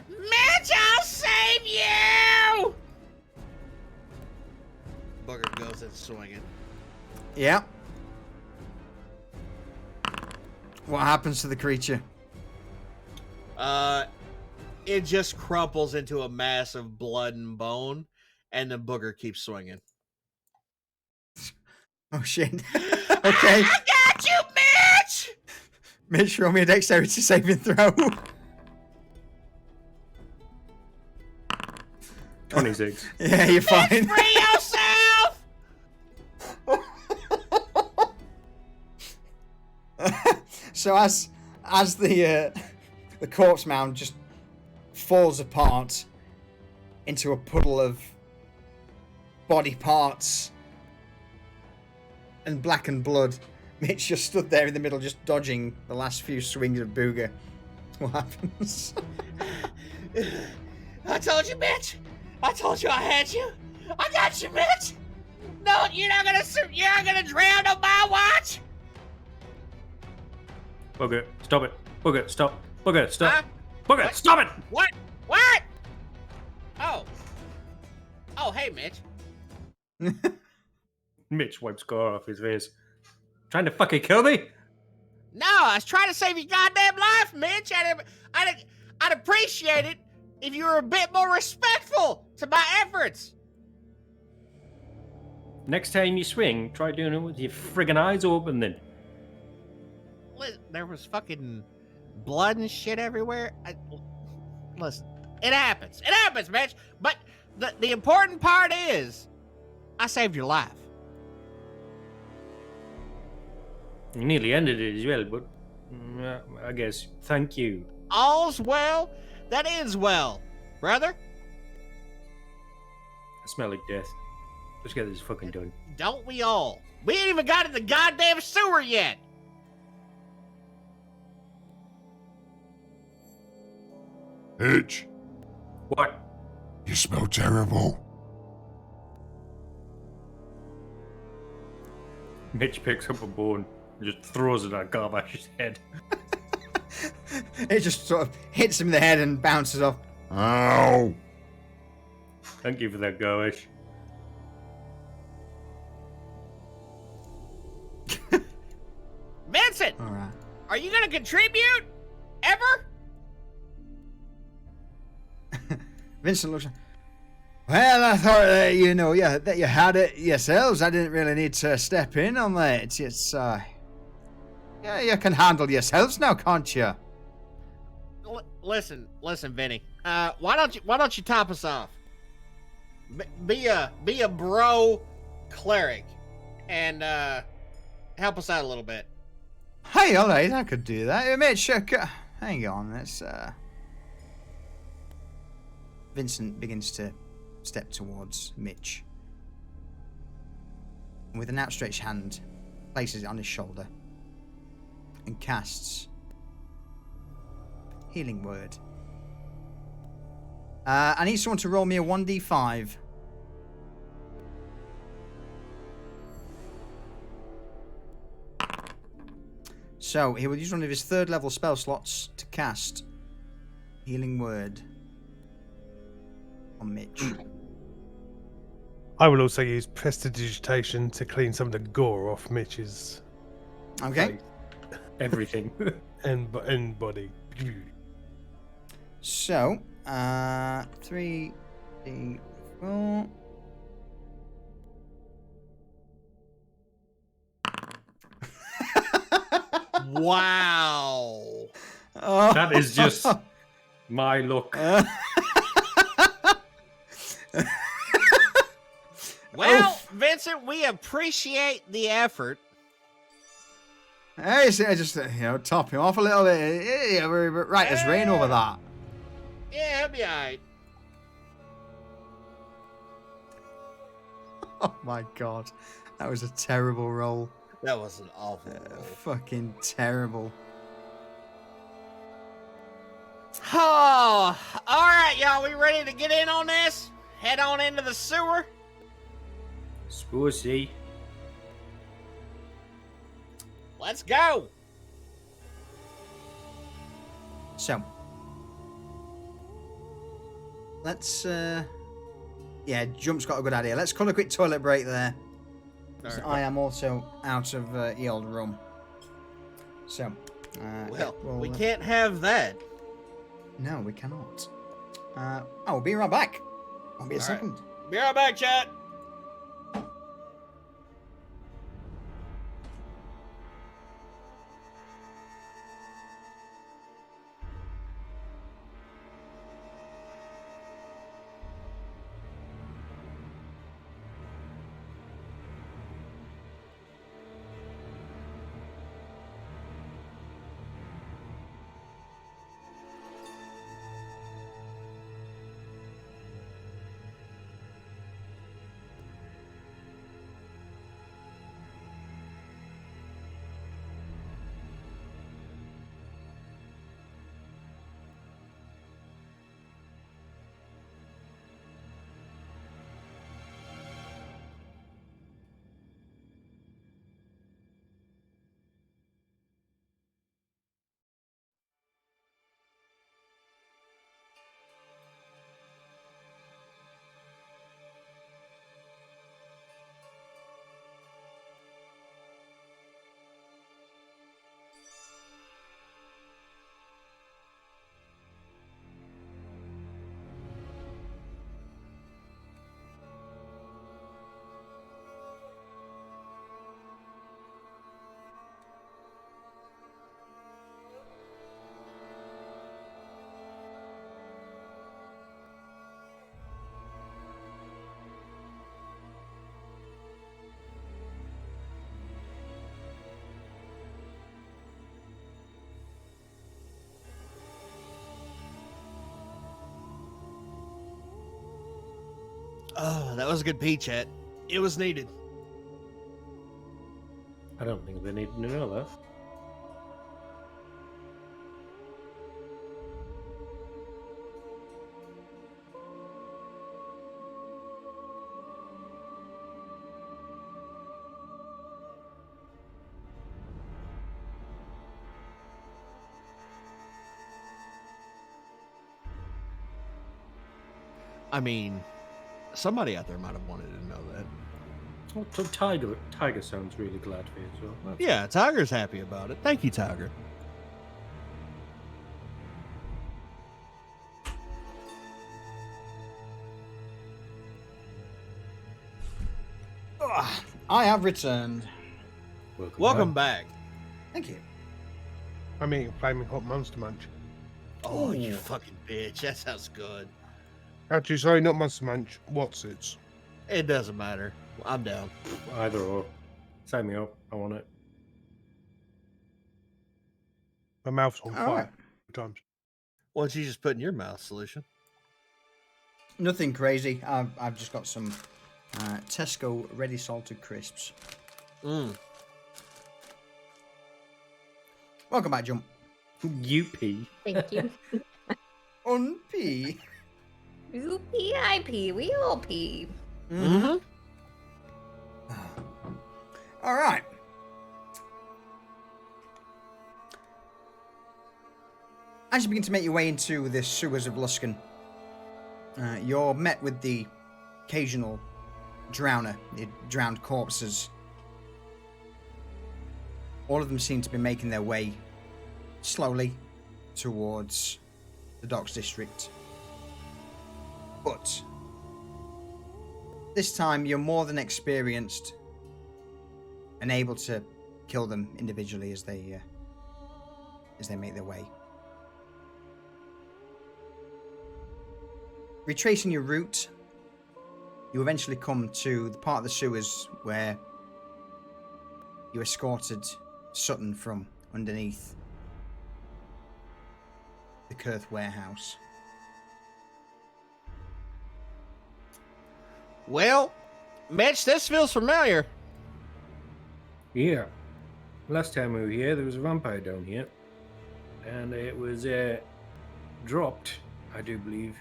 Mitch, I'll save you! Booger goes in swinging. Yeah. What happens to the creature? It just crumples into a mass of blood and bone, and the booger keeps swinging. Oh shit. Okay. I got you, Mitch! Mitch, roll me a dexterity saving throw. 26. Yeah, you're fine. Free yourself! So as the corpse mound just falls apart into a puddle of body parts and blackened blood, Mitch just stood there in the middle, just dodging the last few swings of Booger. What happens? I told you, Mitch. I told you I had you. I got you, Mitch. No, you're not gonna drown on my watch. Booger, stop it. Booger, stop. Booger, stop. Huh? Booger, What? stop it! What? What? Oh. Oh, hey, Mitch. Mitch wipes gore off his face. Trying to fucking kill me? No, I was trying to save your goddamn life, Mitch. I'd appreciate it if you were a bit more respectful to my efforts. Next time you swing, try doing it with your friggin' eyes open then. There was fucking blood and shit everywhere. Listen, it happens. It happens, Mitch. But the important part is, I saved your life. You nearly ended it as well, but I guess thank you. All's well that ends well, brother. I smell like death. Let's get this fucking done. Don't we all? We ain't even got in the goddamn sewer yet. Hitch, What? you smell terrible. Mitch picks up a bone and just throws it at Garbash's head. It just sort of hits him in the head and bounces off. Ow! Thank you for that, Garbash. Vincent, All right. are you gonna contribute? Ever? Vincent looks. Well, I thought that you had it yourselves. I didn't really need to step in on that. It's yeah, you can handle yourselves now, can't you? Listen, Vinny. Why don't you top us off? Be a bro cleric, and help us out a little bit. Hey, all right, I could do that. Mitch, hang on. Let's. Vincent begins to step towards Mitch. And with an outstretched hand, places it on his shoulder and casts Healing Word. I need someone to roll me a 1d5. So he will use one of his third level spell slots to cast Healing Word on Mitch. I will also use prestidigitation to clean some of the gore off Mitch's Okay. Everything. and body. So, 3d4. Wow. Oh. That is just my luck. Well, Vincent, we appreciate the effort. Hey, so I just top him off a little bit. Yeah, we're right as rain over that. Yeah, it'll be alright. Oh my god, that was a terrible roll. That was an awful roll. Fucking terrible. Oh, all right, y'all. We ready to get in on this? Head on into the sewer. Spoosy. Let's go. So, let's, Jump's got a good idea. Let's call a quick toilet break there. All right. I am also out of ye old rum. So, Well, we we'll, can't have that. No, we cannot. We'll be right back. Won't be a All right. second. Be right back, chat. Oh, that was a good pee, chat. It was needed. I don't think they need to know that. I mean, somebody out there might have wanted to know that. Oh, so Tiger sounds really glad for you as well. That's Yeah, Tiger's happy about it. Thank you, Tiger. I have returned. Welcome back. Thank you. I'm eating flaming hot monster munch. Oh, you fucking bitch. That sounds good. Actually, sorry, not monster munch. What's it? It doesn't matter. I'm down. Either or. Sign me up. I want it. My mouth's on All fire. right. Times. Why don't you just put in your mouth, Solution? Nothing crazy. I've just got some Tesco ready salted crisps. Welcome back, Jump. You pee. Thank you. Unpee. You pee, I pee. We all pee. Mm-hmm. All right. As you begin to make your way into the sewers of Luskan, you're met with the occasional drowner, the drowned corpses. All of them seem to be making their way slowly towards the docks district. But this time you're more than experienced and able to kill them individually as they make their way. Retracing your route, you eventually come to the part of the sewers where you escorted Sutton from underneath the Kurth warehouse. Well, Mitch, this feels familiar. Yeah. Last time we were here, there was a vampire down here. And it was dropped, I do believe,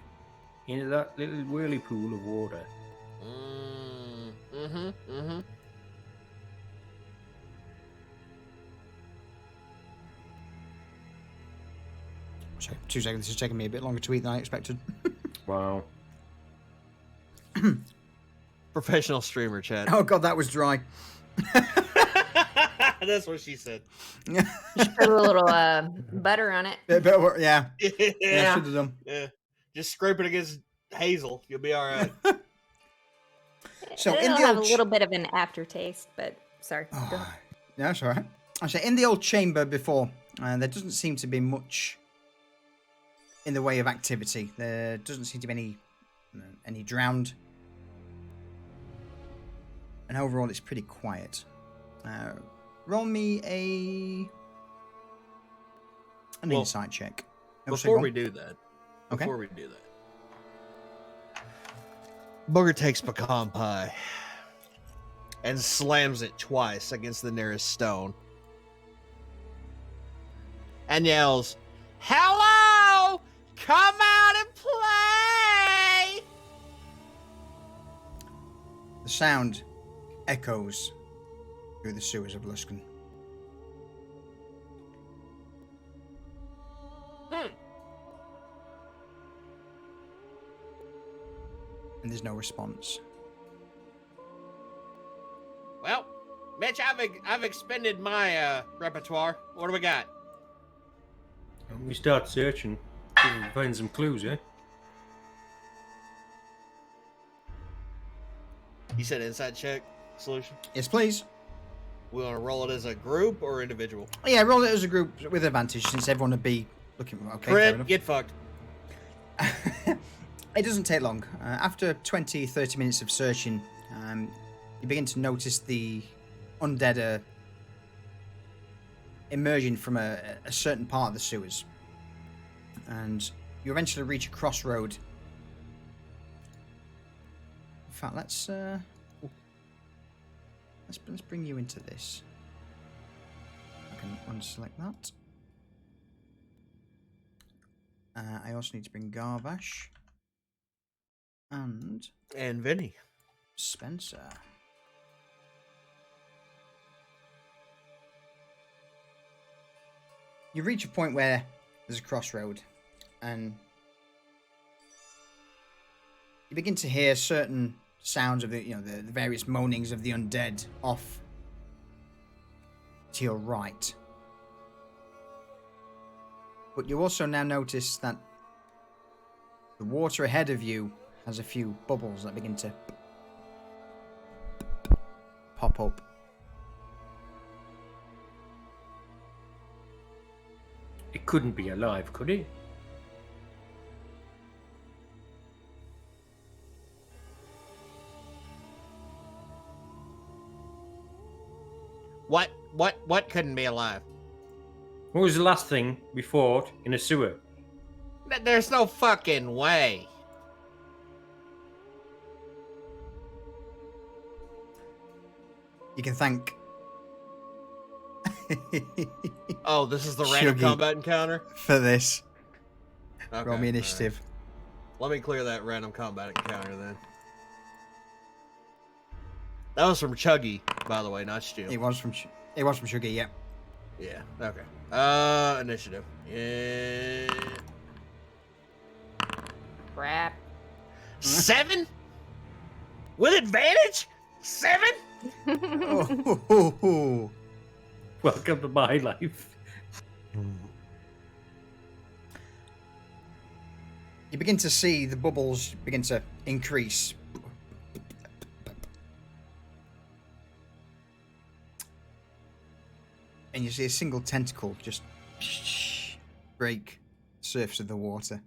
into that little whirly pool of water. Sorry, 2 seconds. This is taking me a bit longer to eat than I expected. Wow. Professional streamer, chat. Oh god, that was dry. That's what she said. Just put a little butter on it. Yeah, Yeah. should have done. Yeah. Just scrape it against Hazel. You'll be all right. So in It'll the have old a little bit of an aftertaste, but sorry. Go ahead. No, that's all right. I say in the old chamber before, there doesn't seem to be much in the way of activity. There doesn't seem to be any drowned, and overall it's pretty quiet. Roll me an insight check. Before we do that, Okay. Booger takes pecan pie and slams it twice against the nearest stone and yells, "Hello! Come out and play!" The sound echoes through the sewers of Luskan. And there's no response. Well, Mitch, I've expended my repertoire. What do we got? We start searching. See if we can find some clues, eh? You said inside check solution. Yes, please. We want to roll it as a group or individual? Yeah, roll it as a group with advantage since everyone would be looking. Okay, fair Crit, enough. get fucked. It doesn't take long. After 20-30 minutes of searching, you begin to notice the undead emerging from a certain part of the sewers. And you eventually reach a crossroad. In fact, let's bring you into this. I can unselect that. I also need to bring Garvash and Vinny. Spencer. You reach a point where there's a crossroad, and you begin to hear certain sounds of the various moanings of the undead off to your right. But you also now notice that the water ahead of you has a few bubbles that begin to pop up. It couldn't be alive, could it? What couldn't be alive? What was the last thing we fought in a sewer? There's no fucking way. You can thank. Oh, this is the random Shuggy. combat encounter? For this. Okay, Roll me all right. initiative. Let me clear that random combat encounter then. That was from Chuggy, by the way, not Stu. It was from Shuggy, yeah. Yeah, okay. Initiative. Yeah. Crap. 7? With advantage? 7? Oh. Welcome to my life. You begin to see the bubbles begin to increase. And you see a single tentacle just break the surface of the water.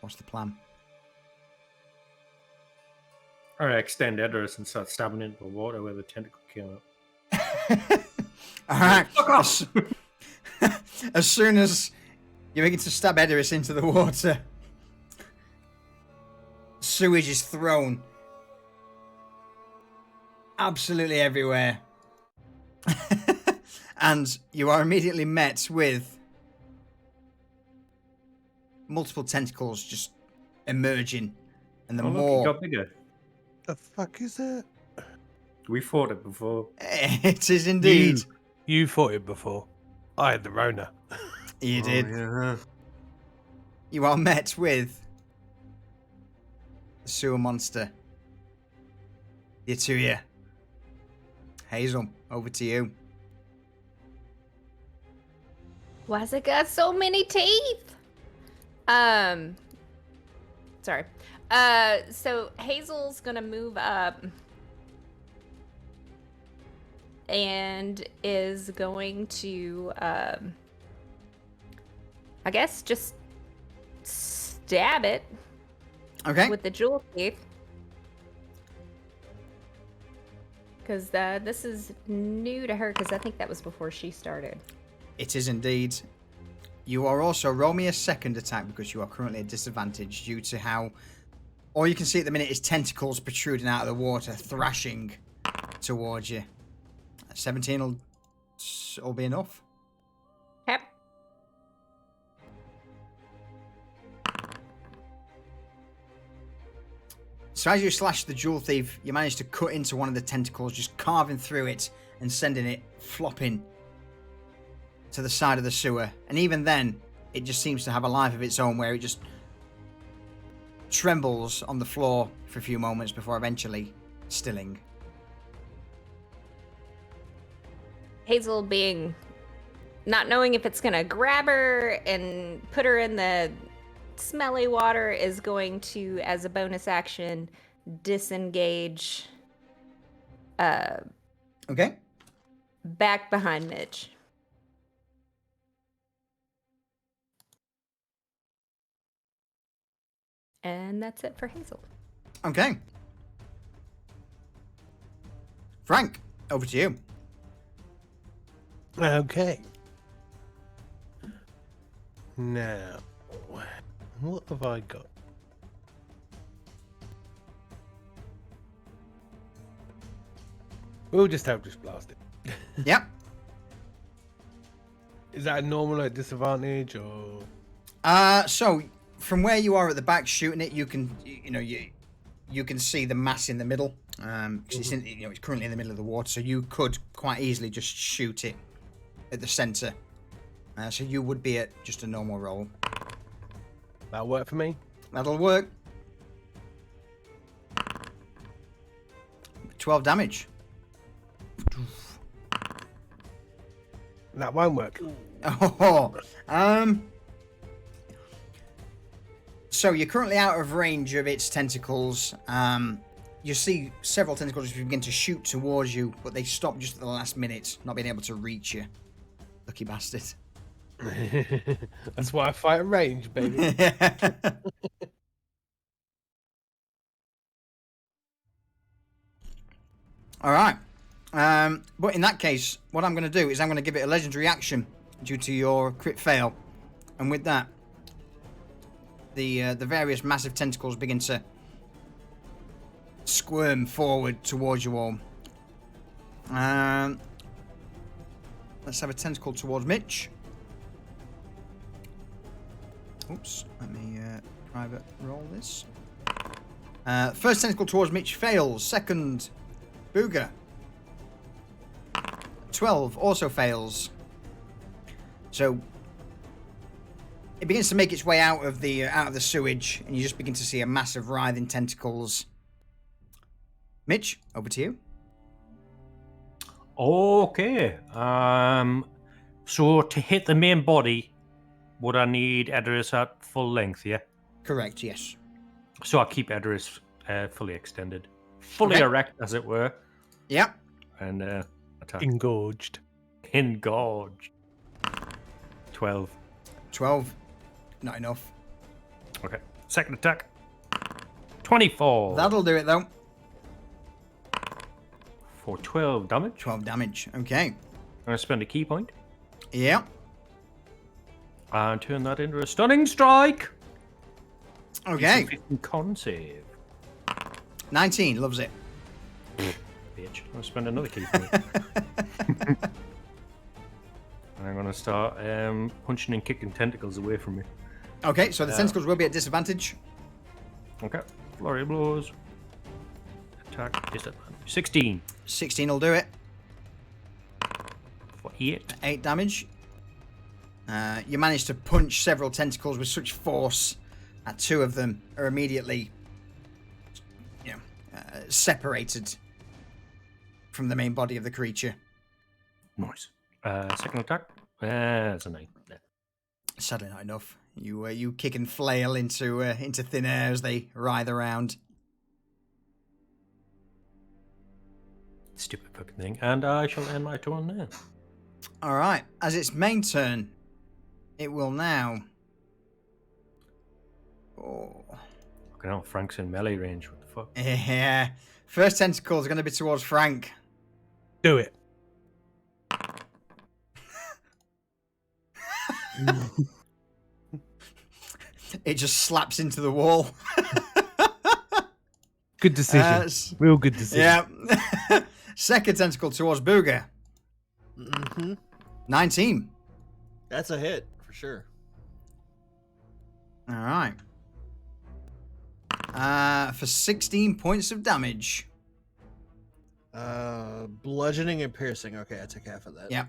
What's the plan? I extend Edris and start stabbing into the water where the tentacle came up. All right. As soon as you begin to stab Edoris into the water, sewage is thrown absolutely everywhere. And you are immediately met with multiple tentacles just emerging. And the Oh, look, more it got bigger. The fuck is that? We fought it before. It is indeed. You fought it before. I had the Rona. You did. Yeah. You are met with the sewer monster. You two here. Hazel, over to you. Why's it got so many teeth? Sorry. So Hazel's gonna move up and is going to, I guess, just stab it Okay. with the jewel teeth. Because this is new to her, because I think that was before she started. It is indeed. You are also roll me a second attack because you are currently at disadvantage due to how all you can see at the minute is tentacles protruding out of the water, thrashing towards you. 17 will be enough. Yep. So as you slash the jewel thief, you manage to cut into one of the tentacles, just carving through it and sending it flopping to the side of the sewer. And even then, it just seems to have a life of its own where it just trembles on the floor for a few moments before eventually stilling. Hazel not knowing if it's gonna grab her and put her in the smelly water, is going to, as a bonus action, disengage Okay. back behind Mitch. And that's it for Hazel. Okay. Frank, over to you. Okay. Now, what have I got? We'll just have to blast it. Yep. Is that a normal at disadvantage or? So from where you are at the back shooting it, you can see the mass in the middle. 'Cause it's currently in the middle of the water, so you could quite easily just shoot it at the center. So you would be at just a normal roll. That'll work for me. That'll work. 12 damage. That won't work. Oh, so you're currently out of range of its tentacles. You see several tentacles begin to shoot towards you, but they stop just at the last minute, not being able to reach you. Lucky bastard. That's why I fight at range, baby. All right. But in that case, what I'm going to do is I'm going to give it a legendary action due to your crit fail. And with that, the various massive tentacles begin to squirm forward towards you all. Let's have a tentacle towards Mitch. Oops, let me private roll this. First tentacle towards Mitch fails. Second, Booger. 12 also fails. So it begins to make its way out of the sewage, and you just begin to see a mass of writhing tentacles. Mitch, over to you. Okay. So to hit the main body, would I need Edoras at full length, yeah? Correct, yes. So I'll keep Edoras fully extended. Fully Okay. erect, as it were. Yep. And attack. Engorged. Engorged. 12. 12. Not enough. Okay. Second attack. 24. That'll do it, though. For 12 damage. 12 damage. Okay. I'm going to spend a key point. Yep. And turn that into a stunning strike. Okay. DC 15 con save. 19. Loves it. Bitch. I'm going to spend another key point. I'm going to start punching and kicking tentacles away from me. Okay, so the tentacles will be at disadvantage. Okay. Flurry of blows. attack, disadvantage. 16 16 will do it. for 8. 8 damage. You manage to punch several tentacles with such force that 2 of them are immediately, separated from the main body of the creature. Nice. Second attack. That's a 9. Yeah. Sadly, not enough. You kick and flail into thin air as they writhe around. Stupid fucking thing. And I shall end my turn there. All right. As its main turn, it will now. Oh. Fucking hell, Frank's in melee range. What the fuck? Yeah. First tentacle is going to be towards Frank. Do it. It just slaps into the wall. Good decision. Real good decision. Yeah. Second tentacle towards Booger. Mm-hmm. 19. That's a hit for sure. All right. For 16 points of damage. Bludgeoning and piercing. Okay, I took half of that. Yep.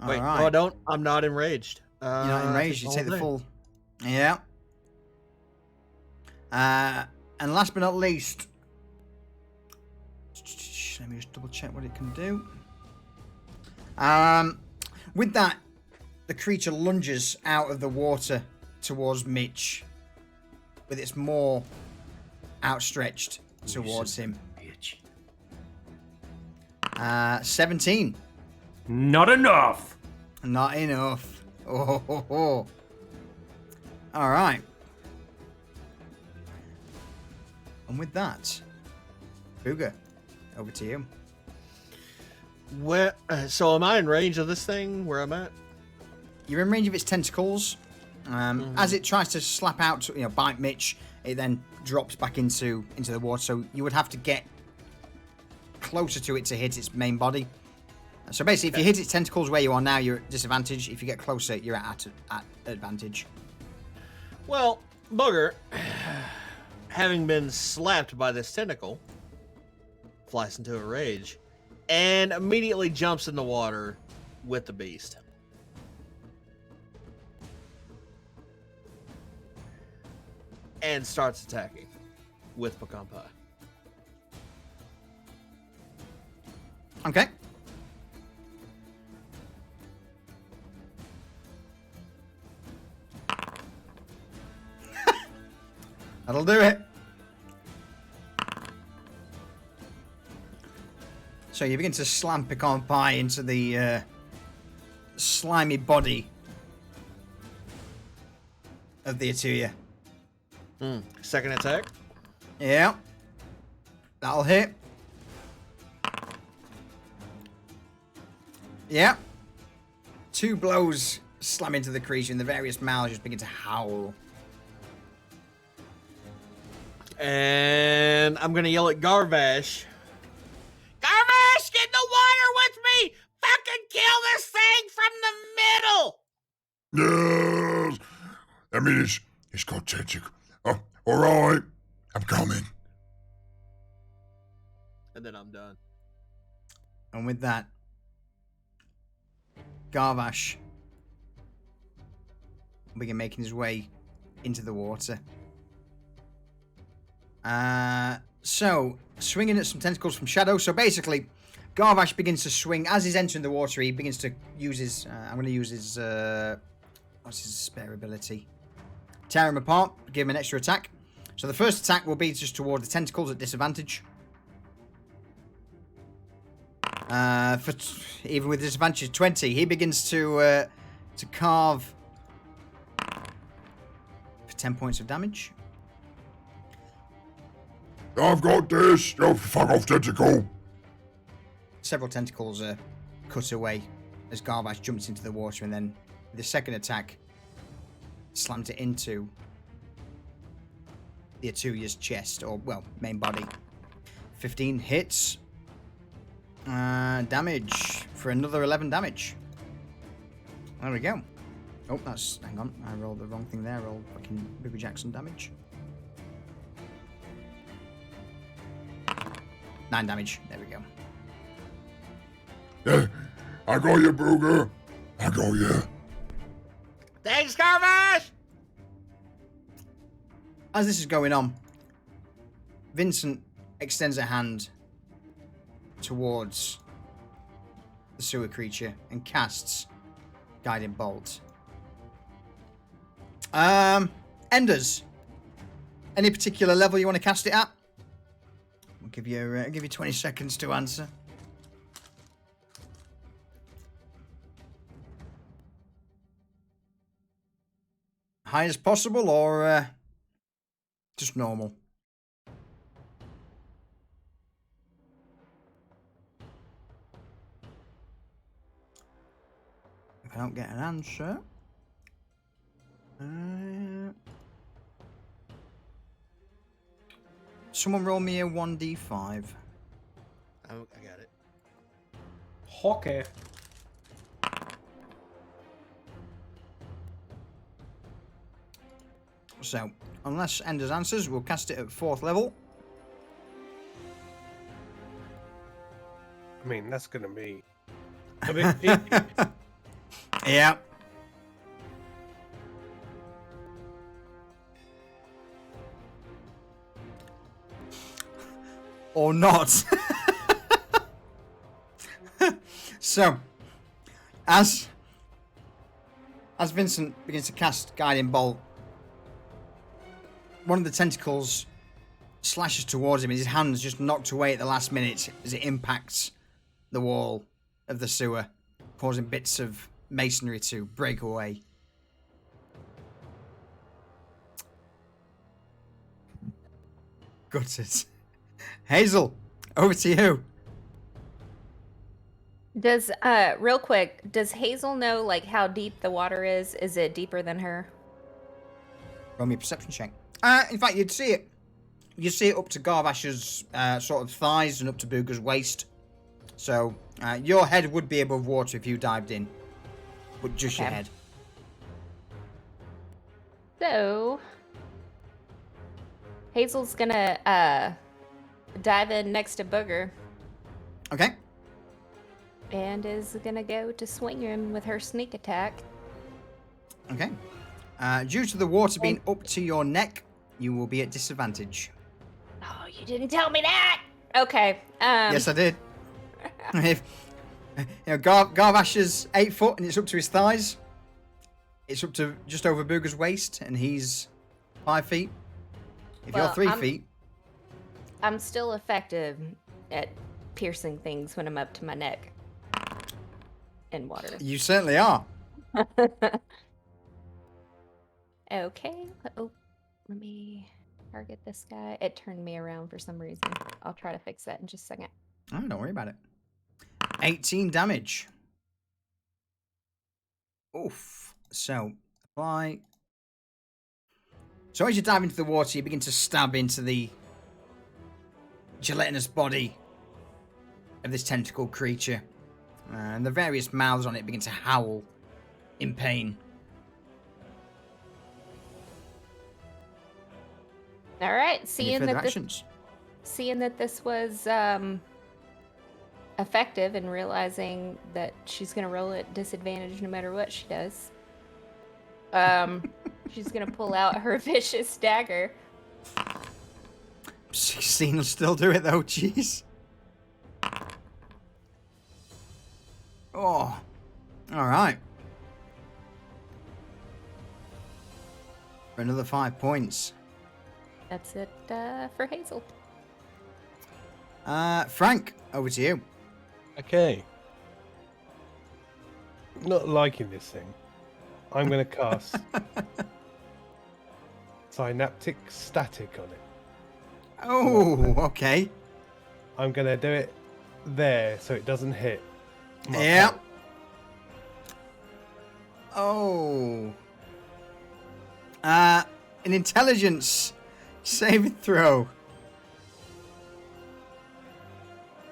Wait, All right. no, I don't. I'm not enraged. You're not enraged. You take the full. Yeah. And last but not least, let me just double check what it can do. With that, the creature lunges out of the water towards Mitch, with its maw outstretched towards him. Bitch. 17. Not enough. Not enough. Oh. All right. And with that, Booger, over to you. Where? So am I in range of this thing? Where I'm at? You're in range of its tentacles. As it tries to slap out, to, bite Mitch, it then drops back into the water. So you would have to get closer to it to hit its main body. So basically, if you hit its tentacles where you are now, you're at disadvantage. If you get closer, you're at advantage. Well, Booger, having been slapped by this tentacle, flies into a rage and immediately jumps in the water with the beast. And starts attacking with pecan pie. Okay. That'll do it. So you begin to slam pecan pie into the slimy body of the Atuya. Second attack. Yeah. That'll hit. Yeah. 2 blows slam into the creature and the various mouths just begin to howl. And I'm going to yell at Garvash. Garvash, get in the water with me! Fucking kill this thing from the middle! Yes. I mean, it's got tentacle. Oh, all right. I'm coming. And then I'm done. And with that, Garvash will begin making his way into the water. So, swinging at some tentacles from Shadow. So basically, Garvash begins to swing. As he's entering the water, he begins to use his... I'm going to use his... what's his spare ability? Tear him apart. Give him an extra attack. So the first attack will be just toward the tentacles at disadvantage. Even with disadvantage 20, he begins to carve for 10 points of damage. I've got this. You fuck off, tentacle. Several tentacles are cut away as Garvash jumps into the water, and then with the second attack, slams it into the Atuya's chest, or, well, main body. 15 hits. Damage for another 11 damage. There we go. Oh, hang on. I rolled the wrong thing there. I rolled fucking Booger Jackson damage. 9 damage. There we go. Yeah, I got you, Booger. I got you. Thanks, Carvash! As this is going on, Vincent extends a hand towards the sewer creature and casts Guiding Bolt. Enders, any particular level you want to cast it at? I'll give you 20 seconds to answer. High as possible, or just normal? If I don't get an answer, someone roll me a 1d5. Oh, I got it. Hockey. So, unless Enders answers, we'll cast it at 4th level. I mean, that's going to be a bit. Yeah. Or not. So, as Vincent begins to cast Guiding Bolt, one of the tentacles slashes towards him, and his hand's just knocked away at the last minute as it impacts the wall of the sewer, causing bits of masonry to break away. Gutted. Hazel, over to you. Does real quick, does Hazel know like how deep the water is? Is it deeper than her? Roll me a perception check. In fact, you'd see it. You see it up to Garvash's sort of thighs and up to Booger's waist. So your head would be above water if you dived in, but just your Okay. head. So Hazel's gonna dive in next to Booger Okay. and is gonna go to swing him with her sneak attack. Okay. Due to the water being up to your neck, you will be at disadvantage. Oh, you didn't tell me that. Okay. Yes, I did. If Garvash is 8 foot and it's up to his thighs, it's up to just over Booger's waist, and he's 5 feet. If Well, you're 3 I'm- feet, I'm still effective at piercing things when I'm up to my neck in water. you certainly are. Okay. Oh, let me target this guy. It turned me around for some reason. I'll try to fix that in just a second. Oh, don't worry about it. 18 damage. Oof. So, apply. So as you dive into the water, you begin to stab into the gelatinous body of this tentacle creature. And the various mouths on it begin to howl in pain. All right. Any Seeing further that this actions? was effective and realizing that she's gonna roll at disadvantage no matter what she does, she's gonna pull out her vicious dagger. 16 will still do it though, jeez. Oh, alright. For another 5 points. That's it for Hazel. Frank, over to you. Okay. Not liking this thing. I'm going to cast Synaptic Static on it. Oh, okay. I'm going to do it there so it doesn't hit. my Yeah. heart. Oh. An intelligence saving throw.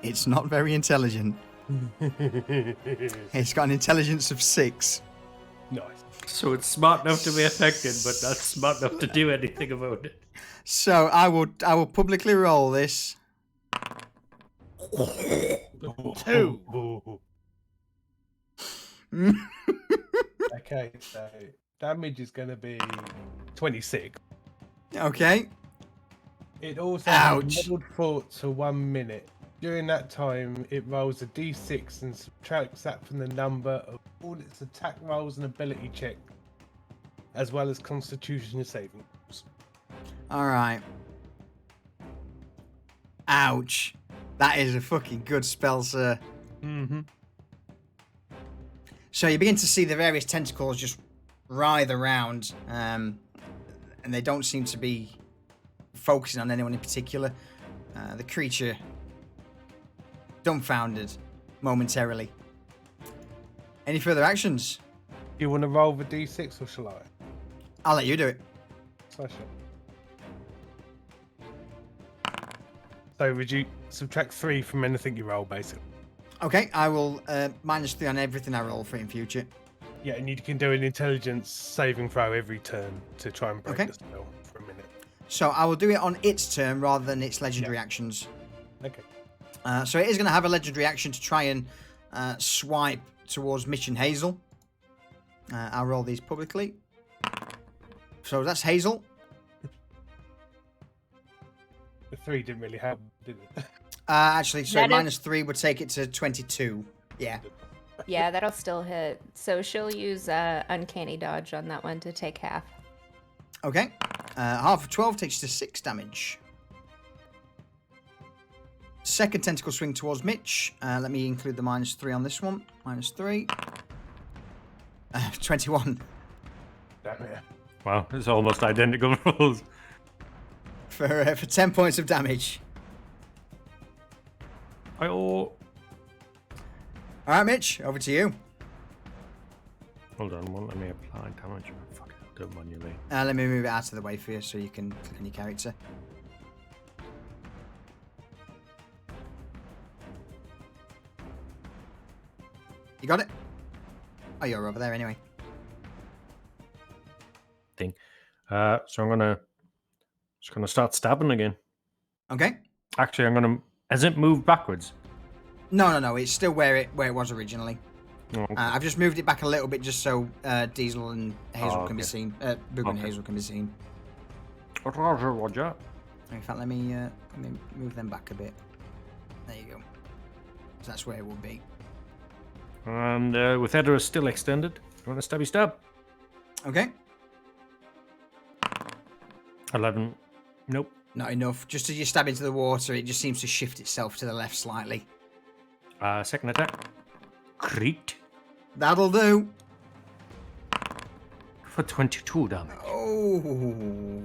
It's not very intelligent. It's got an intelligence of 6. Nice. So it's smart enough to be affected, but not smart enough to do anything about it. So I will publicly roll this. Two. Okay, so damage is going to be 26. Okay. It also Ouch. has muddled thoughts for 1 minute. During that time, it rolls a d6 and subtracts that from the number of all its attack rolls and ability check, as well as Constitution saving rolls. All right. Ouch. That is a fucking good spell, sir. Mm-hmm. So you begin to see the various tentacles just writhe around, and they don't seem to be focusing on anyone in particular. The creature dumbfounded momentarily. Any further actions? Do you want to roll the d6 or shall I? I'll let you do it. Slash it. So would you subtract 3 from anything you roll, basically? Okay, I will -3 on everything I roll for in future. Yeah, and you can do an intelligence saving throw every turn to try and break Okay. the spell for a minute. So I will do it on its turn rather than its legendary actions. Okay. So it is going to have a legendary action to try and swipe towards Mitch and Hazel. I'll roll these publicly. So that's Hazel. The 3 didn't really help, did it? Actually, so That is- -3 would take it to 22. Yeah. Yeah, that'll still hit. So she'll use Uncanny Dodge on that one to take half. Okay. Half of 12 takes you to 6 damage. Second tentacle swing towards Mitch. Let me include the -3 on this one. -3. 21. Damn it. Wow, it's almost identical rolls. For 10 points of damage. Oh, Alright, Mitch, over to you. hold on, won't let me apply damage. Fuck it, I'll do it manually. Let me move it out of the way for you so you can click on your character. You got it? Oh, you're over there anyway. Thing. So I'm just gonna start stabbing again. Okay. Actually, has it moved backwards? No. It's still where it was originally. Oh, okay. I've just moved it back a little bit just so Diesel and Hazel Oh, can be okay. seen. Booger and Okay. Hazel can be seen. Roger, Roger. In fact, let me move them back a bit. There you go. So that's where it will be. And with Edra still extended, you want to stabby stab? Okay. 11. Nope. Not enough. Just as you stab into the water, it just seems to shift itself to the left slightly. Second attack. Crit That'll do. for 22 damage. Oh.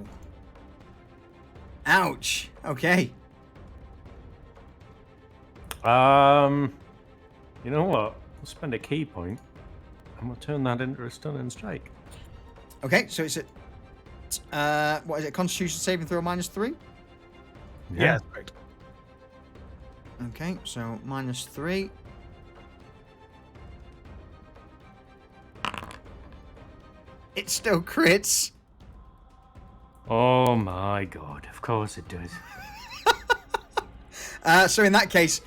Ouch. Okay. You know what? We'll spend a key point and we'll turn that into a stunning strike. Okay, so it's a what is it? Constitution saving throw -3. Yeah, that's correct. Okay, so -3. It still crits. Oh my god, of course it does. So in that case,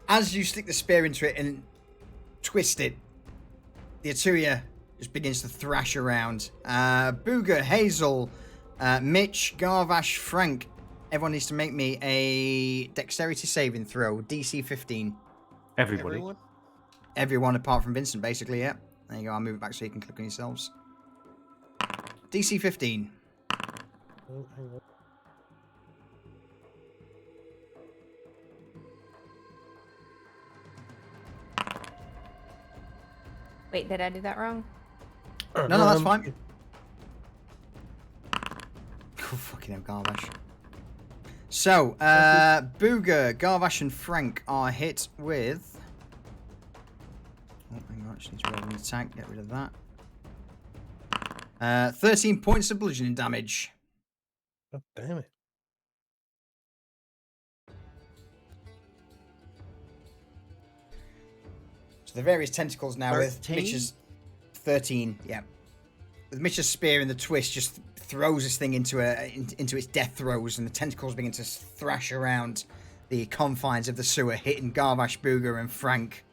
as you stick the spear into it and twist it, the Aturia just begins to thrash around. Booger, Hazel, Mitch, Garvash, Frank. Everyone needs to make me a dexterity saving throw, DC 15. Everybody. Everyone? Everyone apart from Vincent, basically, yeah. There you go, I'll move it back so you can click on yourselves. DC 15. Oh, hang on. Wait, did I do that wrong? No, that's fine. Oh, fucking hell, Garvash. So, Booger, Garvash, and Frank are hit with... Oh, hang on, I just need to roll an attack, get rid of that. 13 points of bludgeoning damage. Oh, damn it. So the various tentacles now with 13? Mitch's... 13, yeah. With Mitch's spear and the twist just throws this thing into its death throes, and the tentacles begin to thrash around the confines of the sewer, hitting Garvash, Booger, and Frank.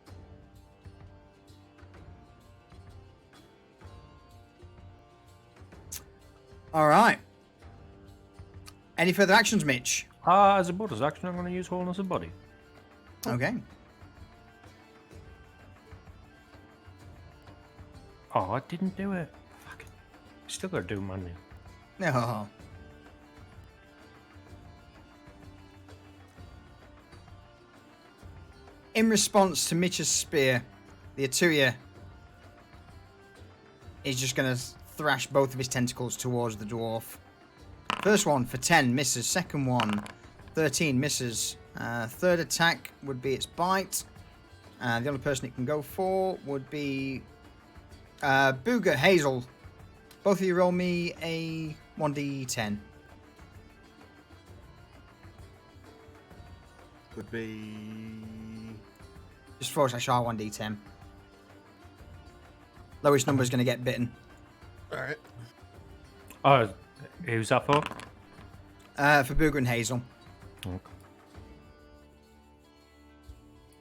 All right. Any further actions, Mitch? As a bonus action, I'm going to use Wholeness of Body. Okay. Oh, I didn't do it. Fuck it. Still got to do money. No. In response to Mitch's spear, the Atuya is just going to thrash both of his tentacles towards the dwarf. First one for 10 misses. Second one, 13 misses. Third attack would be its bite. The only person it can go for would be Booger, Hazel. Both of you roll me a 1d10. Would be. Just force a shot 1d10. Lowest number is going to get bitten. All right. Oh, who's that for? For Booger and Hazel. Okay.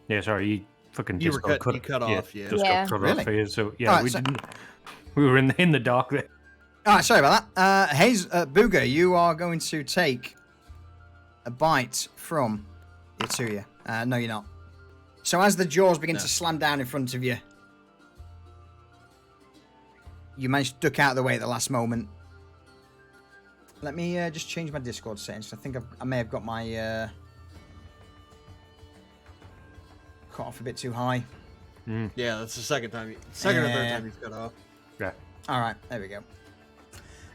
Yeah, sorry, you fucking You were just got you cut off, yeah. Just Yeah. got cut Really? off here, so yeah, Alright, we so- didn't. We were in the dark there. All right, sorry about that. Booger, you are going to take a bite from the Atuya. No, you're not. So as the jaws begin to slam down in front of you, you manage to duck out of the way at the last moment. Let me just change my Discord settings. I think I may have got my cut off a bit too high. Yeah, that's the second time. Second or third Yeah. time you've cut off. Yeah. All right, there we go.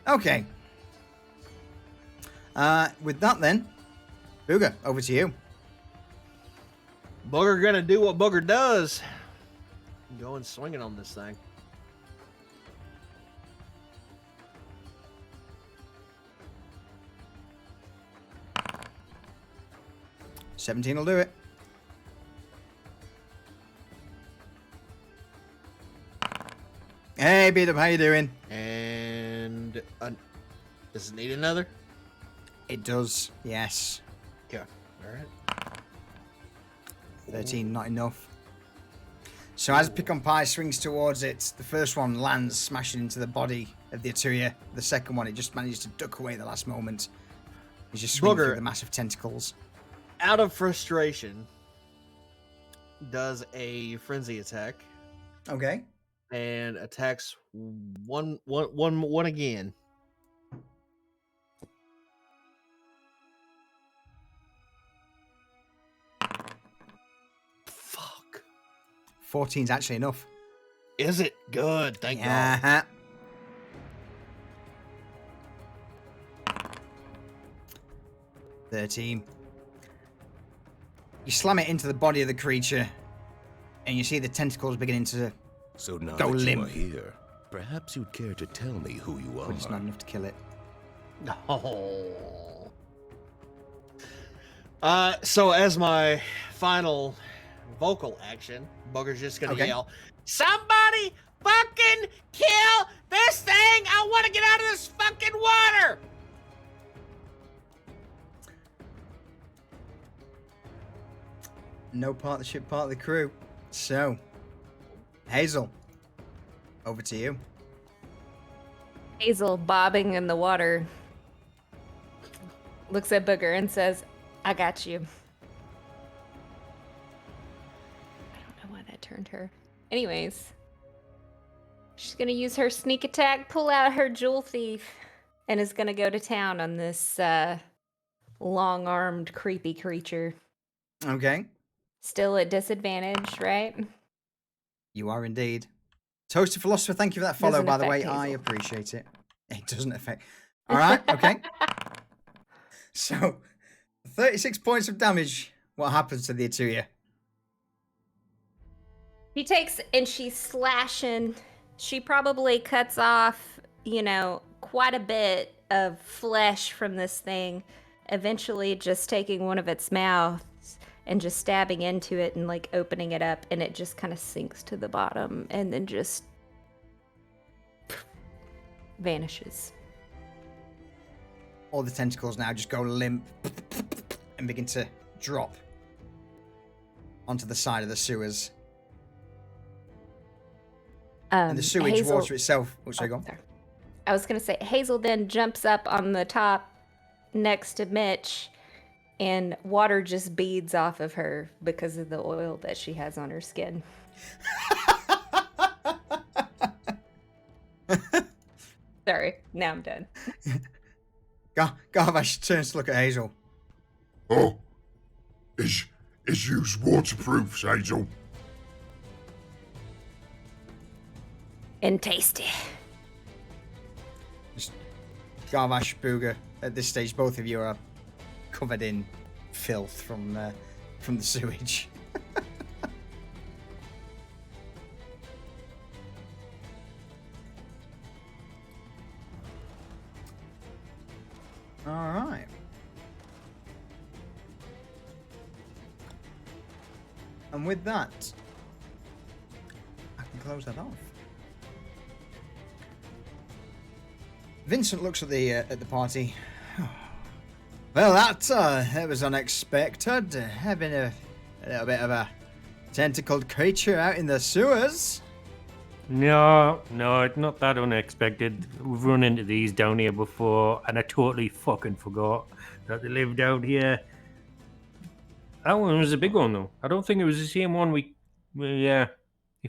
Okay. With that then, Booger, over to you. Booger gonna do what Booger does. Going swinging on this thing. $17 will do it. Hey, beat up, how you doing? And does it need another? It does, yes. Okay. All right. 13, not enough. So as Pick on Pie swings towards it, the first one lands, smashing into the body of the Atuya. The second one, it just manages to duck away at the last moment. He's just swinging Booger. through the massive tentacles. Out of frustration, does a frenzy attack Okay. and attacks one again. Fuck. 14's actually enough. Is it good? Thank God. Yeah. $13. You slam it into the body of the creature, and you see the tentacles beginning to. So now Go that limp. you are here, perhaps you'd care to tell me who you are. But it's not enough to kill it. Oh. So as my final vocal action, Booger's just gonna Okay. yell, "Somebody fucking kill this thing! I want to get out of this fucking water!" No part of the ship, part of the crew. So, Hazel, over to you. Hazel, bobbing in the water, looks at Booger and says, I got you. I don't know why that turned her. Anyways, she's going to use her sneak attack, pull out her jewel thief, and is going to go to town on this long-armed, creepy creature. Okay. Still at disadvantage, right? You are indeed. Toasted Philosopher, thank you for that follow, Doesn't by the way. affect I Hazel. appreciate it. It doesn't affect. All right, okay. So, 36 points of damage. What happens to the Atuya? She takes and she's slashing. She probably cuts off, quite a bit of flesh from this thing. Eventually, just taking one of its mouths and just stabbing into it and opening it up, and it just kind of sinks to the bottom and then just vanishes. All the tentacles now just go limp and begin to drop onto the side of the sewers. And the sewage Hazel- water itself. Oh, sorry, go on. sorry. I was going to say, Hazel then jumps up on the top next to Mitch, and water just beads off of her because of the oil that she has on her skin. Sorry, now I'm done. Garvash turns to look at Hazel. Oh, is yours waterproof, Hazel? And tasty. Garvash, Booger, at this stage, both of you are covered in filth from the sewage. All right. And with that, I can close that off. Vincent looks at the party. Well, that was unexpected. Having a little bit of a tentacled creature out in the sewers. No, it's not that unexpected. We've run into these down here before, and I totally fucking forgot that they live down here. That one was a big one, though. I don't think it was the same one we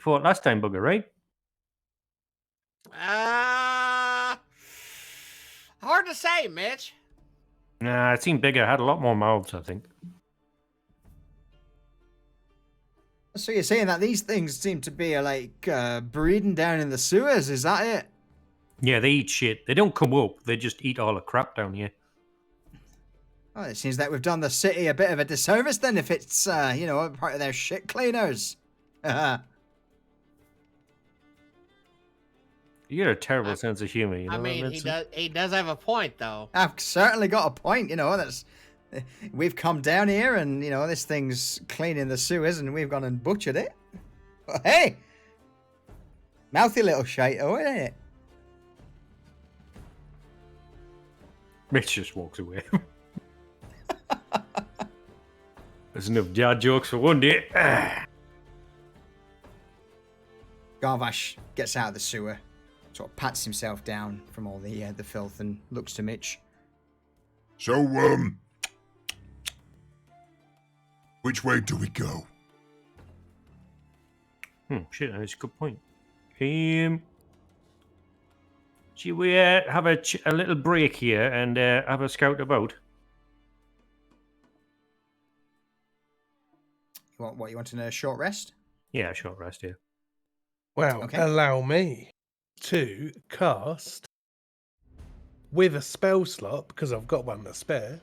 fought last time, Bugger, right? Hard to say, Mitch. Nah, it seemed bigger. It had a lot more mouths, I think. So you're saying that these things seem to be breeding down in the sewers? Is that it? Yeah, they eat shit. They don't come up. They just eat all the crap down here. Well, it seems like we've done the city a bit of a disservice then, if it's part of their shit cleaners. You got a terrible sense of humor, you know. I mean, he does have a point, though. I've certainly got a point, that's... We've come down here and, this thing's cleaning the sewers and we've gone and butchered it. But hey! Mouthy little shite, isn't it? Mitch just walks away. There's enough dad jokes for one day. Garvash gets out of the sewer, sort of pats himself down from all the filth and looks to Mitch. So, which way do we go? Shit, that's a good point. Should we have a little break here and have a scout about? You want a short rest? Yeah, short rest here. Well, Okay. allow me to cast with a spell slot, because I've got one to spare.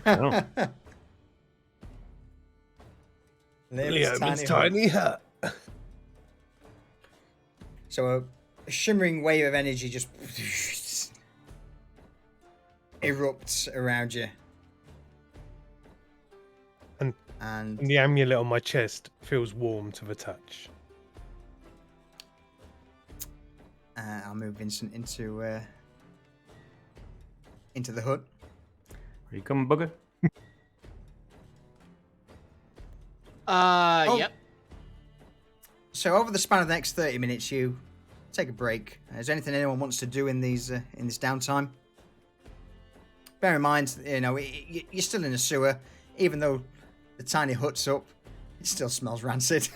Oh. Leoman's tiny hut. So a shimmering wave of energy just erupts around you. And And the amulet on my chest feels warm to the touch. I'll move Vincent into the hut. Are you coming, Bugger? Yep. So over the span of the next 30 minutes, you take a break. Is there anything anyone wants to do in this downtime? Bear in mind, you're still in a sewer, even though the tiny hut's up. It still smells rancid.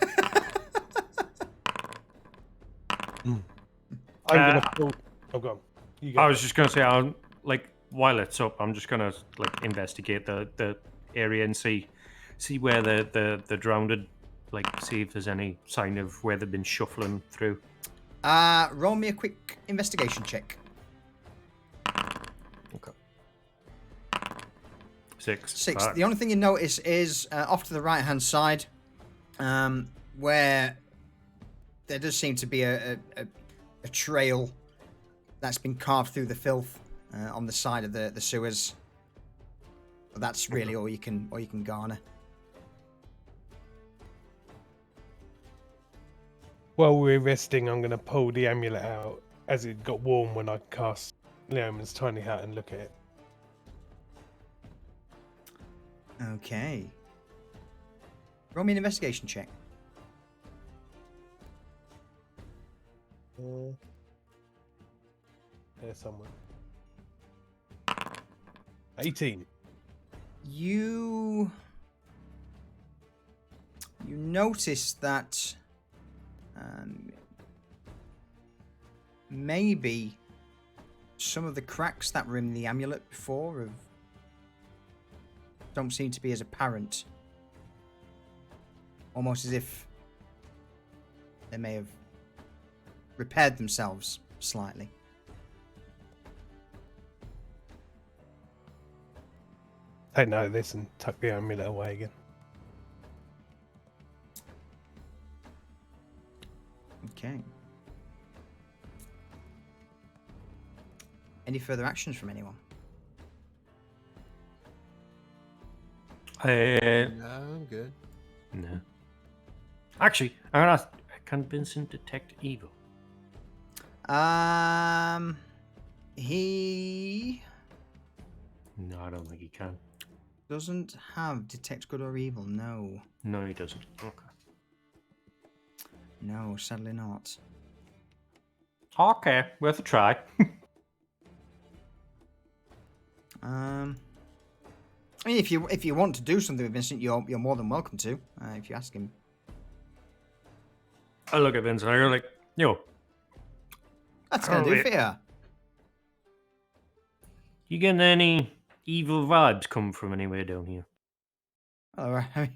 I'm gonna pull. Oh, go on. You go. I was just gonna say, while it's up, I'm just gonna investigate the area and see where the drowned, see if there's any sign of where they've been shuffling through. Roll me a quick investigation check. Okay. 6. 6. The only thing you notice is off to the right-hand side, where there does seem to be a trail that's been carved through the filth on the side of the sewers. But that's really all you can garner. While we're resting, I'm gonna pull the amulet out as it got warm when I cast Leoman's tiny hat and look at it. Okay. Roll me an investigation check. There's someone. 18. You notice that maybe some of the cracks that were in the amulet before don't seem to be as apparent. Almost as if they may have repaired themselves slightly. Take note of this and tuck the amulet away again. Okay. Any further actions from anyone? No, I'm good. No. Actually, I'm gonna ask, can Vincent detect evil? He No, I don't think he can. doesn't have detect good or evil. No, No, he doesn't. Okay. no, sadly not. Okay, worth a try. I mean, if you want to do something with Vincent, you're more than welcome to. If you ask him. I look at Vincent and I go like, yo, That's gonna Oh, do yeah. for you. you getting any evil vibes come from anywhere down here? All right.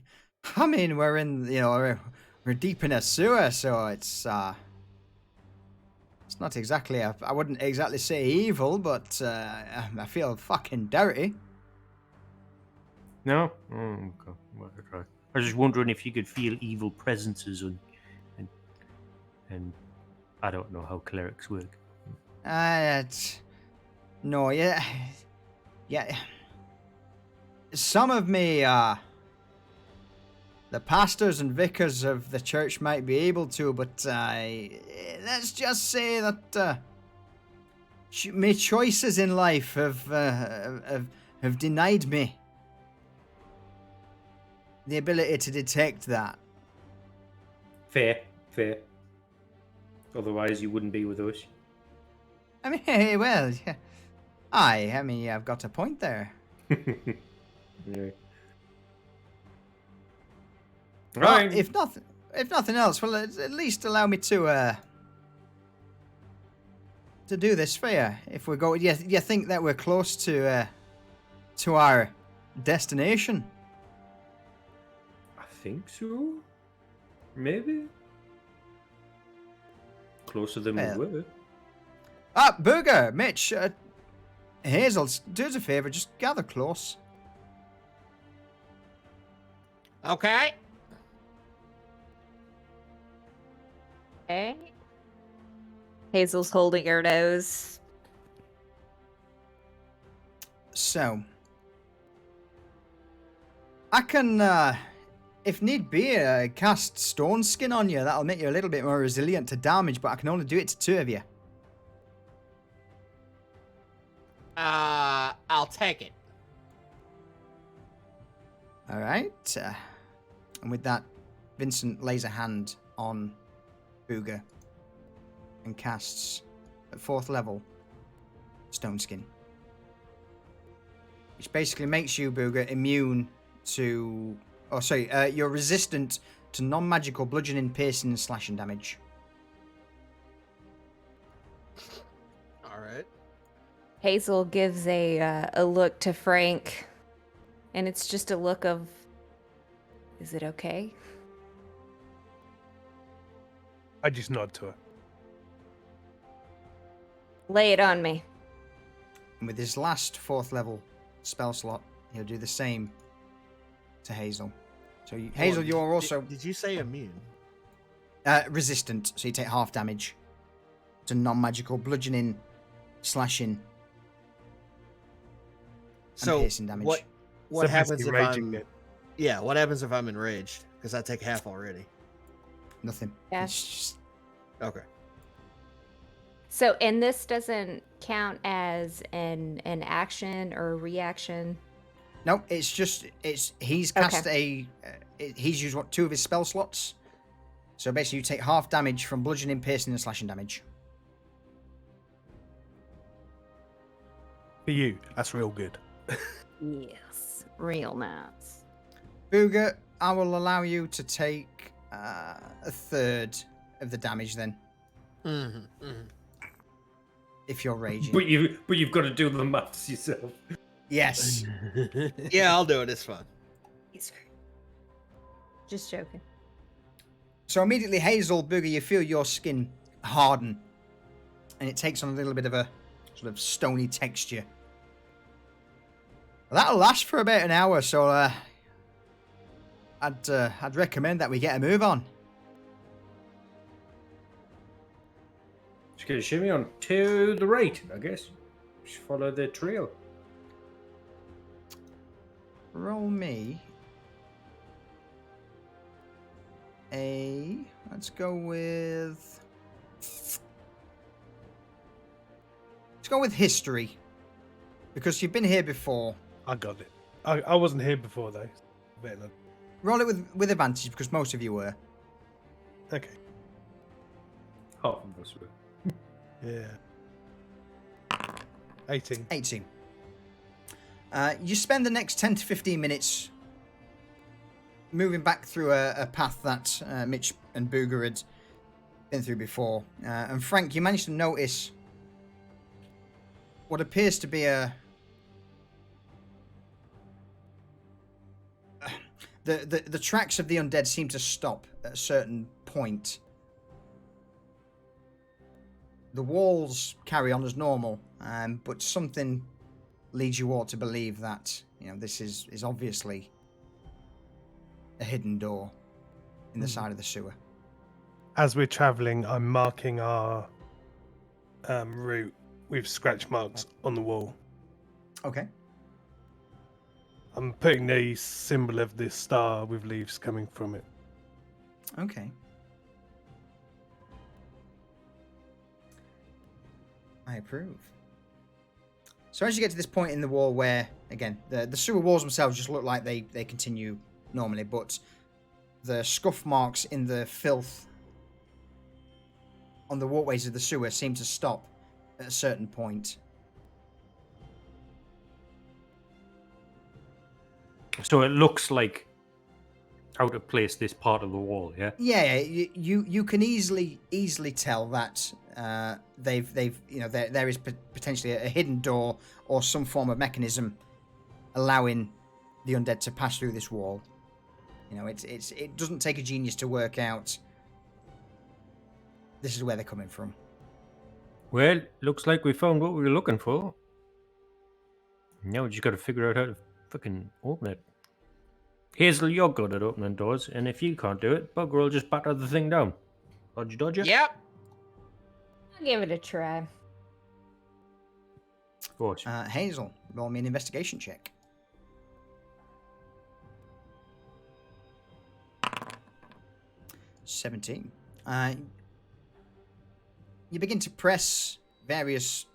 I mean, we're in, we're deep in a sewer, so it's not exactly. I wouldn't exactly say evil, but I feel fucking dirty. No? Oh, okay. Worth a try. I was just wondering if you could feel evil presences and I don't know how clerics work. No, yeah. Some of me, the pastors and vicars of the church might be able to, but let's just say that my choices in life have denied me the ability to detect that. Fair. Otherwise, you wouldn't be with us. I mean, hey, well, yeah. I mean, I've got a point there. Yeah. Well, Right. if nothing else, well, at least allow me to do this for you. If we go, you think that we're close to our destination? I think so. Maybe. Closer than Well. we were. Booger, Mitch, Hazel, do us a favor, just gather close. Okay. Okay. Hazel's holding her nose. So, I can, if need be, cast Stone Skin on you. That'll make you a little bit more resilient to damage, but I can only do it to 2 of you. I'll take it. All right. And with that, Vincent lays a hand on Booger and casts at 4th level Stone Skin, which basically makes you, Booger, immune to... Oh, sorry, you're resistant to non-magical bludgeoning, piercing, and slashing damage. All right. Hazel gives a look to Frank, and it's just a look of, is it okay? I just nod to her. Lay it on me. And with his last 4th level spell slot, he'll do the same to Hazel. So, Hazel, you're also Did you say immune? resistant, so you take half damage to non-magical bludgeoning, slashing, and piercing damage. what So happens basically if raging I'm? then. Yeah, what happens if I'm enraged? Because I take half already. Nothing. Yeah. It's just, Okay. So, and this doesn't count as an action or a reaction. No, it's just he's cast he's used two of his spell slots. So basically, you take half damage from bludgeoning, piercing, and slashing damage. For you, that's real good. Yes, real nice. Booger, I will allow you to take a third of the damage then, if you're raging. But you've got to do the maths yourself. Yes. Yeah, I'll do it. It's fun. Just joking. So immediately, Hazel, Booger, you feel your skin harden, and it takes on a little bit of a sort of stony texture. Well, that'll last for about an hour, so I'd recommend that we get a move on. Just get a shimmy on to the right, I guess. Just follow the trail. Roll me let's go with history, because you've been here before. I got it. I wasn't here before though. Better. Roll it with advantage, because most of you were. Okay. Half of us were. Yeah. 18. 18. You spend the next 10 to 15 minutes moving back through a path that Mitch and Booger had been through before. And Frank, you managed to notice what appears to be the tracks of the undead seem to stop at a certain point. The walls carry on as normal, but something leads you all to believe that, this is obviously a hidden door in the side of the sewer. As we're travelling, I'm marking our route with scratch marks on the wall. Okay. I'm putting the symbol of this star with leaves coming from it. Okay. I approve. So as you get to this point in the wall where, again, the sewer walls themselves just look like they continue normally, but the scuff marks in the filth on the walkways of the sewer seem to stop at a certain point. So it looks like out of place, this part of the wall, yeah? Yeah, you can easily tell that they've there is potentially a hidden door or some form of mechanism allowing the undead to pass through this wall. It doesn't take a genius to work out this is where they're coming from. Well, looks like we found what we were looking for. Now we just got to figure out how to fucking open it. Hazel, you're good at opening doors, and if you can't do it, Bugger will just batter the thing down. Dodge it? Yep. I'll give it a try. Of course. Hazel, roll me an investigation check. $17. You begin to press various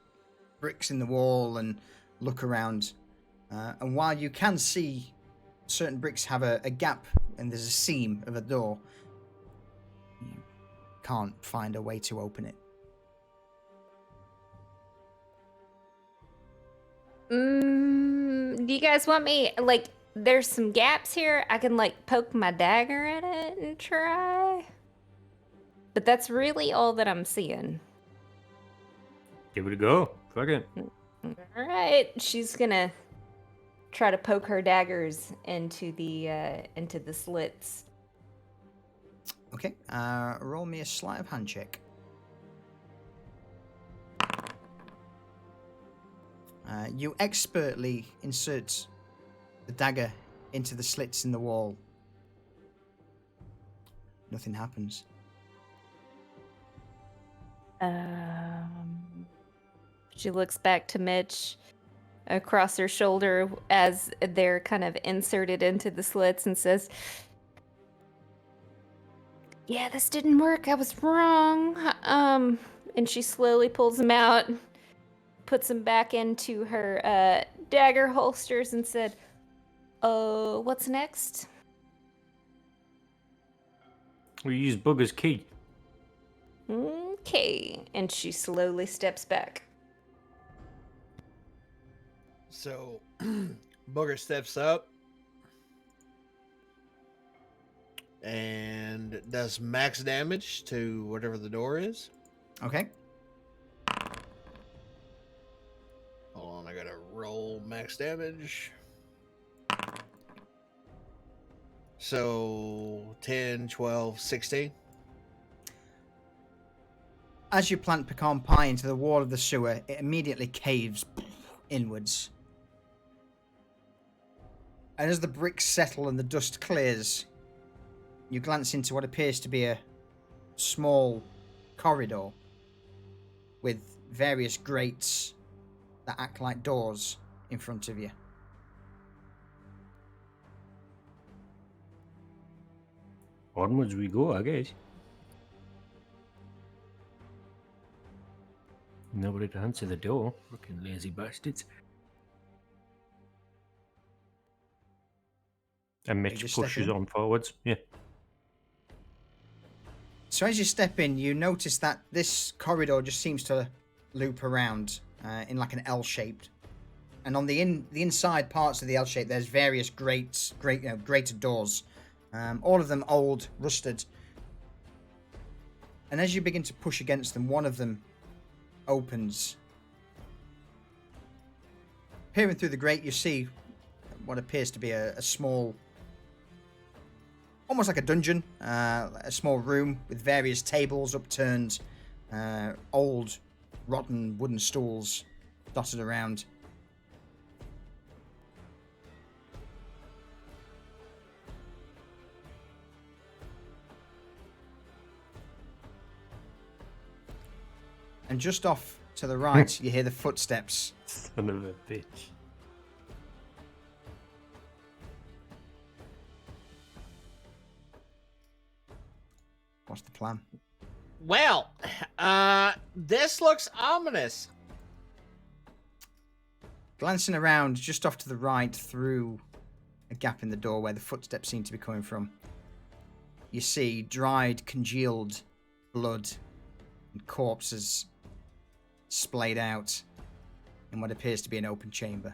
bricks in the wall and look around. And while you can see certain bricks have a gap and there's a seam of a door, you can't find a way to open it. Do you guys want me, there's some gaps here. I can, poke my dagger at it and try. But that's really all that I'm seeing. Give it a go. Fuck it. All right. She's gonna try to poke her daggers into the slits. Okay, roll me a sleight of hand check. You expertly insert the dagger into the slits in the wall. Nothing happens. She looks back to Mitch across her shoulder as they're kind of inserted into the slits and says, "Yeah, this didn't work. I was wrong." And she slowly pulls them out, puts them back into her dagger holsters, and said, What's next? We use Bugger's key. Okay. And she slowly steps back. So, Booger steps up and does max damage to whatever the door is. Okay. Hold on, I gotta roll max damage. So 10, 12, 16. As you plant pecan pie into the wall of the sewer, it immediately caves inwards. And as the bricks settle and the dust clears, you glance into what appears to be a small corridor with various grates that act like doors in front of you. Onwards we go, I guess. Nobody to answer the door. Fucking lazy bastards. And Mitch just step pushes in? on forwards. Yeah. So as you step in, you notice that this corridor just seems to loop around in like an L-shaped. And on the inside parts of the L-shape, there's various grated doors. All of them old, rusted. And as you begin to push against them, one of them opens. Peering through the grate, you see what appears to be a small, almost like a dungeon, a small room with various tables upturned, old, rotten wooden stools dotted around. And just off to the right, you hear the footsteps. Son of a bitch. What's the plan? Well, this looks ominous. Glancing around just off to the right through a gap in the door where the footsteps seem to be coming from, you see dried, congealed blood and corpses splayed out in what appears to be an open chamber.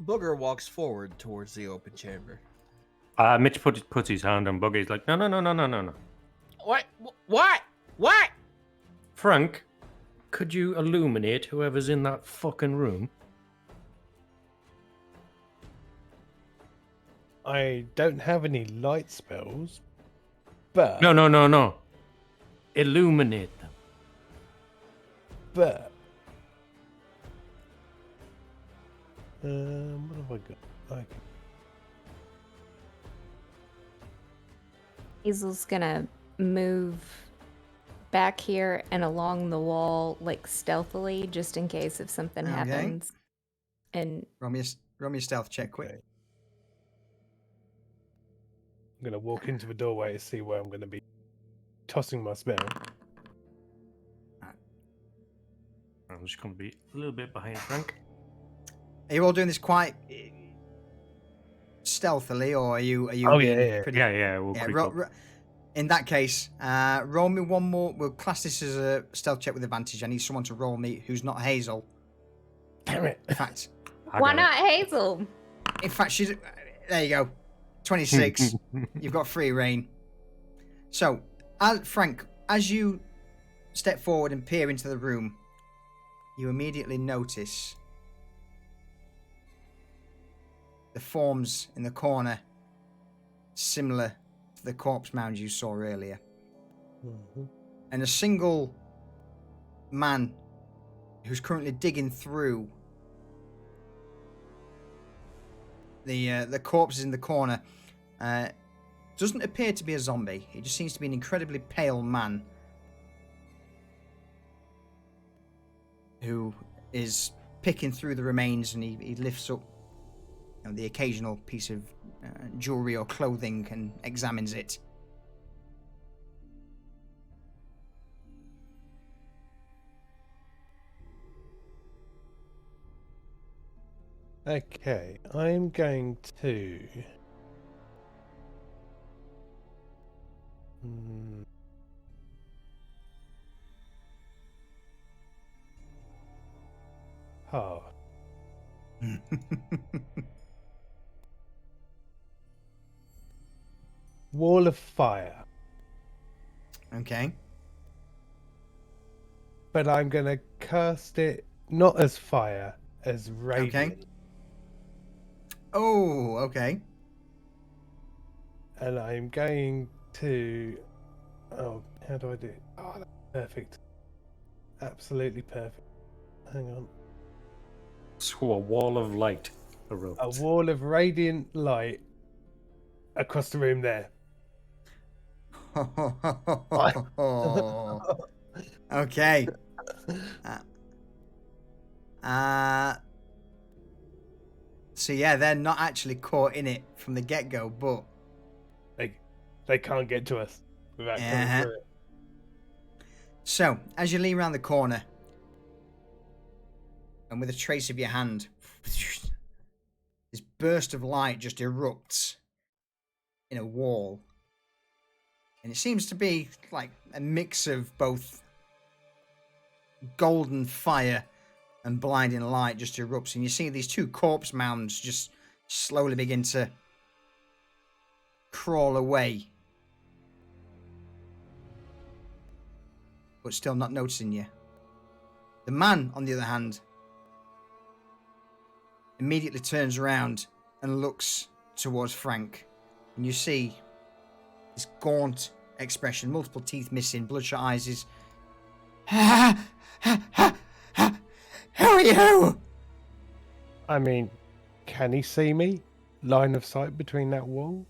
Booger walks forward towards the open chamber. Mitch puts his hand on Buggy. He's like, no. What? Frank, could you illuminate whoever's in that fucking room? I don't have any light spells, but No. Illuminate them. but what have I got? Like, Hazel's gonna move back here and along the wall, like stealthily, just in case if something Okay. happens. And Roll me a stealth check, quick. Okay. I'm gonna walk into the doorway to see where I'm gonna be tossing my spell. I'm just going to be a little bit behind Frank. Are you all doing this quite stealthily, or are you? Oh, being yeah. pretty- Yeah, we'll creep up. In that case, roll me one more. We'll class this as a stealth check with advantage. I need someone to roll me who's not Hazel. Damn it! In fact, why not Hazel? she's. There you go. 26. You've got free reign. So, Frank, as you step forward and peer into the room, you immediately notice the forms in the corner similar to the corpse mound you saw earlier. Mhm. And a single man who's currently digging through the corpses in the corner doesn't appear to be a zombie. He just seems to be an incredibly pale man who is picking through the remains, and he lifts up the occasional piece of jewelry or clothing and examines it. Okay, I'm going to. Oh, wall of fire. Okay. But I'm going to cast it not as fire, as radiant. Okay. Oh, okay. And I'm going to. Oh, how do I do it? Oh, that's perfect. Absolutely perfect. Hang on. So a wall of light A erupts. wall of radiant light across the room there. Okay. So yeah, they're not actually caught in it from the get-go, but They can't get to us without coming Uh-huh. through it. so as you lean around the corner, and with a trace of your hand, this burst of light just erupts in a wall, and it seems to be like a mix of both golden fire and blinding light just erupts, and you see these two corpse mounds just slowly begin to crawl away, but still not noticing you. The man, on the other hand, immediately turns around and looks towards Frank, and you see this gaunt expression, multiple teeth missing, bloodshot eyes. Is who are you? I mean, can he see me? Line of sight between that wall?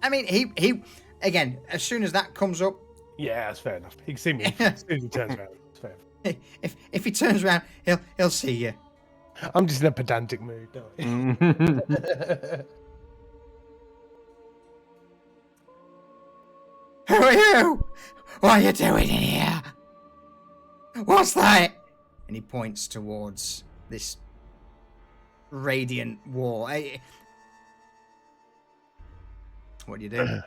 I mean, he again. As soon as that comes up, Yeah, that's fair enough. He can see me as soon as he turns around. That's fair. if he turns around, he'll see you. I'm just in a pedantic mood, don't I? Who are you? What are you doing in here? What's that? And he points towards this radiant wall. What do you do?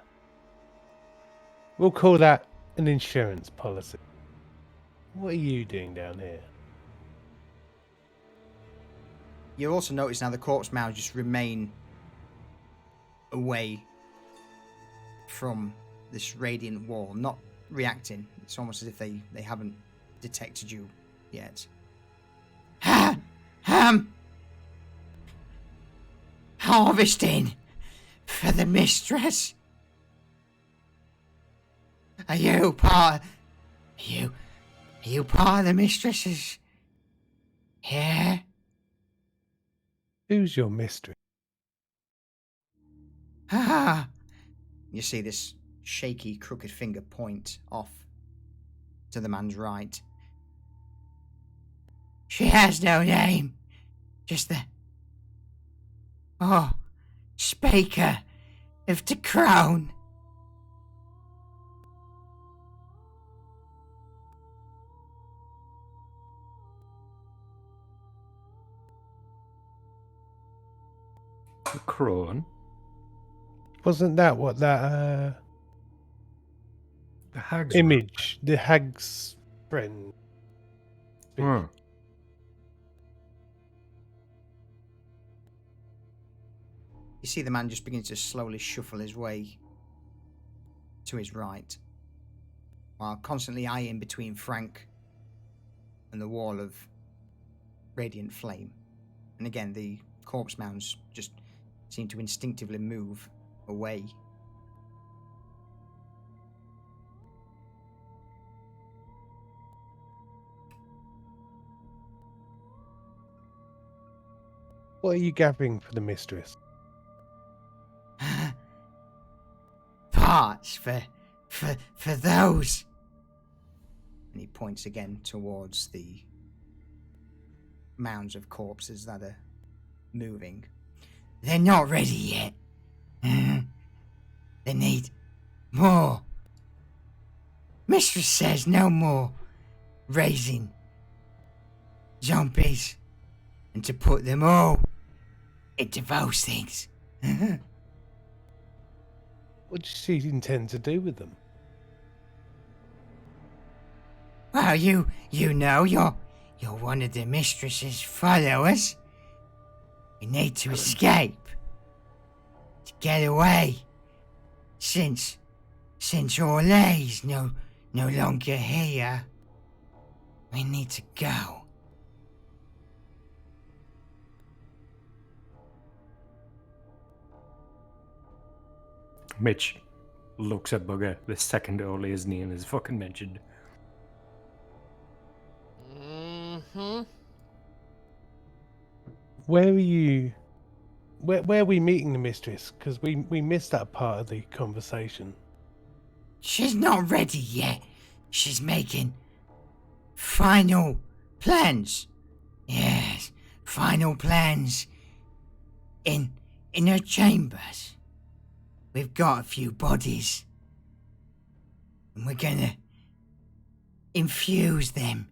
We'll call that an insurance policy. What are you doing down here? You also notice now the corpse mounds just remain away from this radiant wall, not reacting. It's almost as if they haven't detected you yet. Harvesting for the mistress. Are you part of the mistresses? Yeah. Who's your mistress? Ah. You see this shaky, crooked finger point off to the man's right. She has no name. Just the... Speaker of the crown. The crone. Wasn't that what that The hag's image, the hag's friend? Hmm. You see the man just begins to slowly shuffle his way to his right, while constantly eyeing between Frank and the wall of radiant flame. And again, the corpse mounds just seem to instinctively move away. What are you gathering for the mistress? Parts for those. And he points again towards the mounds of corpses that are moving. They're not ready yet. They need more. Mistress says no more raising zombies and to put them all into those things. What does she intend to do with them? Well, you know, you're one of the mistress's followers. You need to escape, to get away. Since Orlay's no longer here, we need to go. Mitch looks at Bugger the second Ole's name is fucking mentioned. Mm-hmm. Where are you? Where are we meeting the mistress? Because we missed that part of the conversation. She's not ready yet. She's making final plans. Yes, final plans in her chambers. We've got a few bodies, and we're gonna infuse them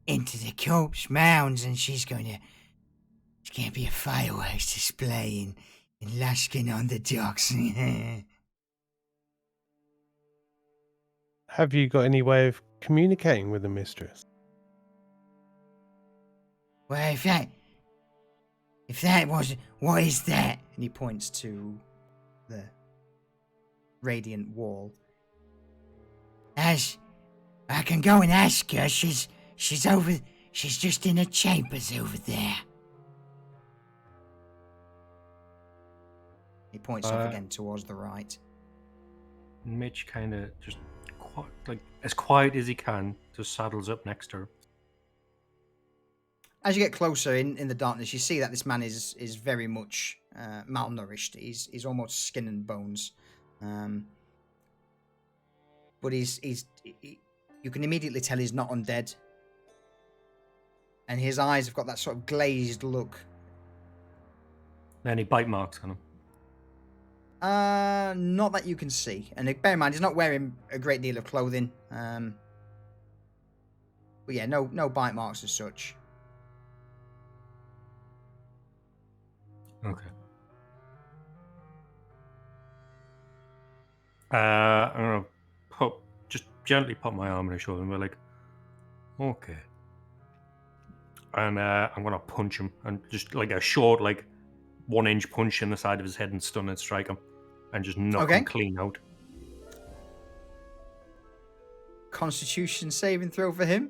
into the corpse mounds, and it's gonna be a fireworks display in Luskin on the docks. Have you got any way of communicating with the mistress? Well, if that was, what is that? And he points to the radiant wall. As I can go and ask her. She's just in her chambers over there. He points off again towards the right. Mitch kind of just as quiet as he can, just saddles up next to her. As you get closer in the darkness, you see that this man is very much malnourished. He's almost skin and bones, but you can immediately tell he's not undead, and his eyes have got that sort of glazed look. Any bite marks on him? Not that you can see, and bear in mind he's not wearing a great deal of clothing. But yeah, no bite marks as such. Okay. I'm gonna just gently put my arm on his shoulder and be like, okay. And I'm gonna punch him, and just like a short, 1-inch punch in the side of his head and stun and strike him, and just knock him clean out. Constitution saving throw for him.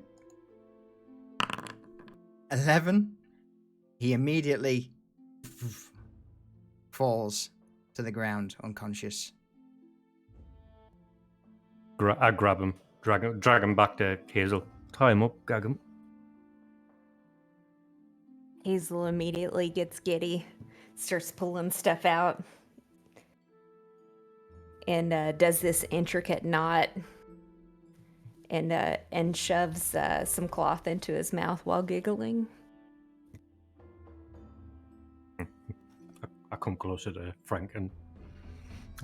11. He immediately falls to the ground unconscious. I grab him, drag him back to Hazel, tie him up, gag him. Hazel immediately gets giddy, starts pulling stuff out, and does this intricate knot, and shoves some cloth into his mouth while giggling. I come closer to Frank and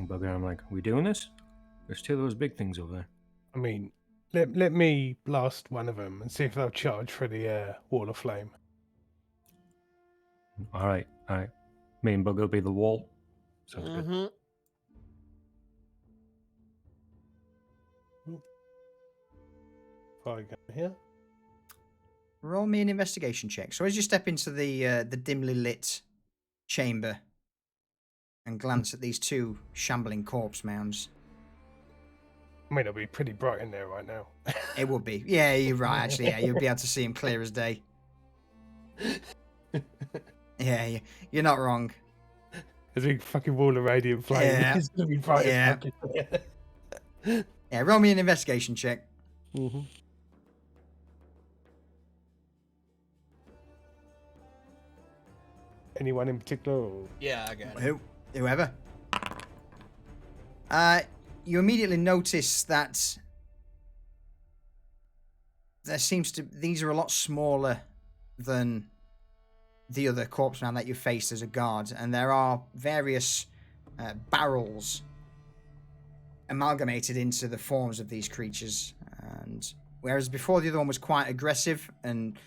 Bugger. I'm like, we doing this? There's 2 of those big things over there. I mean, let me blast one of them and see if they'll charge for the wall of flame. All right. Me and Bugger will be the wall. Sounds good. Fire gun here. Roll me an investigation check. So as you step into the dimly lit chamber and glance at these 2 shambling corpse mounds. I mean, it'll be pretty bright in there right now. It would be. Yeah, you're right, actually. Yeah, you'll be able to see him clear as day. Yeah, you're not wrong. There's a big fucking wall of radiant flame. Yeah. It's going to be bright as fucking. Yeah, roll me an investigation check. Mm-hmm. Anyone in particular? Or... Yeah, I got it. Whoever. You immediately notice that these are a lot smaller than the other corpse man that you faced as a guard, and there are various barrels amalgamated into the forms of these creatures. And whereas before the other one was quite aggressive and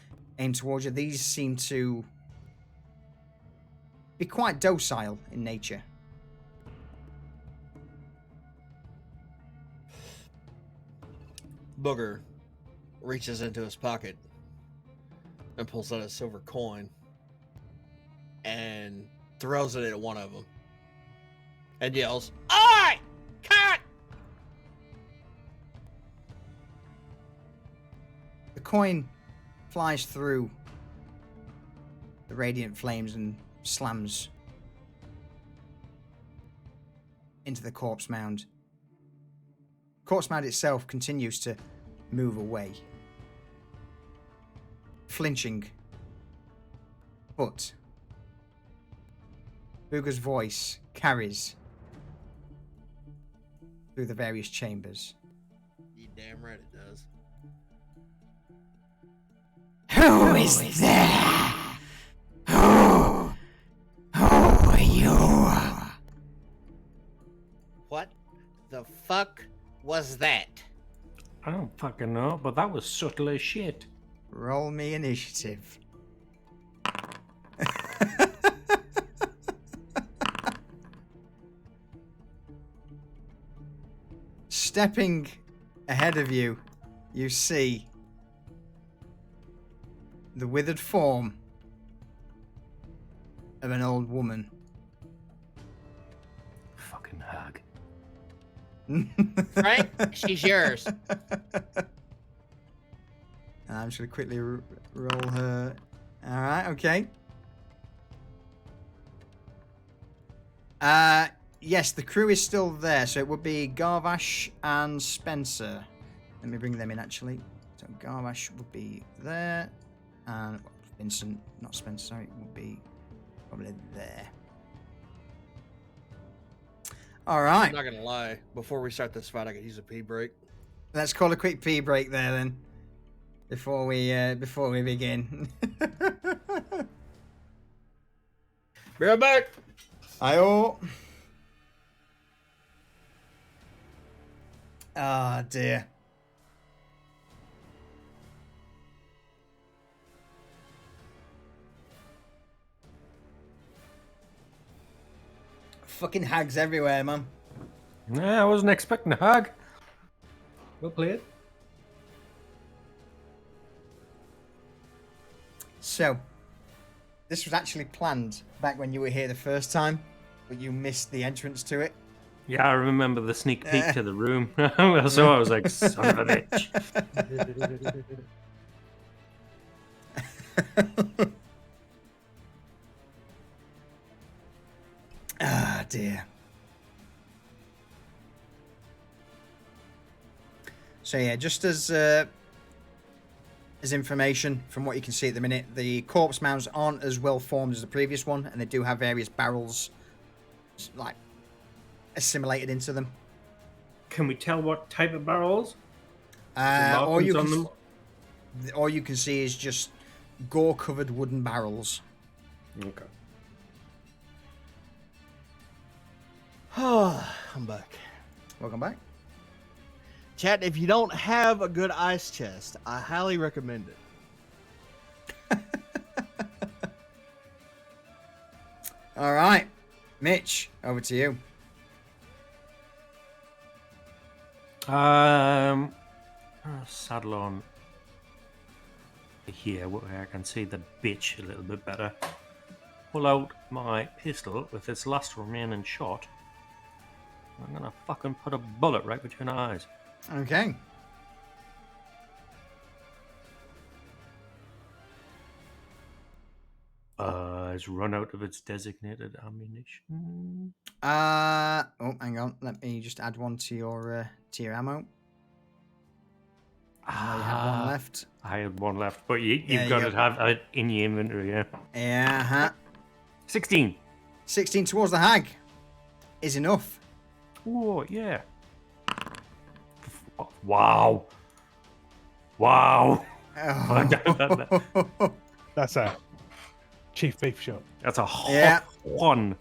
aim towards you. These seem to be quite docile in nature. Booger reaches into his pocket and pulls out a silver coin and throws it at one of them and yells, "Oi! Cut!" The coin flies through the radiant flames and slams into the corpse mound. Corpse mound itself continues to move away, flinching. But Booger's voice carries through the various chambers. You damn right it does. Who is there? Who are you? What the fuck was that? I don't fucking know, but that was subtle as shit. Roll me initiative. Stepping ahead of you, you see the withered form of an old woman. Fucking hag. Frank, she's yours. I'm just going to quickly roll her. Alright, okay. Yes, the crew is still there, so it would be Garvash and Spencer. Let me bring them in, actually. So Garvash would be there, and Vincent, not Spencer, sorry, would be probably there. Alright. I'm not gonna lie. Before we start this fight, I could use a pee break. Let's call a quick pee break there, then. Before we begin. Be right back. Ayo. Ah, dear. Fucking hags everywhere, man. Nah, I wasn't expecting a hag. Well played. So, this was actually planned back when you were here the first time, but you missed the entrance to it. Yeah, I remember the sneak peek to the room. So I was like, son of a bitch. Ah, dear. So yeah, just as information from what you can see at the minute, the corpse mounds aren't as well formed as the previous one, and they do have various barrels, like, assimilated into them. Can we tell what type of barrels? All you on can, them? all you can see is just gore-covered wooden barrels. Okay. I'm back. Welcome back. Chat, if you don't have a good ice chest, I highly recommend it. All right, Mitch, over to you. Saddle on here where I can see the bitch a little bit better. Pull out my pistol with its last remaining shot. I'm gonna fucking put a bullet right between her eyes. Okay. It's run out of its designated ammunition. Oh, hang on. Let me just add one to your ammo. I know you have one left. I had one left, but you've Yeah, got you to have it in your inventory, yeah. Yeah, huh. 16. 16 towards the hag is enough. Oh, yeah. Wow. Wow. Oh. That's a chief beef shot. That's a hot Yeah. one.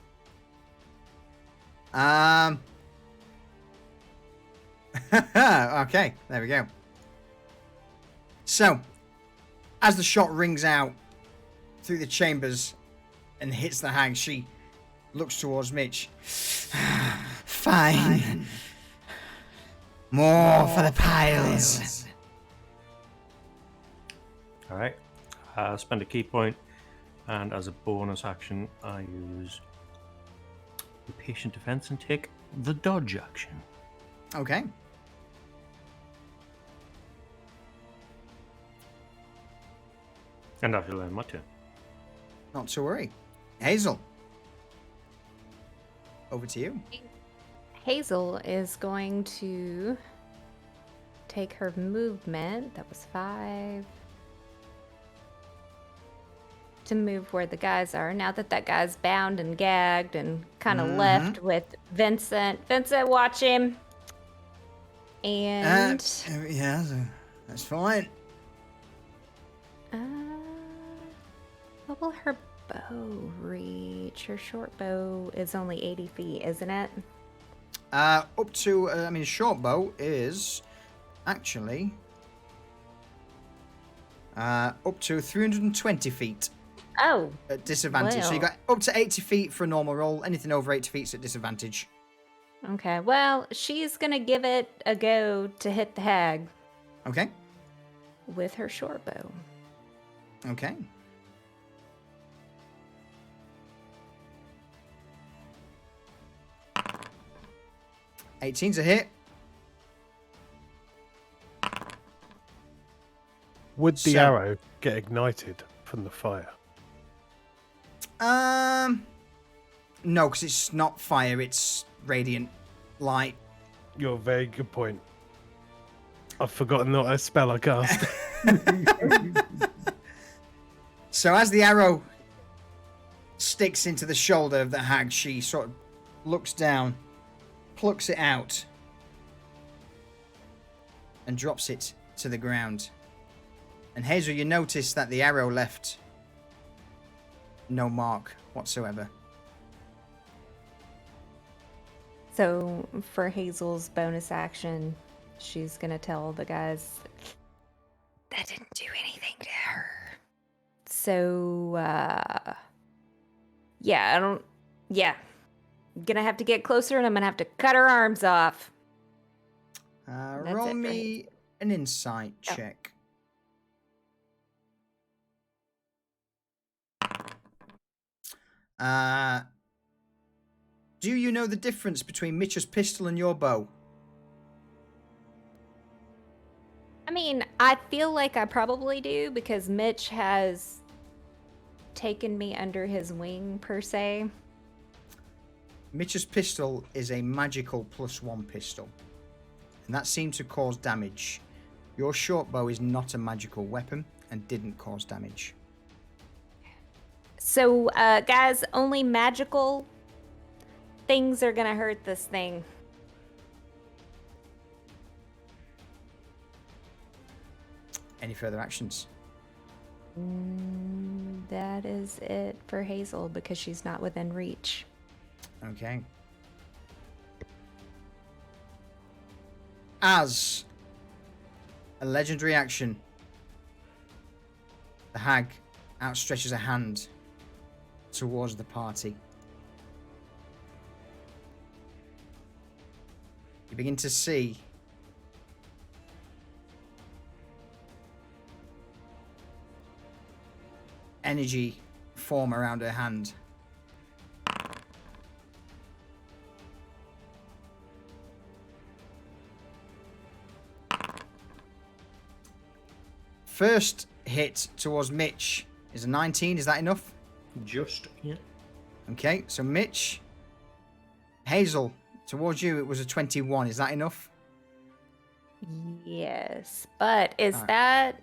Okay, there we go. So, as the shot rings out through the chambers and hits the hag, she looks towards Mitch. Fine. More for the piles. All right. Spend a key point, and as a bonus action, I use the patient defense and take the dodge action. Okay. And after learn my turn. Not to worry. Hazel. Over to you. Hazel is going to take her movement. That was 5. To move where the guys are. Now that guy's bound and gagged and kind of left with Vincent. Vincent, watch him. And Yeah, that's fine. What will her bow reach? Her short bow is only 80 feet, isn't it? Up to, short bow is actually up to 320 feet Oh, at disadvantage. So you got up to 80 feet for a normal roll. Anything over 80 feet is at disadvantage. okay. Well, she's gonna give it a go to hit the hag Okay. with her short bow. Okay. '18's a hit. Would the So- arrow get ignited from the fire? No, because it's not fire, it's radiant light. You're a very good point. I've forgotten what a spell I cast. So as the arrow sticks into the shoulder of the hag, she sort of looks down, plucks it out, and drops it to the ground. And Hazel, you notice that the arrow left no mark whatsoever. So for Hazel's bonus action, she's gonna tell the guys that didn't do anything to her. So I'm gonna have to get closer and I'm gonna have to cut her arms off. That's Roll it for me an insight Oh. check. Do you know the difference between Mitch's pistol and your bow? I mean, I feel like I probably do because Mitch has taken me under his wing per se. Mitch's pistol is a magical +1 pistol, and that seemed to cause damage. Your short bow is not a magical weapon and didn't cause damage. So, guys, only magical things are gonna hurt this thing. Any further actions? That is it for Hazel because she's not within reach. Okay. As a legendary action, the hag outstretches a hand towards the party. You begin to see energy form around her hand. First hit towards Mitch is a 19. Is that enough? Just, yeah. Okay, so Mitch. Hazel, towards you it was a 21. Is that enough? Yes, but is Alright. that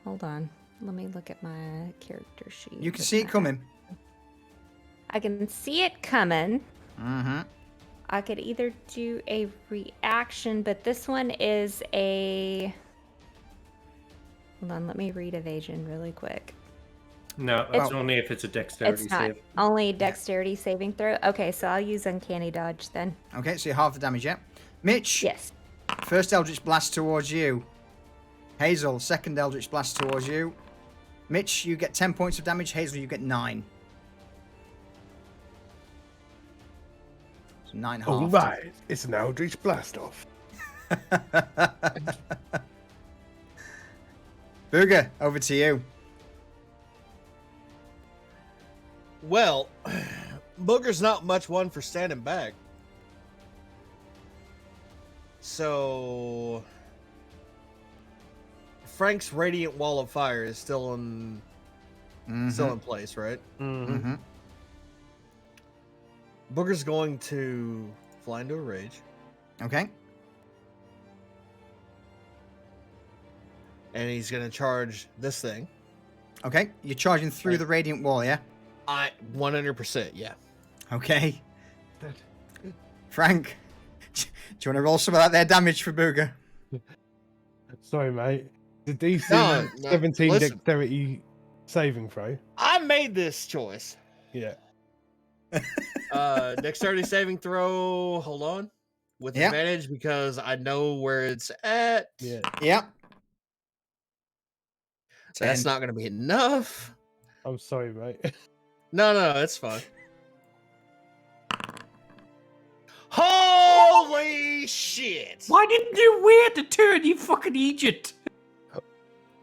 hold on. Let me look at my character sheet. You can with see it my- coming. I can see it coming. Mm-hmm. I could either do a reaction, but this one is a. Hold on, let me read evasion really quick. No, that's It's- only if it's a dexterity It's not save. only dexterity saving throw. Okay, so I'll use uncanny dodge then. Okay, so you're half the damage, yeah? Mitch, Yes. First Eldritch Blast towards you. Hazel, second Eldritch Blast towards you. Mitch, you get 10 points of damage. Hazel, you get 9. So 9 half. All right, it's an Eldritch Blast off. Booger, over to you. Well, Booger's not much one for standing back. So Frank's radiant wall of fire is still in place, right? Mm-hmm. Booger's going to fly into a rage. Okay. And he's going to charge this thing. Okay. You're charging through the radiant wall, yeah? 100%, yeah. Okay. Frank, do you want to roll some of that there damage for Booger? Sorry, mate. The DC No, 17 listen. dexterity saving throw. I made this choice. Yeah. Dexterity saving throw. Hold on. With Yep. advantage because I know where it's at. Yeah. Yep. So that's not going to be enough. I'm sorry, mate. No, it's fine. Holy shit! Why didn't you wait a turn, you fucking idiot?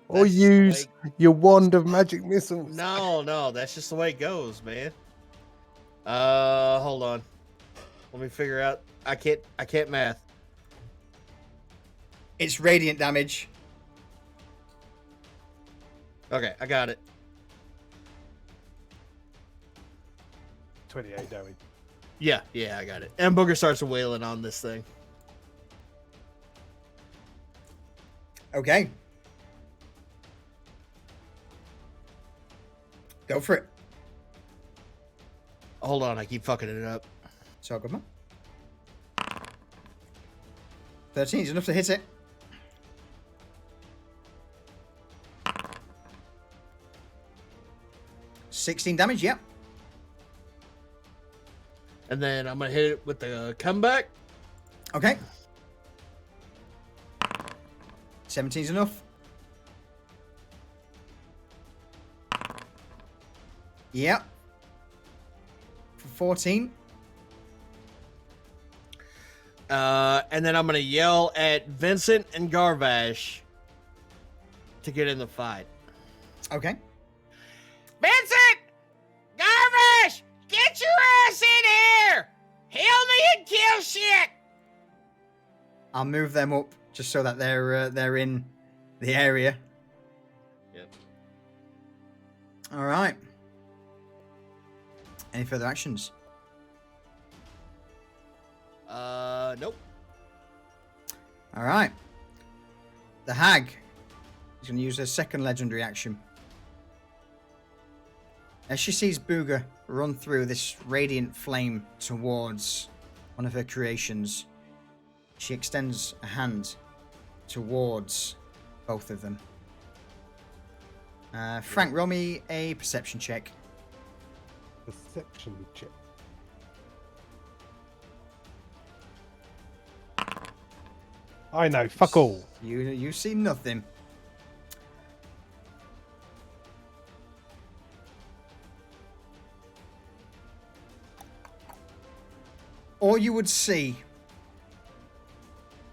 Or That's use your wand of magic missiles. No, that's just the way it goes, man. Hold on. Let me figure out. I can't math. It's radiant damage. Okay, I got it. 28 damage. Yeah, I got it. And Booger starts wailing on this thing. Okay. Go for it. Hold on, I keep fucking it up. So good, man. 13 is enough to hit it. $16 damage, yep. And then I'm gonna hit it with the comeback. Okay. 17 is enough. Yep. For 14. And then I'm gonna yell at Vincent and Garvash to get in the fight. Okay. Vincent! Garvish! Get your ass in here! Heal me and kill shit! I'll move them up just so that they're in the area. Yep. All right. Any further actions? Nope. All right. The hag is going to use her second legendary action. As she sees Booger run through this radiant flame towards one of her creations, she extends a hand towards both of them. Frank, roll me a perception check. Perception check. I know, fuck all. You see nothing. All you would see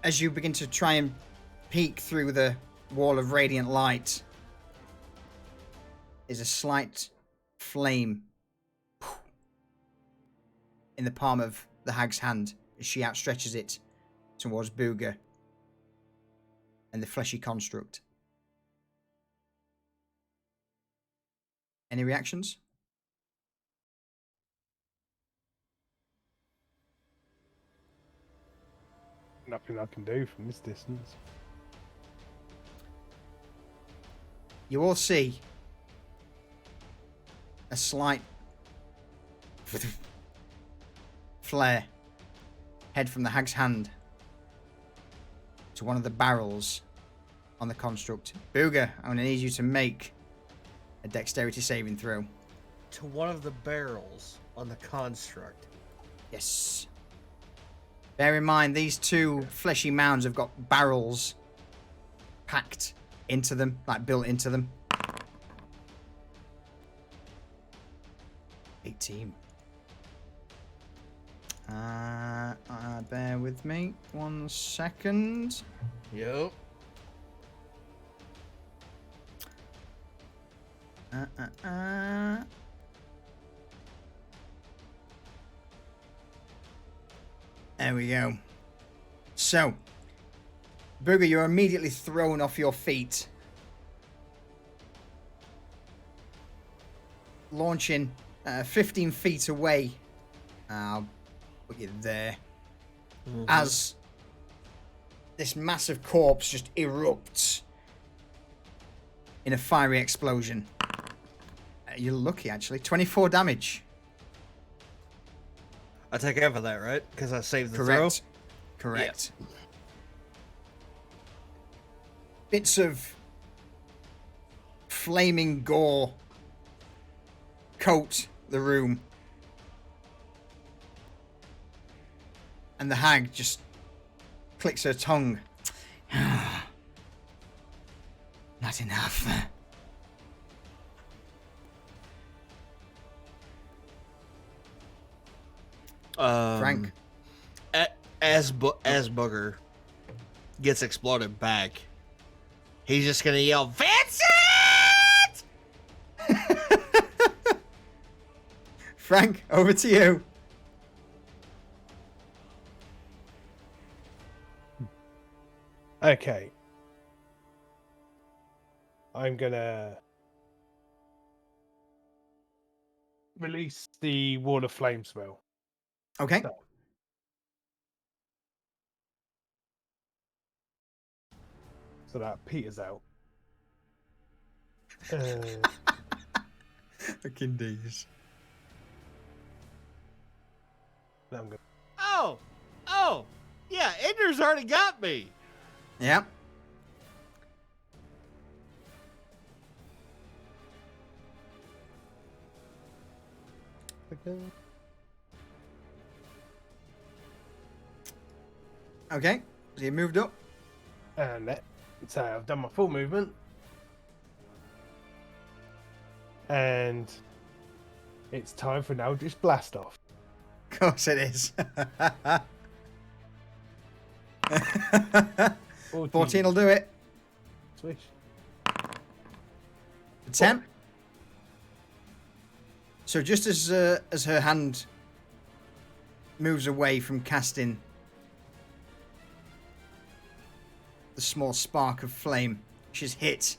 as you begin to try and peek through the wall of radiant light is a slight flame in the palm of the hag's hand as she outstretches it towards Booger and the fleshy construct. Any reactions? Nothing I can do from this distance. You all see a slight flare head from the hag's hand to one of the barrels on the construct. Booger, I'm going to need you to make a dexterity saving throw. To one of the barrels on the construct. Yes. Bear in mind, these two fleshy mounds have got barrels packed into them, like built into them. 18. Bear with me 1 second. Yep. There we go. So, Booger, you're immediately thrown off your feet. Launching 15 feet away. I'll put you there. As this massive corpse just erupts in a fiery explosion. You're lucky, actually. 24 damage. I take half of that, right? Because I saved the Correct. throw. Correct. Bits of flaming gore coat the room. And the hag just clicks her tongue. Not enough. Frank. As Booger gets exploded back, he's just gonna yell, Vincent! Frank, over to you. Okay. I'm gonna release the wall of flame spell. Okay. So that peters out. Fucking days. Now I'm gonna... Oh, yeah, Ender's already got me. Yeah. Okay. So you moved up. And that, so I've done my full movement. And it's time for an Eldritch Blast Off. Of course it is. 14 will do it. Swish. 10. So just as her hand moves away from casting the small spark of flame, she's hit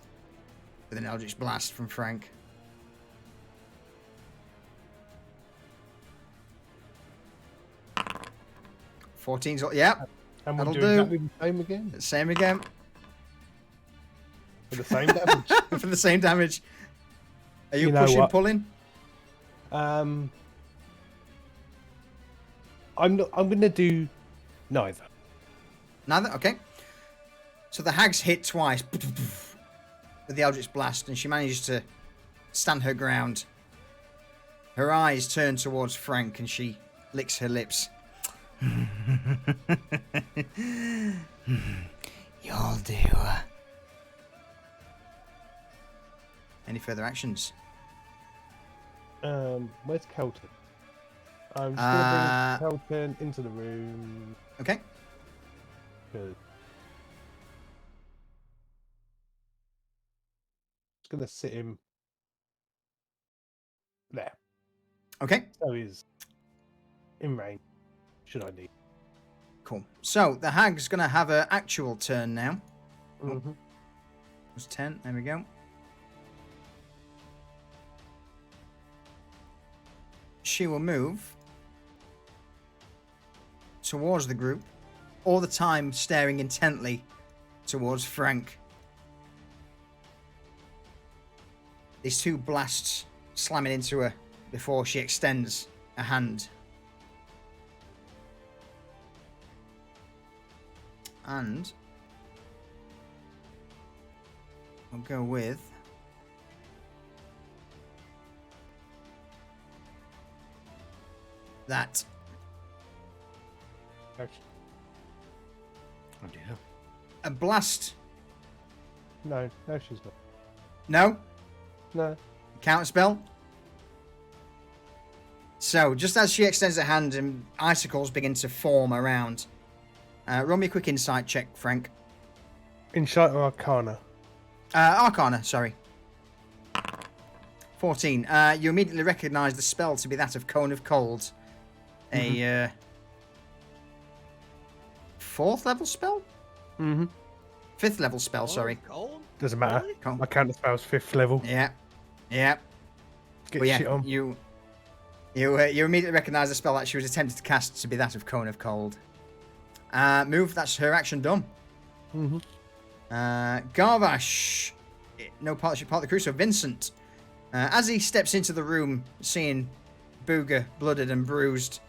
with an Eldritch Blast from Frank. $14's, yeah. And we'll That'll do do. exactly the same again. Same again. For the same damage. For the same damage. Are you You know pushing, what? pulling? I'm gonna do neither. Neither? Okay. So the hag's hit twice with the Eldritch Blast, and she manages to stand her ground. Her eyes turn towards Frank, and she licks her lips. You'll do. Any further actions? Where's Kelton? I'm just gonna bring Kelton into the room. Okay. Good. Just gonna sit him there. Okay. So he's in range. Should I need? Cool. So the hag's gonna have her actual turn now. Mm-hmm. It was 10. There we go. She will move towards the group, all the time staring intently towards Frank. These two blasts slamming into her before she extends a hand. And we'll go with that Oh dear. A blast. No, she's not. No? No. Counter spell? So, just as she extends her hand and icicles begin to form around, roll me a quick insight check, Frank. Insight or Arcana? Arcana, sorry. 14. You immediately recognise the spell to be that of Cone of Cold. A 4th level spell? Mm-hmm. 5th level spell, sorry. Cold? Doesn't matter. Really? My counter spell's 5th level. Yeah. Get shit on. You immediately recognise the spell that she was attempting to cast to be that of Cone of Cold. Move, that's her action done. Mm-hmm. Garvash, no part of the crew, so Vincent. As he steps into the room, seeing Booger blooded and bruised.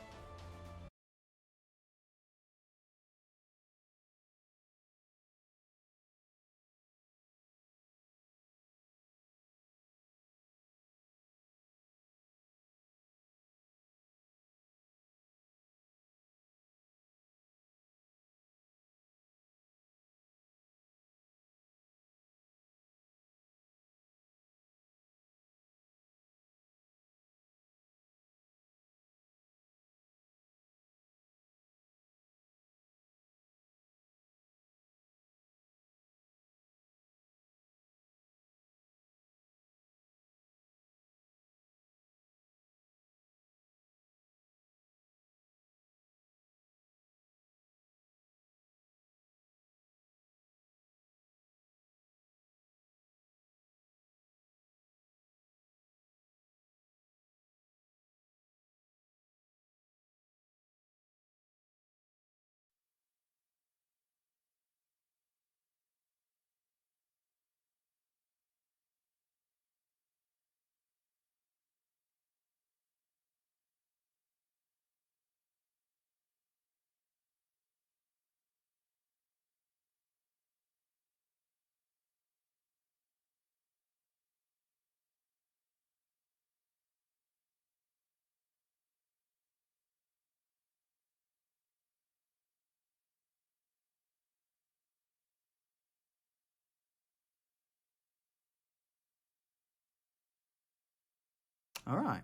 All right.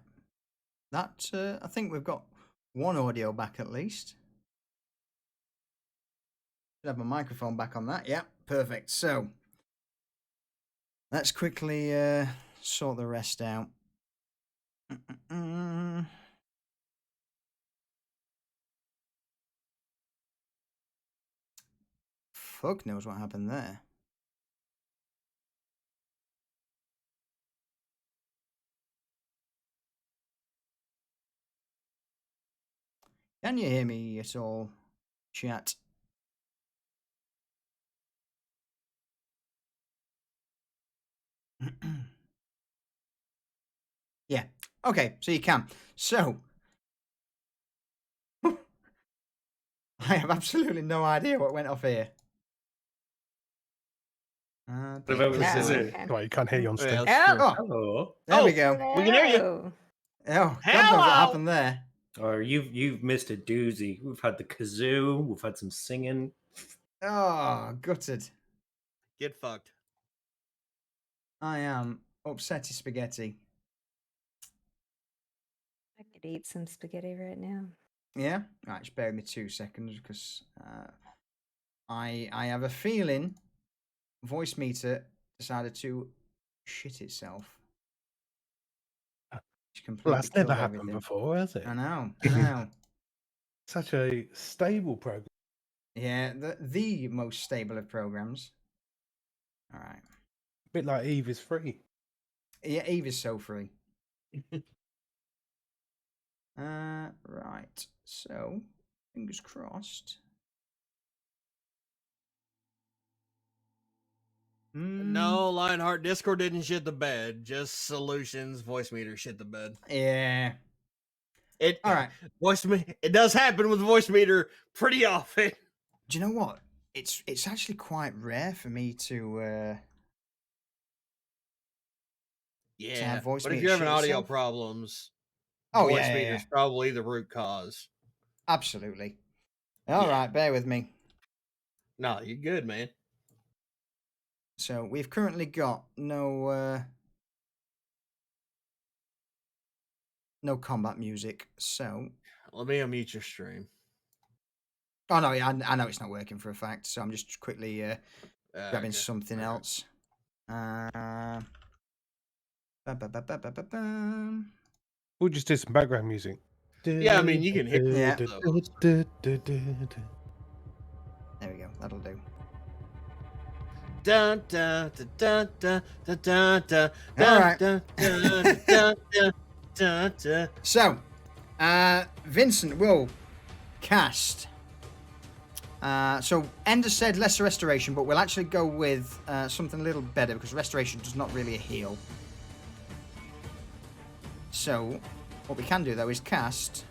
That, I think we've got one audio back at least. Should have my microphone back on that. Yeah, perfect. So, let's quickly sort the rest out. Fuck knows what happened there. Can you hear me at all, chat? Yeah. Okay, so you can. So, I have absolutely no idea what went off here. What about the Yeah, scissor? okay. Right, you can't hear you on stage. Yeah, Oh, Hello. there we Oh. go. We can hear you. Hello. Oh, God knows Hello. what happened there. Or you've missed a doozy. We've had the kazoo. We've had some singing. Oh, gutted. Get fucked. I am upsetty spaghetti. I could eat some spaghetti right now. Yeah? Right, just bear with me 2 seconds because I have a feeling voice meter decided to shit itself. Which completely Well, that's never killed happened everything. before, has it? I know. Such a stable program. Yeah, the most stable of programs. All right. A bit like Eve is free. Yeah, Eve is so free. Right. So, fingers crossed. No, Lionheart, Discord didn't shit the bed. Just Solutions, voice meter shit the bed. Yeah. It All right. It does happen with voice meter pretty often. Do you know what? It's actually quite rare for me to Yeah, voice but if meter you're having shit audio itself? problems, Oh, voice yeah, meter is probably the root cause. absolutely. All right, bear with me. No, you're good, man. So we've currently got no combat music. So Let me unmute your stream. oh no, yeah, I know it's not working for a fact. So I'm just quickly grabbing Okay. something Okay. else. Ba-ba-ba-ba-ba-ba-bam. We'll just do some background music. Yeah, I mean, you can hit Yeah. those. There we go. That'll do. Dun, dun, dun, dun, dun, dun, dun, All right. dun, dun, dun, dun, dun, dun. So, Vincent will cast. So Ender said lesser restoration, but we'll actually go with something a little better because restoration does not really heal. So, what we can do though is cast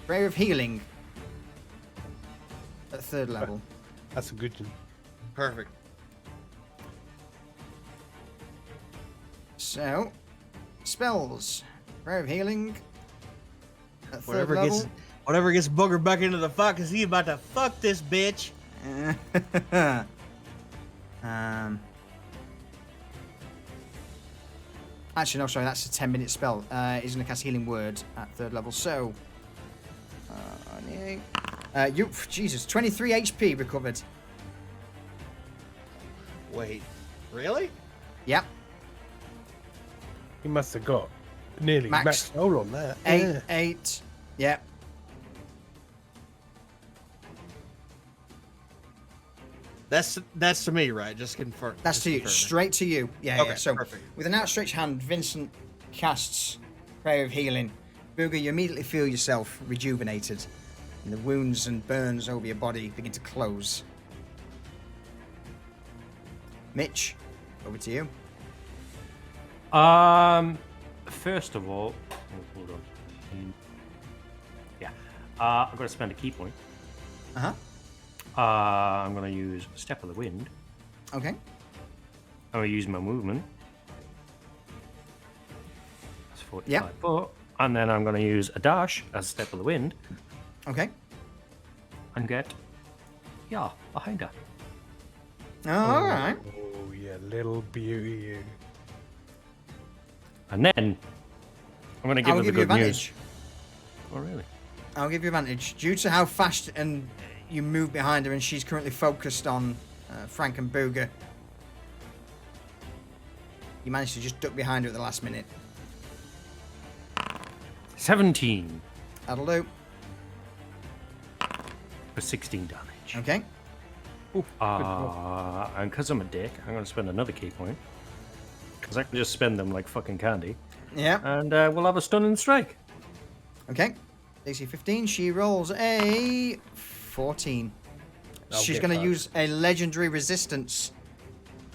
Prayer of Healing at 3rd level. That's a good one. Perfect. So, spells. Prayer of Healing at 3rd Whatever level. gets Booger back into the fuck, cause he about to fuck this bitch. Actually, no, sorry, that's a 10-minute spell. He's going to cast Healing Word at 3rd level. So, Jesus, 23 HP recovered. Wait, really? Yep, He must have got nearly Max. max roll on that. 8. Yep. That's to me, right? Just confirm. That's just to you, confirming. straight to you. Yeah, Okay, yeah. So, perfect. with an outstretched hand, Vincent casts Prayer of Healing. Booger, you immediately feel yourself rejuvenated, and the wounds and burns over your body begin to close. Mitch, over to you. First of all, hold on. Yeah, I'm going to spend a key point. Uh-huh. I'm going to use Step of the Wind. Okay. I'm going to use my movement. That's 45 Yep. foot. And then I'm going to use a dash as Step of the Wind Okay. and get, behind her. All right. Oh, yeah, little beauty. You. And then I'm going to give I'll her the give you good news. advantage. Oh, really? I'll give you advantage. Due to how fast and you move behind her and she's currently focused on Frank and Booger, you managed to just duck behind her at the last minute. 17 That'll do. for 16 damage. Okay. And because I'm a dick, I'm going to spend another key point. Because I can just spend them like fucking candy. Yeah. And we'll have a stunning strike. Okay. DC 15. She rolls a 14. She's get going to that. use a legendary resistance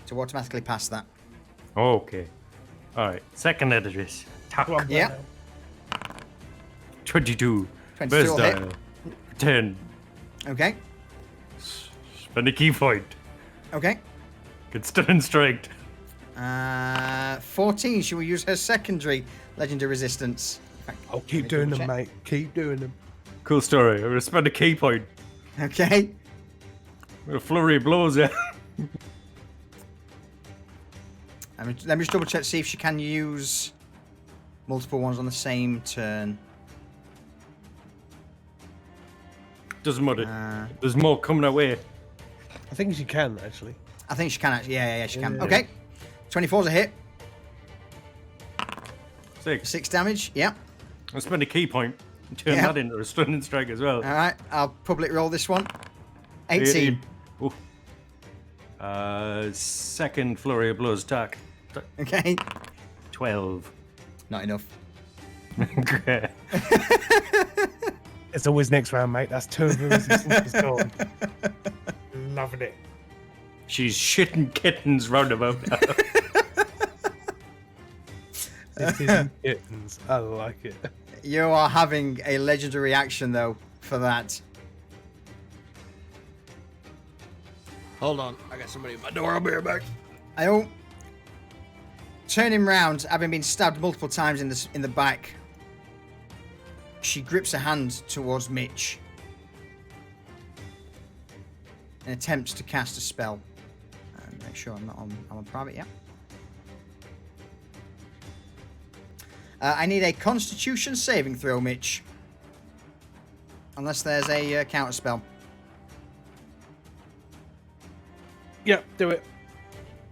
to automatically pass that. Okay. Alright, second address. Yeah. 22. 22 Burst will hit. dial. 10. Okay. Spend a key point. Okay. Get stunning striked. 14. She will use her secondary legendary resistance. Oh, keep Let me doing double them, check. mate. Keep doing them. Cool story. I'm going to spend a key point. Okay. A flurry of blows there. Let me just double check to see if she can use multiple ones on the same turn. Doesn't matter. Uh, There's more coming our way. I think she can, actually. I think she can actually. Yeah, she can. Yeah. Okay. 24's a hit. 6. 6 damage. Yep. I'll spend a key point and turn Yeah. that into a stunning strike as well. All right. I'll public roll this one. 18. Ooh. Second flurry of blows attack. Okay. 12. Not enough. Okay. It's always next round, mate. That's 2 of the resistance is gone. Loving it. She's shitting kittens roundabout now. This is kittens. I like it. You are having a legendary action though for that. Hold on, I got somebody at my door. I'll be right back. I'll turn him round, having been stabbed multiple times in the back. she grips her hand towards Mitch and attempts to cast a spell. Make sure I'm not on private yet. I need a Constitution saving throw, Mitch. Unless there's a counter spell. Yep, do it.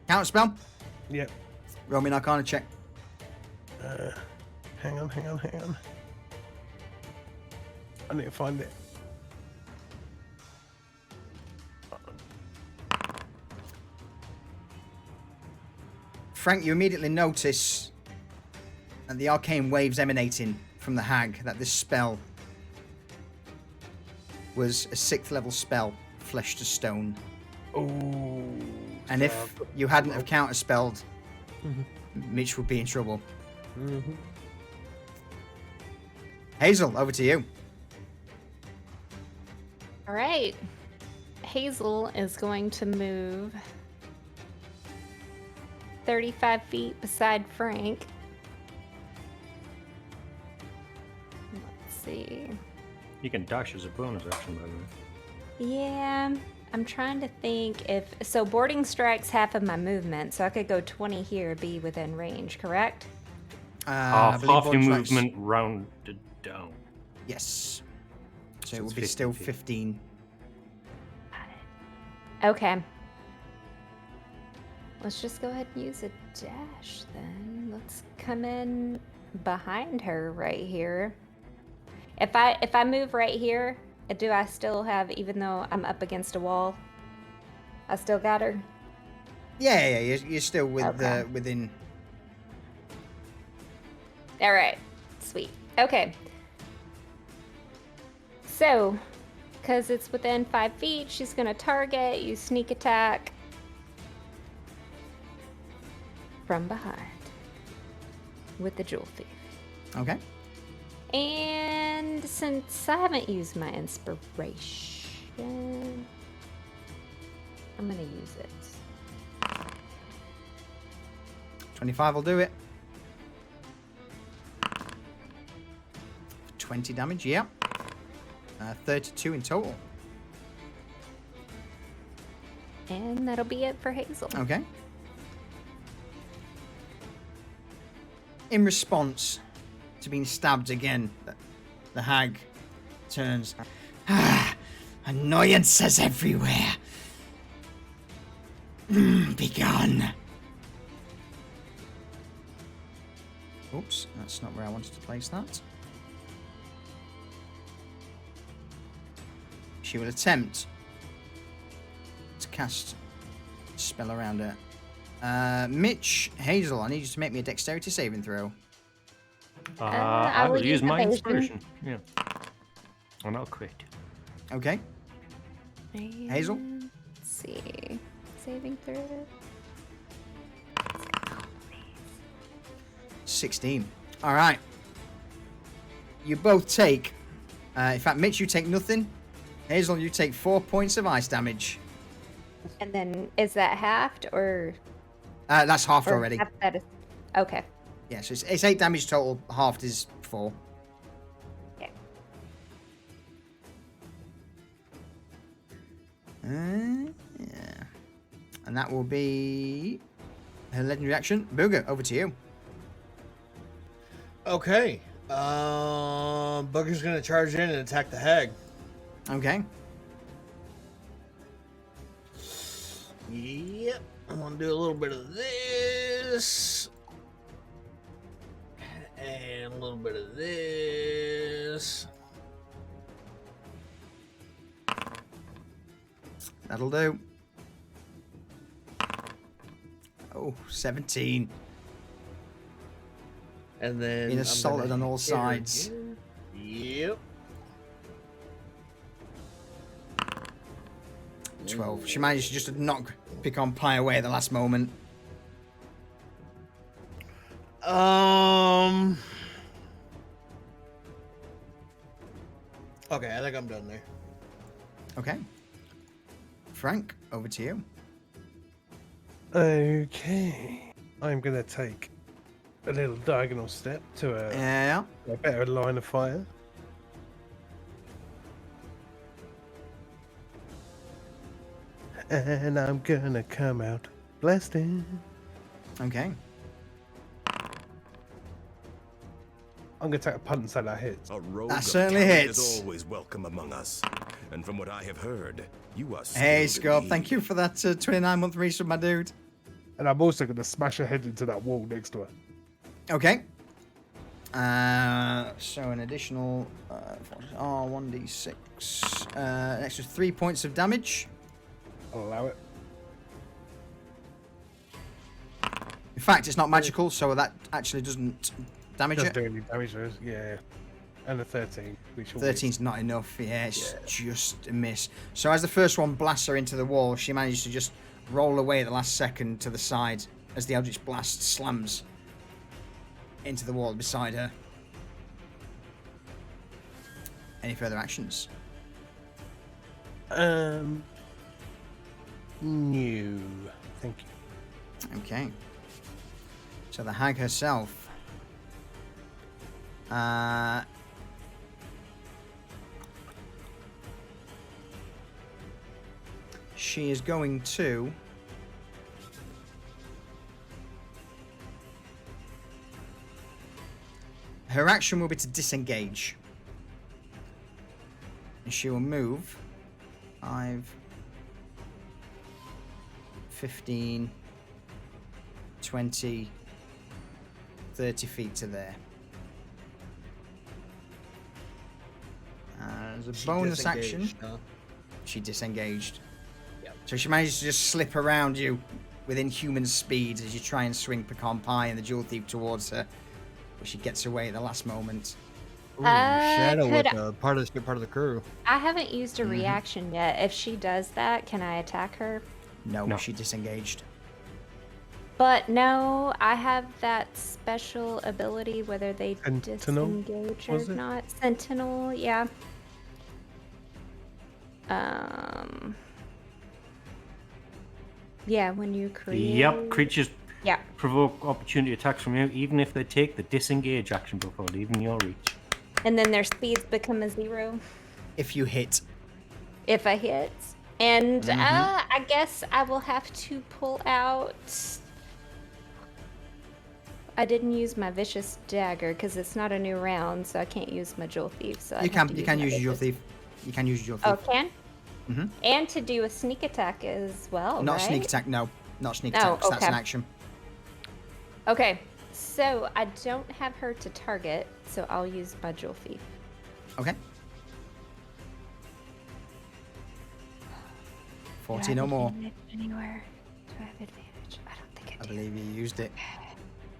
Counter spell? Yep. Roll me an Arcana check. Hang on. I need to find it. Frank, you immediately notice that the arcane waves emanating from the hag, that this spell was a 6th level spell, flesh to stone. Oh. And if you hadn't have counterspelled, Mitch would be in trouble. Hazel, over to you. All right. Hazel is going to move 35 feet beside Frank. Let's see. You can dash as a bonus action, by the way. Yeah, I'm trying to think if... So boarding strike's half of my movement, so I could go 20 here, be within range, correct? I believe half your board strikes- movement rounded down. Yes. So So it it's would be 50 still feet. 15. Okay. Let's just go ahead and use a dash then. Let's come in behind her right here. If I move right here, do I still have, even though I'm up against a wall, I still got her? Yeah, you're still Okay. within. All right, sweet. Okay. So, because it's within 5 feet, she's gonna target you, sneak attack from behind with the jewel thief. Okay. And since I haven't used my inspiration, I'm gonna use it. 25 will do it. 20 damage, yeah. 32 in total. And that'll be it for Hazel. Okay. In response to being stabbed again, the hag turns. Annoyances everywhere. Begone. Oops, that's not where I wanted to place that. She will attempt to cast a spell around her. Mitch, Hazel, I need you to make me a dexterity saving throw. I I will will use use my evasion. inspiration. Yeah. And I'll crit. Okay. Hazel? And let's see. Saving throw. 16. All right. You both take. In fact, Mitch, you take nothing. Hazel, you take 4 points of ice damage. And then is that halved or? That's halved or already. half that is, okay. Yeah, so it's 8 damage total. Halved is 4. Okay. Yeah. And that will be her legendary action. Booger, over to you. Okay. Booger's gonna charge in and attack the hag. Okay. Yep. I'm gonna do a little bit of this. And a little bit of this. That'll do. Oh, 17. And then Being I'm assaulted gonna on all hit her sides. again. Yep. 12. She managed to just knock Pecan Pie away at the last moment. Okay, I think I'm done there. Okay. Frank, over to you. Okay. I'm going to take a little diagonal step to Yeah. a better line of fire. and I'm gonna come out blasting. Okay. I'm gonna take a punt and say that hits. A rogue That of certainly talent hits. is always welcome among us. And from what I have heard, you are Hey, skilled Scott, indeed. thank you for that 29-month resub, my dude. And I'm also gonna smash her head into that wall next to her. Okay. So an additional 1d6. An extra 3 points of damage. I'll allow it. In fact, it's not magical, so that actually doesn't damage Doesn't it. do any damage, does it? Yeah. And a 13. Which will 13's not enough. Yeah, it's just a miss. So as the first one blasts her into the wall, she manages to just roll away at the last second to the side as the Eldritch Blast slams into the wall beside her. Any further actions? No. Thank you. Okay. So the hag herself. She is going to. Her action will be to disengage. And she will move 5, 15, 20, 30 feet to there. As a She bonus action, disengaged, huh? she disengaged. Yep. So she managed to just slip around you within human speed as you try and swing Pecan Pie and the Jewel Thief towards her. But she gets away at the last moment. Ooh, Shadow with could- part of the crew. I haven't used a reaction yet. If she does that, can I attack her? No, she disengaged. But no, I have that special ability, whether they Sentinel, disengage or was it? not. Sentinel, yeah. Yeah, when you create. Yep, creatures Yeah. provoke opportunity attacks from you, even if they take the disengage action before leaving your reach. And then their speeds become a 0 If you hit. if I hit. And I guess I will have to pull out. I didn't use my vicious dagger because it's not a new round, so I can't use my jewel thief. So You can use your Jewel Thief. You can use your Jewel Oh, Thief. can? Mhm. And to do a sneak attack as well. Not right? sneak attack, no. Not sneak Oh, attack, 'cause that's an okay. action. Okay, so I don't have her to target, so I'll use my jewel thief. Okay. Do 40 I no have more. advantage anywhere? Do I have advantage? I don't think I I do. believe you used it.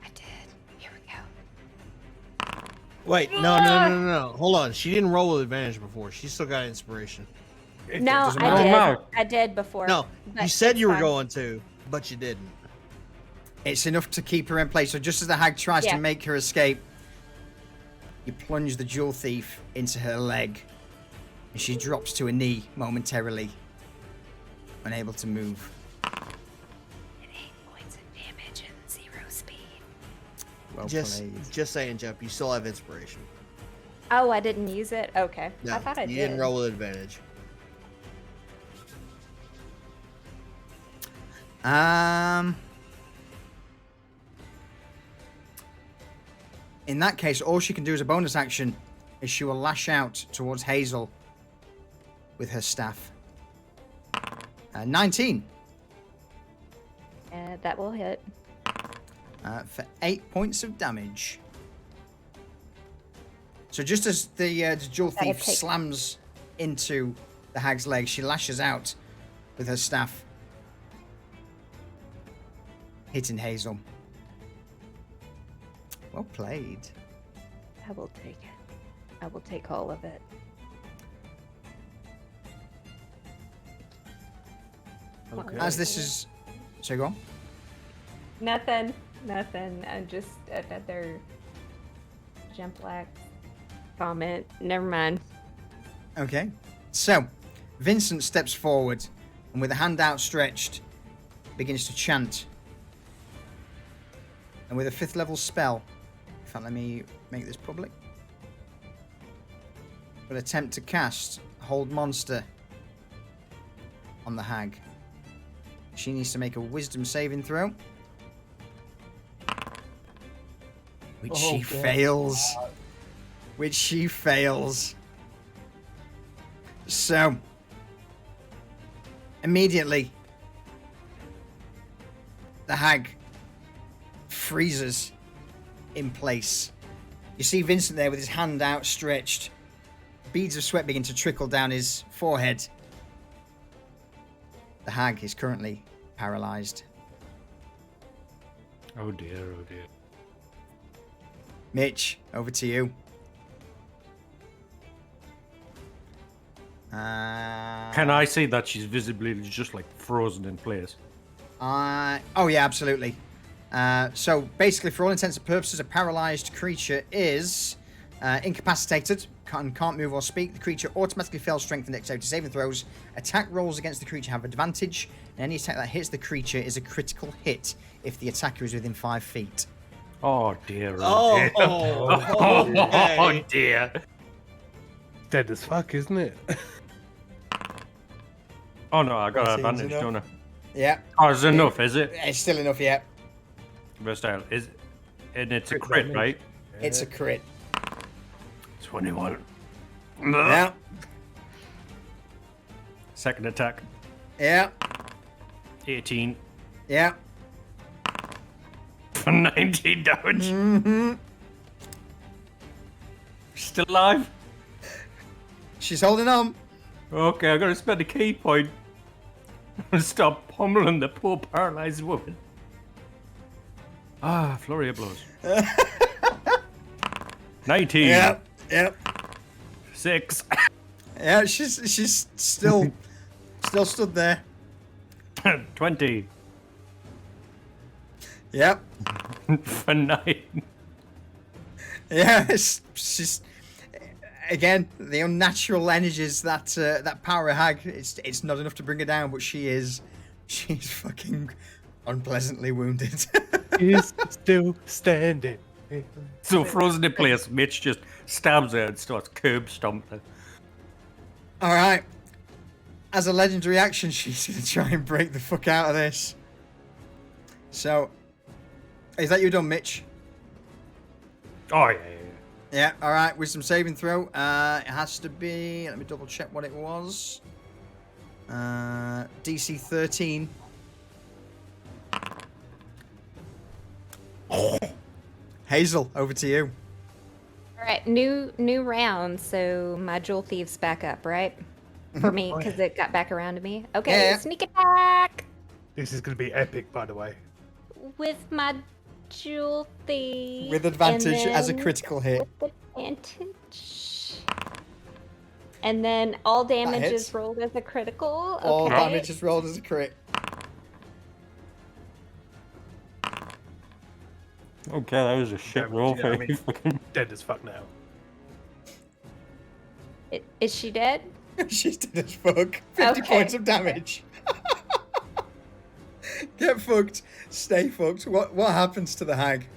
I did. Here we go. Wait, no. Hold on. She didn't roll with advantage before. She still got inspiration. No, doesn't I matter. did. No. I did before. No, but you said it's you were fine. going to, but you didn't. It's enough to keep her in place. So just as the hag tries Yeah. to make her escape, you plunge the Jewel Thief into her leg. And she drops to a knee momentarily. Unable to move. And 8 points of damage and 0 speed. Well Just played. saying, Jeff. You still have inspiration. Oh, I didn't use it? Okay. No, I thought I you did. didn't roll with advantage. In that case, all she can do as a bonus action is she will lash out towards Hazel with her staff. 19 That will hit. for 8 points of damage. So just as the Jewel That'll Thief take- slams into the hag's leg, she lashes out with her staff, hitting Hazel. Well played. I will take it. I will take all of it. Okay. As this is... So go on. Nothing. I'm just another jump black comment. Never mind. Okay. So, Vincent steps forward and with a hand outstretched begins to chant. And with a 5th level spell, in fact, let me make this public. Will attempt to cast Hold Monster on the hag. She needs to make a wisdom saving throw. Which she fails. Which she fails. So, immediately, the hag freezes in place. You see Vincent there with his hand outstretched. Beads of sweat begin to trickle down his forehead. The hag is currently paralyzed. Oh dear, oh dear. Mitch, over to you. Can I see that she's visibly just like frozen in place? Oh yeah, absolutely. So basically, for all intents and purposes, a paralyzed creature is incapacitated, can't move or speak. The creature automatically fails strength and dexterity saving throws. Attack rolls against the creature have advantage, and any attack that hits the creature is a critical hit if the attacker is within 5 feet. Oh dear. Oh, dear. okay. Oh dear. Dead as fuck, isn't it? Oh no, I got That an seems advantage, enough. don't I? Yeah, Oh, it's enough, is it? it's still enough. Yeah, Versatile. And it's a Crit crit, damage. right? it's a crit. 21. Yeah, Second attack. yeah, 18. yeah. 19 damage. Mm-hmm. Still alive? She's holding on. Okay, I gotta spend a key point. Stop pummeling the poor paralyzed woman. Ah, flurry of blows. 19. Yeah, yeah, 6. yeah. She's still stood there. 20. Yep. For 9. Yeah, she's again the unnatural energies that that power hag. It's not enough to bring her down, but she's fucking unpleasantly wounded. Is still standing. So frozen in place, Mitch just stabs her and starts curb stomping. All right. As a legendary action, she's gonna try and break the fuck out of this. So, is that you done, Mitch? Oh yeah. Yeah. All right. Wisdom saving throw. It has to be. Let me double check what it was. DC 13. Hazel, over to you. All right, new round. So my jewel thief's back up, right? For me, because it got back around to me. Okay, Yeah. sneak attack This is going to be epic, by the way. with my jewel thief. With advantage and as a then critical hit. With advantage. And then all damage hits. is rolled as a critical. All okay. damage is rolled as a crit. Okay, that was a shit roll Yeah, for I mean- you. Fucking- Dead as fuck now. Is she dead? She's dead as fuck. 50 Okay. points of damage. Get fucked. Stay fucked. What happens to the hag?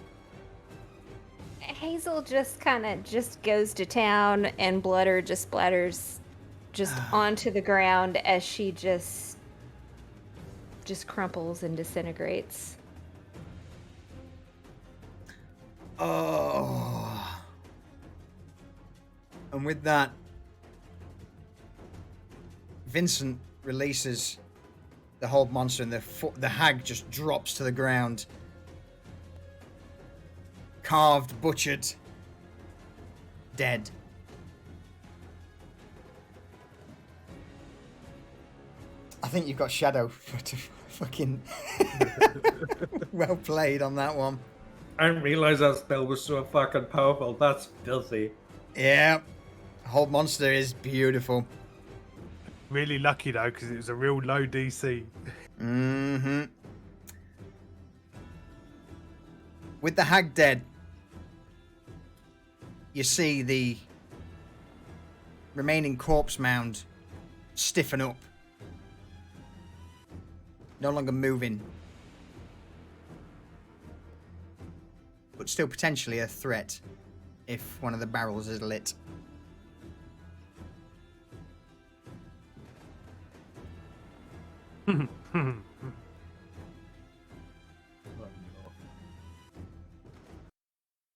Hazel just kind of just goes to town, and Blooder just splatters just onto the ground as she just crumples and disintegrates. Oh. And with that, Vincent releases the hold monster, and the hag just drops to the ground. Carved, butchered, dead. I think you've got Shadow fucking well played on that one. I didn't realize that spell was so fucking powerful. That's filthy. Yeah. Hold monster is beautiful. Really lucky, though, because it was a real low DC. Mm-hmm. With the hag dead, you see the remaining corpse mound stiffen up. No longer moving. But still potentially a threat if one of the barrels is lit.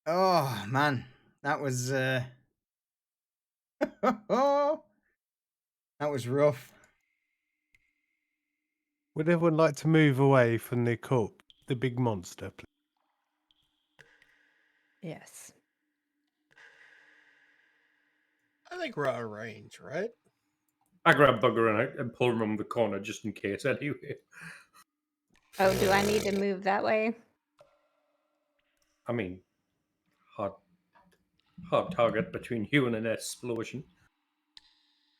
Oh man, that was that was rough. Would everyone like to move away from the corpse, the big monster, please? Yes. I think we're out of range, right? I grab Bugger and pull him around the corner just in case, anyway. Oh, do I need to move that way? I mean, hard target between you and an explosion.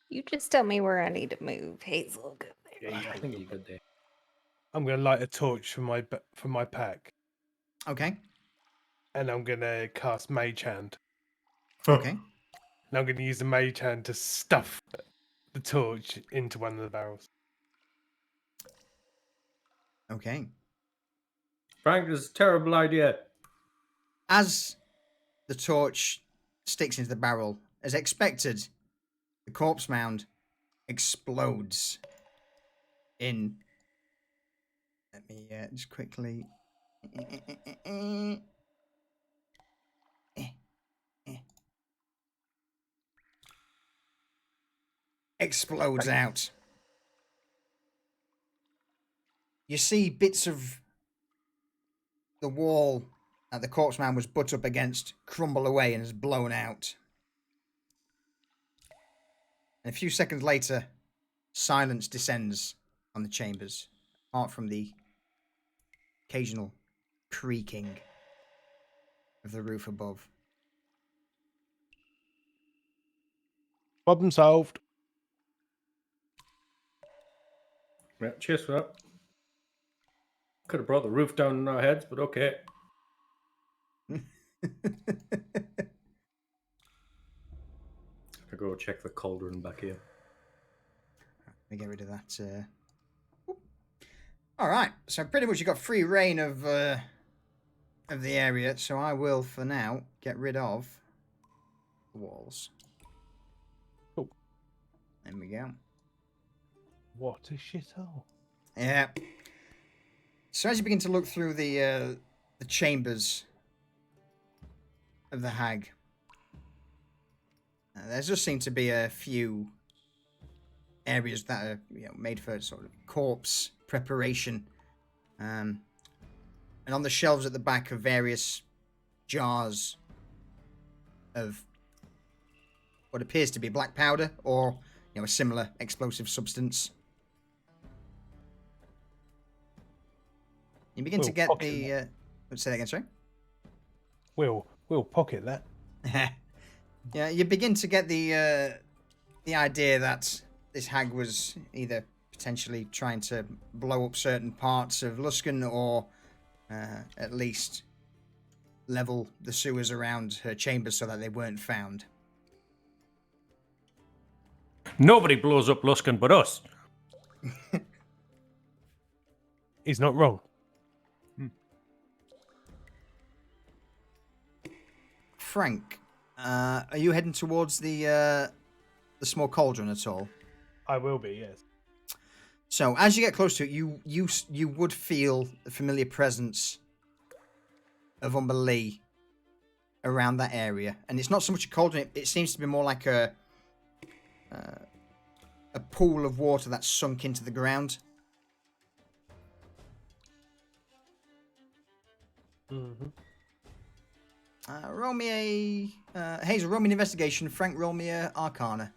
You just tell me where I need to move, Hazel. Go there. Yeah, I think you're good there. I'm going to light a torch from my pack, Okay. and I'm going to cast Mage Hand. Okay. And I'm going to use the Mage Hand to stuff the torch into one of the barrels. Okay. Frank, this is a terrible idea. As the torch sticks into the barrel, as expected, the corpse mound explodes in. Let me just quickly. Explodes out. You see bits of the wall that the corpse man was butt up against crumble away and is blown out. And a few seconds later, silence descends on the chambers, apart from the occasional creaking of the roof above. Problem solved. Yeah, cheers for that. Could have brought the roof down on our heads, but okay. I go check the cauldron back here. Let me get rid of that. All right, so pretty much you got free reign of the area. So I will, for now, get rid of the walls. Cool. There we go. What a shithole. Yeah. So as you begin to look through the chambers of the hag, there just seem to be a few areas that are made for sort of corpse preparation, and on the shelves at the back are various jars of what appears to be black powder or a similar explosive substance. You begin to get the let's say that again, sorry. We'll pocket that. Yeah, you begin to get the idea that this hag was either potentially trying to blow up certain parts of Luskan or at least level the sewers around her chambers so that they weren't found. Nobody blows up Luskan but us. He's not wrong. Frank, are you heading towards the small cauldron at all? I will be, yes. So as you get close to it, you would feel the familiar presence of Umber Lee around that area, and it's not so much a cauldron. It seems to be more like a pool of water that's sunk into the ground. Mm-hmm. Roll me a Hazel. Roll me an investigation. Frank, roll me a Arcana.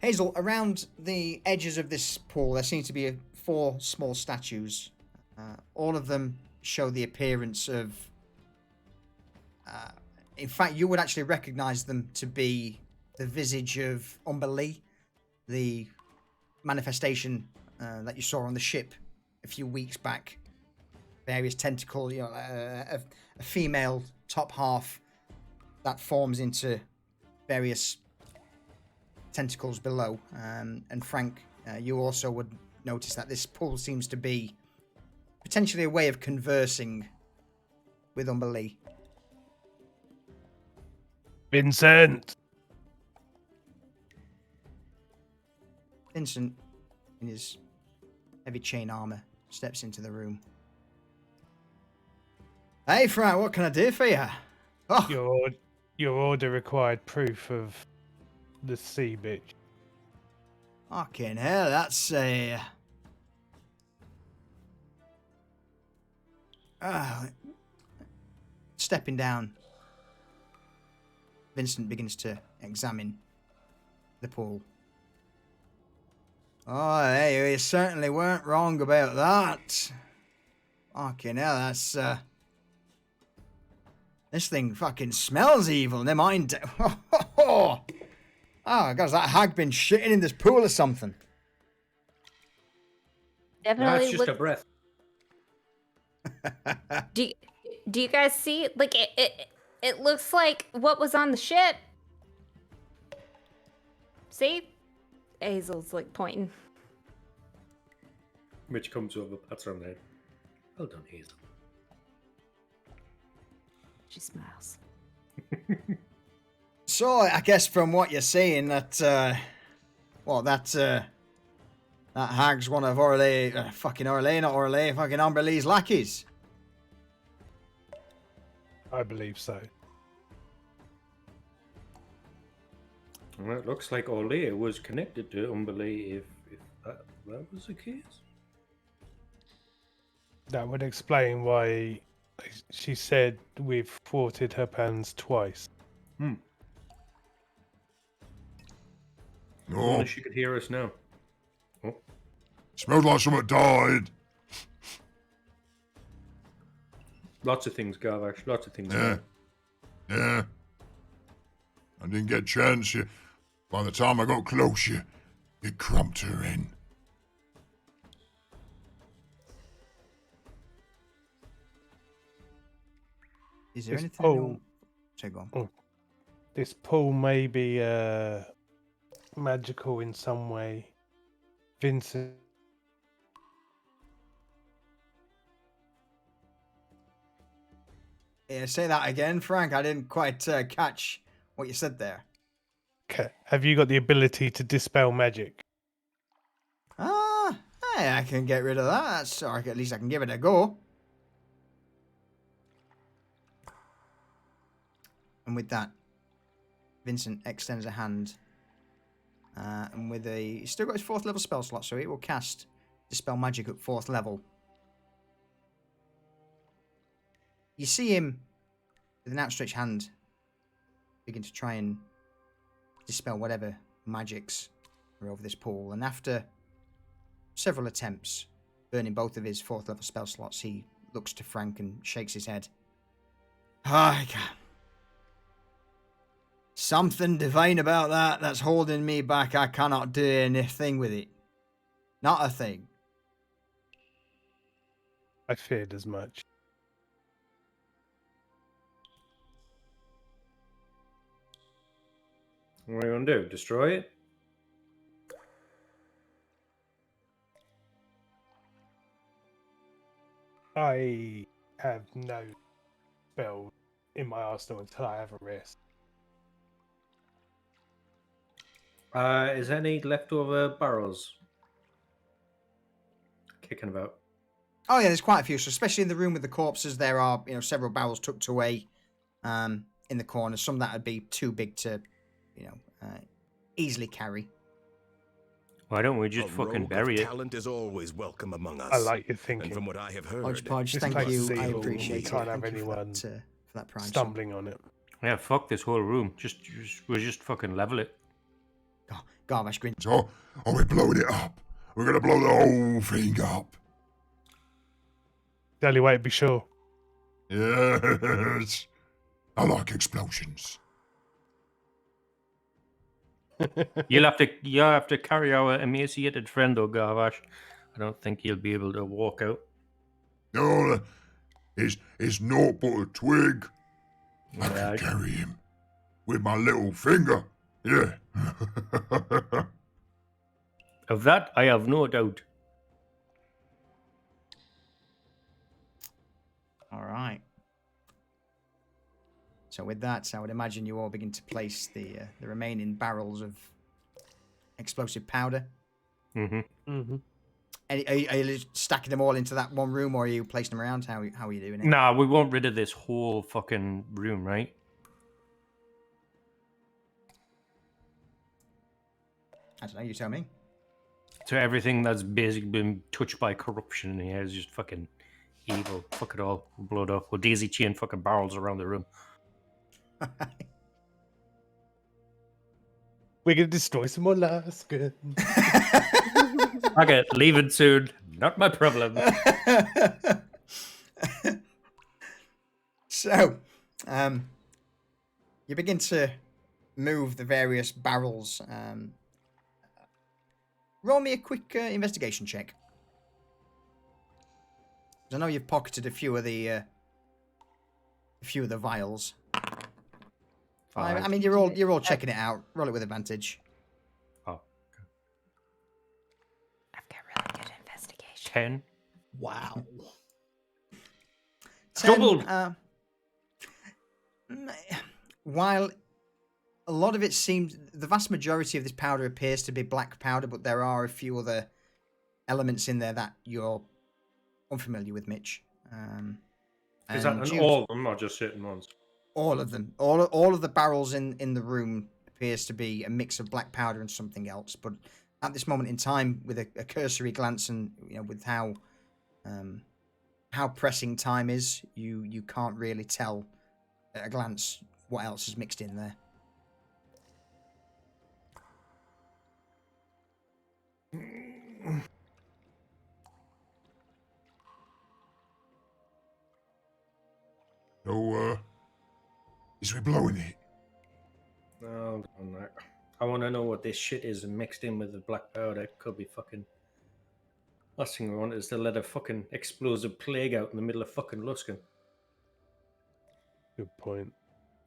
Hazel, around the edges of this pool, there seems to be 4 small statues. All of them show the appearance of... in fact, you would actually recognize them to be the visage of Umber Lee, the manifestation that you saw on the ship a few weeks back. Various tentacles, a female top half that forms into various tentacles below. And Frank, you also would notice that this pool seems to be potentially a way of conversing with Umber Lee. Vincent! Vincent, in his heavy chain armor, steps into the room. Hey, Frank, what can I do for you? Oh, Your order required proof of the sea bitch. fucking hell, that's a... stepping down, Vincent begins to examine the pool. Oh, hey, you certainly weren't wrong about that. Fucking hell, that's, this thing fucking smells evil, never mind. Oh, God, has that hag been shitting in this pool or something? Definitely That's just a look. breath. Do you guys see? Like it looks like what was on the ship. See? Hazel's like pointing. Which comes over, pats her on the head. Well done, Hazel. She smiles. So, I guess from what you're saying, that, that hag's one of fucking Amber Lee's lackeys. I believe so. Well, it looks like Orlea was connected to Umberlee if that was the case. That would explain why she said we've thwarted her plans twice. If No, only she could hear us now. Oh, smells like someone died. lots of things, Garvash. Lots of things. Yeah. Yeah. I didn't get a chance. By the time I got close, you crumped her in. Is there This anything pool- you want? So go on. This pool may be magical in some way. Vincent. Yeah, say that again, Frank. I didn't quite catch what you said there. Have you got the ability to dispel magic? Hey, I can get rid of that. Or at least I can give it a go. And with that, Vincent extends a hand. And with he's still got his 4th level spell slot, so it will cast Dispel Magic at 4th level. You see him, with an outstretched hand, begin to try and dispel whatever magics are over this pool. And after several attempts, burning both of his 4th level spell slots, he looks to Frank and shakes his head. I can't. Something divine about that that's holding me back. I cannot do anything with it. Not a thing. I feared as much. What are you going to do? Destroy it? I have no spell in my arsenal until I have a rest. Is there any leftover barrels kicking about? Oh yeah, there's quite a few. So especially in the room with the corpses, there are several barrels tucked away in the corner. Some that would be too big to easily carry. Why don't we just A fucking rogue bury of it? talent is always welcome among us. I like your And thinking. from what I have heard, Podge, This thank place you. is I evil. appreciate We it. can't have Thank you anyone for that prime. stumbling on it. Yeah, fuck this whole room. We'll just fucking level it. Garvash grins. So, are we blowing it up? We're gonna blow the whole thing up. The only way to be sure. Yes. I like explosions. You'll have to carry our emaciated friend, though, Garvash. I don't think he'll be able to walk out. No, it's naught but a twig. I Yeah, can carry him with my little finger. Yeah. of that, I have no doubt. All right. So with that, I would imagine you all begin to place the remaining barrels of explosive powder. Mm-hmm. Mm-hmm. Are you stacking them all into that one room, or are you placing them around? How are you doing it? Nah, we want rid of this whole fucking room, right? I don't know. You tell me. So everything that's basically been touched by corruption in here is just fucking evil. Fuck it all. We'll blow it up. We'll daisy chain fucking barrels around the room. We're gonna destroy some more Alaska. Okay, leaving soon. Not my problem. So, you begin to move the various barrels. Roll me a quick investigation check. 'Cause I know you've pocketed a few of the vials. I mean, you're all checking it out. Roll it with advantage. Oh, I've got really good investigation. 10. Wow. 10, Doubled. While a lot of it seems, the vast majority of this powder appears to be black powder, but there are a few other elements in there that you're unfamiliar with, Mitch. Is that Jude, all of them, or just certain ones? all of them. All of the barrels in the room appears to be a mix of black powder and something else. But at this moment in time, with a cursory glance and with how pressing time is, you can't really tell at a glance what else is mixed in there. So, is we blowing it? No, I'm not. I want to know what this shit is mixed in with the black powder. It could be fucking. Last thing we want is to let a fucking explosive plague out in the middle of fucking Luskan. Good point.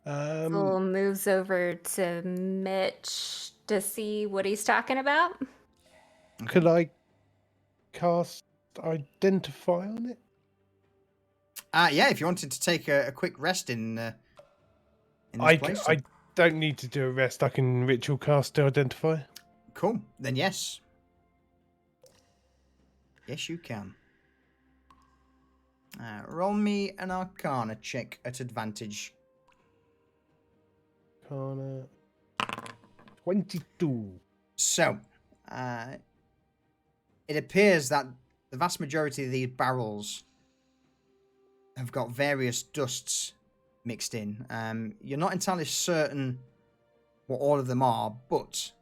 Soul moves over to Mitch to see what he's talking about. Could I cast Identify on it? Yeah, if you wanted to take a quick rest in this place. I don't need to do a rest. I can ritual cast to Identify. Cool. Then yes. Yes, you can. Roll me an Arcana check at advantage. Arcana 22. So, it appears that the vast majority of these barrels have got various dusts mixed in. You're not entirely certain what all of them are, but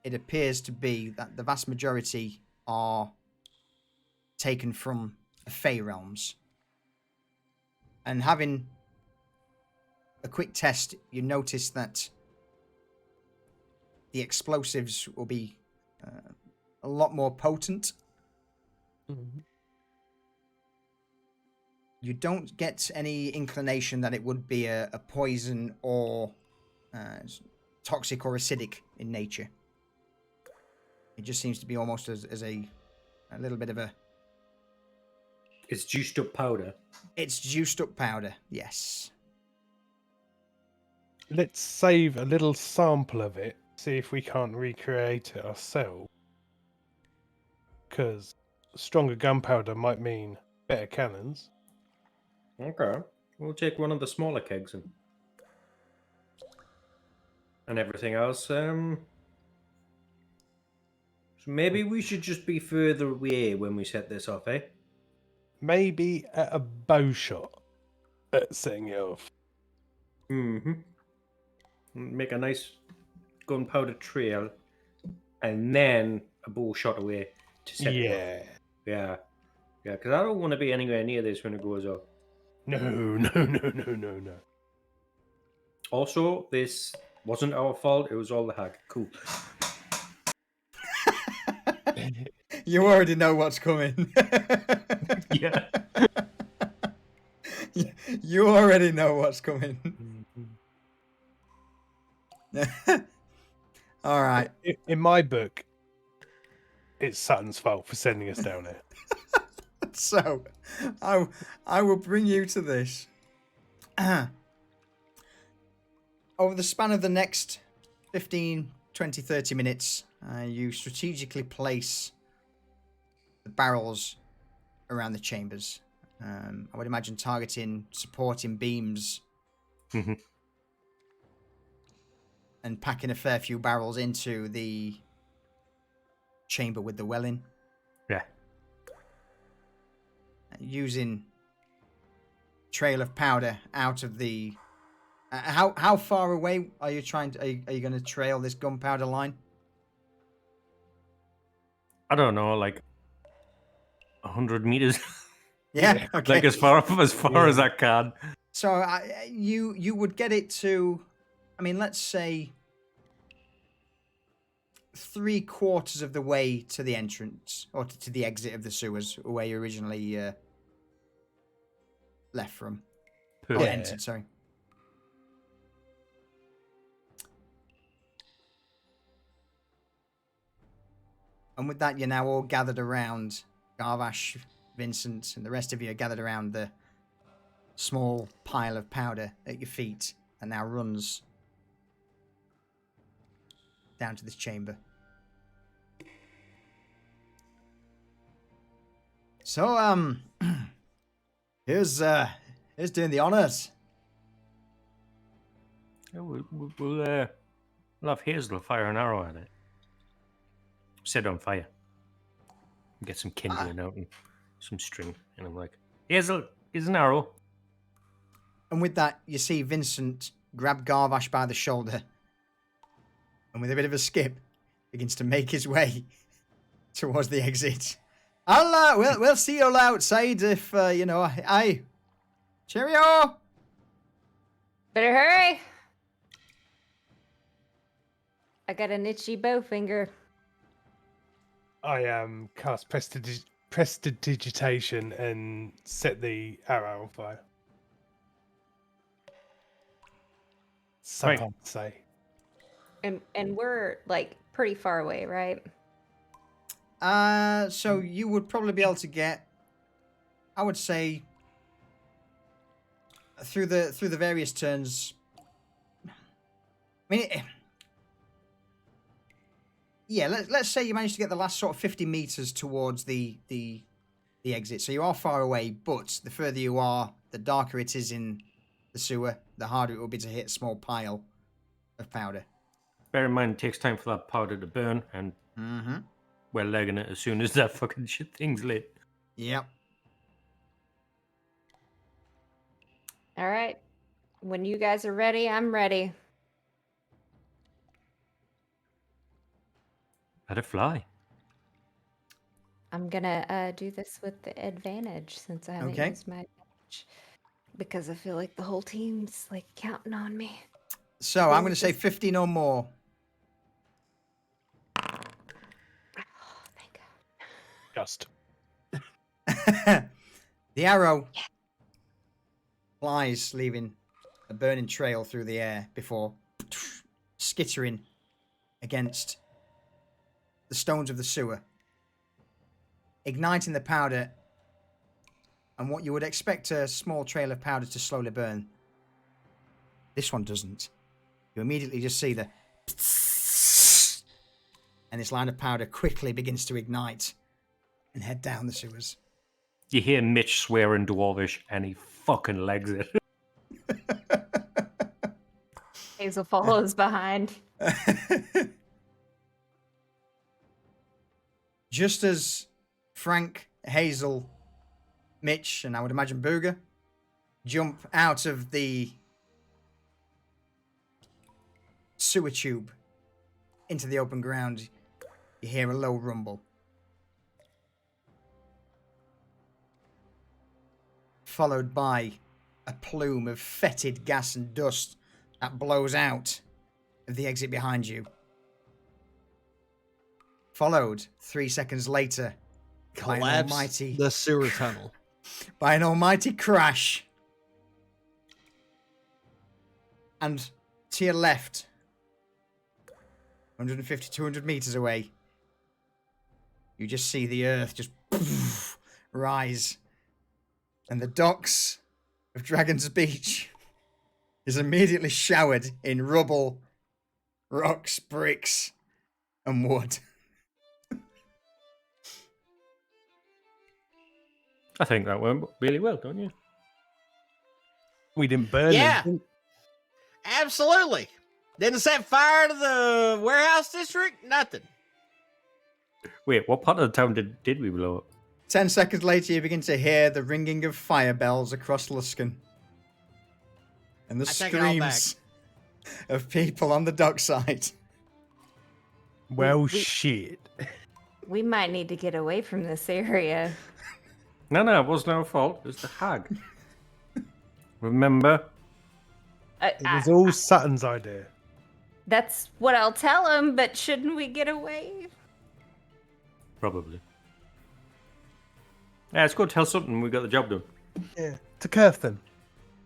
it appears to be that the vast majority are taken from the Fey realms. And having a quick test, you notice that the explosives will be a lot more potent. Mm-hmm. You don't get any inclination that it would be a poison or toxic or acidic in nature. It just seems to be almost as a little bit of a... It's juiced up powder. It's juiced up powder, yes. Let's save a little sample of it, see if we can't recreate it ourselves. Because stronger gunpowder might mean better cannons. Okay. We'll take one of the smaller kegs and everything else. So maybe we should just be further away when we set this off, eh? Maybe at a bow shot at setting it off. Mm-hmm. Make a nice gunpowder trail and then a bow shot away to set it off. Yeah. Yeah, because I don't want to be anywhere near this when it goes off. No. Also, this wasn't our fault. It was all the hag. Cool. You already know what's coming. Yeah. You already know what's coming. All right. In my book, it's Sutton's fault for sending us down there. So, I will bring you to this. Over the span of the next 15, 20, 30 minutes, you strategically place the barrels around the chambers. I would imagine targeting supporting beams Mhm. and packing a fair few barrels into the chamber with the well in. Yeah. Using trail of powder out of the. How far away are you trying to? Are you going to trail this gunpowder line? I don't know, like 100 meters. Yeah. Okay. Like as far as I can. So you would get it to, I mean, let's say 3/4 of the way to the entrance or to the exit of the sewers where you originally left from. Or Yeah. entered, sorry. And with that, you're now all gathered around. Garvash, Vincent, and the rest of you are gathered around the small pile of powder at your feet that now runs down to this chamber. So, here's doing the honors. Yeah, we'll have Hazel fire an arrow at it. Set it on fire. Get some kindling out and some string. And I'm like, Hazel, here's an arrow. And with that, you see Vincent grab Garvash by the shoulder and with a bit of a skip, begins to make his way towards the exit. We'll see you all outside if, I... Cheerio! Better hurry. I got an itchy bow finger. I cast prestidigitation and set the arrow on fire. So Right. hard to say. And we're like pretty far away, right? So you would probably be able to get, I would say, through the various turns. I mean, yeah. Let's say you managed to get the last sort of 50 meters towards the exit. So you are far away, but the further you are, the darker it is in the sewer, the harder it will be to hit a small pile of powder. Bear in mind, it takes time for that powder to burn, and we're legging it as soon as that fucking shit thing's lit. Yep. All right. When you guys are ready, I'm ready. Let it fly. I'm gonna do this with the advantage since I haven't Okay. used my advantage. Because I feel like the whole team's like counting on me. So I'm going to say 15 or more. Oh, thank God. Just. The arrow flies, leaving a burning trail through the air before skittering against the stones of the sewer, igniting the powder. And what you would expect a small trail of powder to slowly burn, this one doesn't. You immediately just see the and this line of powder quickly begins to ignite and head down the sewers. You hear Mitch swear in Dwarvish, and he fucking legs it. Hazel follows behind. Just as Frank, Hazel, Mitch, and I would imagine Booger jump out of the sewer tube into the open ground, you hear a low rumble. Followed by a plume of fetid gas and dust that blows out of the exit behind you. Followed 3 seconds later by an Collapse almighty the sewer tunnel. by an almighty crash. And to your left, 150, 200 meters away, you just see the earth just rise. And the docks of Dragon's Beach is immediately showered in rubble, rocks, bricks, and wood. I think that went really well, don't you? We didn't burn Yeah. anything. Absolutely. Didn't set fire to the warehouse district? Nothing. Wait, what part of the town did we blow up? 10 seconds later, you begin to hear the ringing of fire bells across Luskan. And the I take it all back. screams of people on the dockside. Well, We- shit. We might need to get away from this area. No, it wasn't our fault. It was the hag. Remember? It was all Sutton's idea. That's what I'll tell him, but shouldn't we get away? Probably. Yeah, let's go tell something. We got the job done. Yeah. To curve them.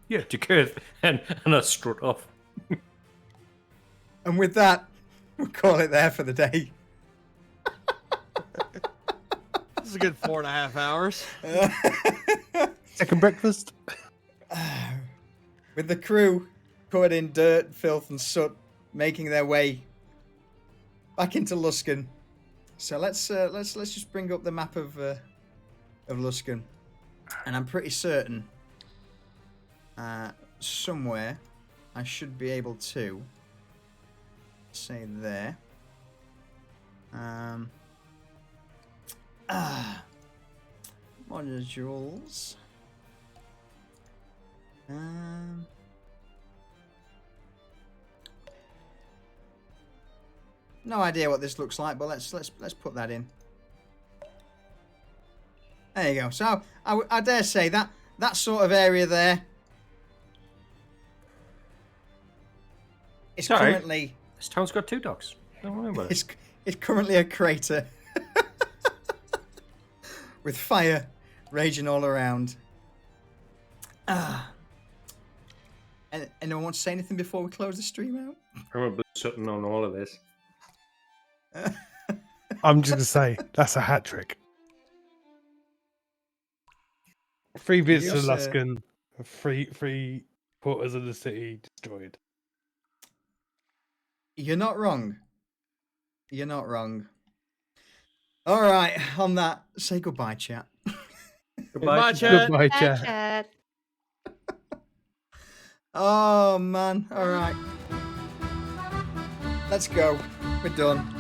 Yeah, to Kurth and I strut off. And with that, we'll call it there for the day. This is a good 4.5 hours. Second breakfast. With the crew covered in dirt, filth, and soot, making their way back into Luskan. So let's just bring up the map of Luskan, and I'm pretty certain somewhere I should be able to say there. Modules. No idea what this looks like, but let's put that in. There you go. So I dare say that sort of area there is Sorry. currently This town's got 2 docks. Don't worry about it. it's currently a crater with fire raging all around. And anyone want to say anything before we close the stream out? Probably something on all of this. I'm just going to say, that's a hat trick. 3 bits of Yes, Luskan, 3 quarters of the city destroyed. You're not wrong. You're not wrong. All right, on that, say goodbye, chat. Goodbye, chat. Goodbye, Bye, chat. chat. Oh, man. All right. Let's go. We're done.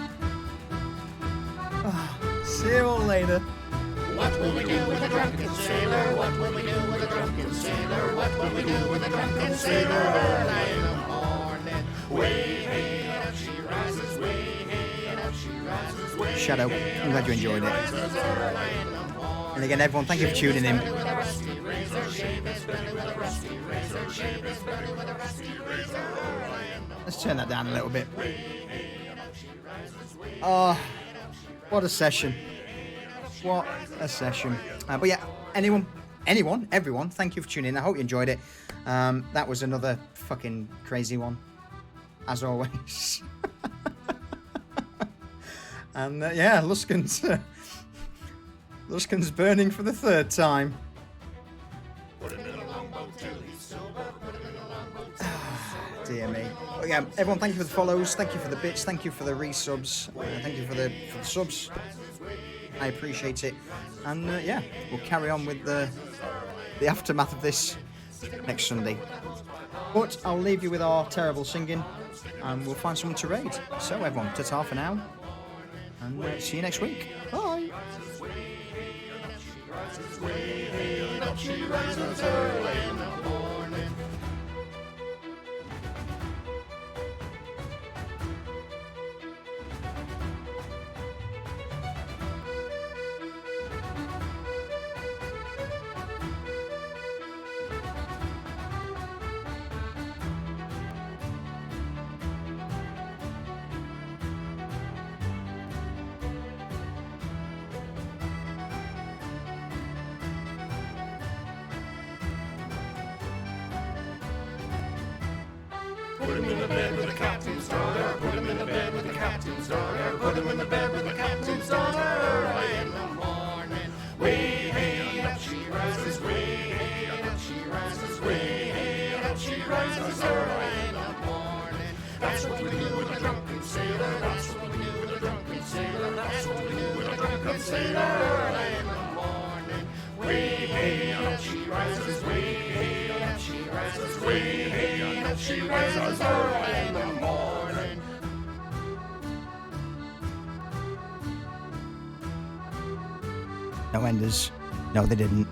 See you all later. What will we do with a drunken sailor? What will we do with a drunken sailor? What will we do with a drunken sailor? Early in the morning, way hey up she rises, way hey up she rises, way Shadow, I'm glad you enjoyed it. And again, everyone, thank you for tuning in. Let's turn that down a little bit. Oh, what a session. What a session. But yeah, everyone, thank you for tuning in. I hope you enjoyed it. That was another fucking crazy one, as always. And yeah, Luskan's burning for the 3rd time. Dear me. But yeah, everyone, thank you for the follows, thank you for the bits, thank you for the resubs, thank you for the subs. I appreciate it. And yeah, we'll carry on with the aftermath of this next Sunday. But I'll leave you with our terrible singing, and we'll find someone to raid. So everyone, ta-ta for now, and see you next week. Bye. Put him in the bed with the captain's daughter. Put him in the bed with the captain's daughter. Put him in the bed with the captain's daughter. Early in the morning, way hey up she rises. Way hey up she rises. Way hey up she rises. Early in the morning. That's what we do with a drunken sailor. That's what we do with a drunken sailor. That's what we do with a drunken sailor. Early in the morning, way hey, and up she rises way, hey, and up she rises way, hey, and up she rises early in the morning. No enders. No, they didn't.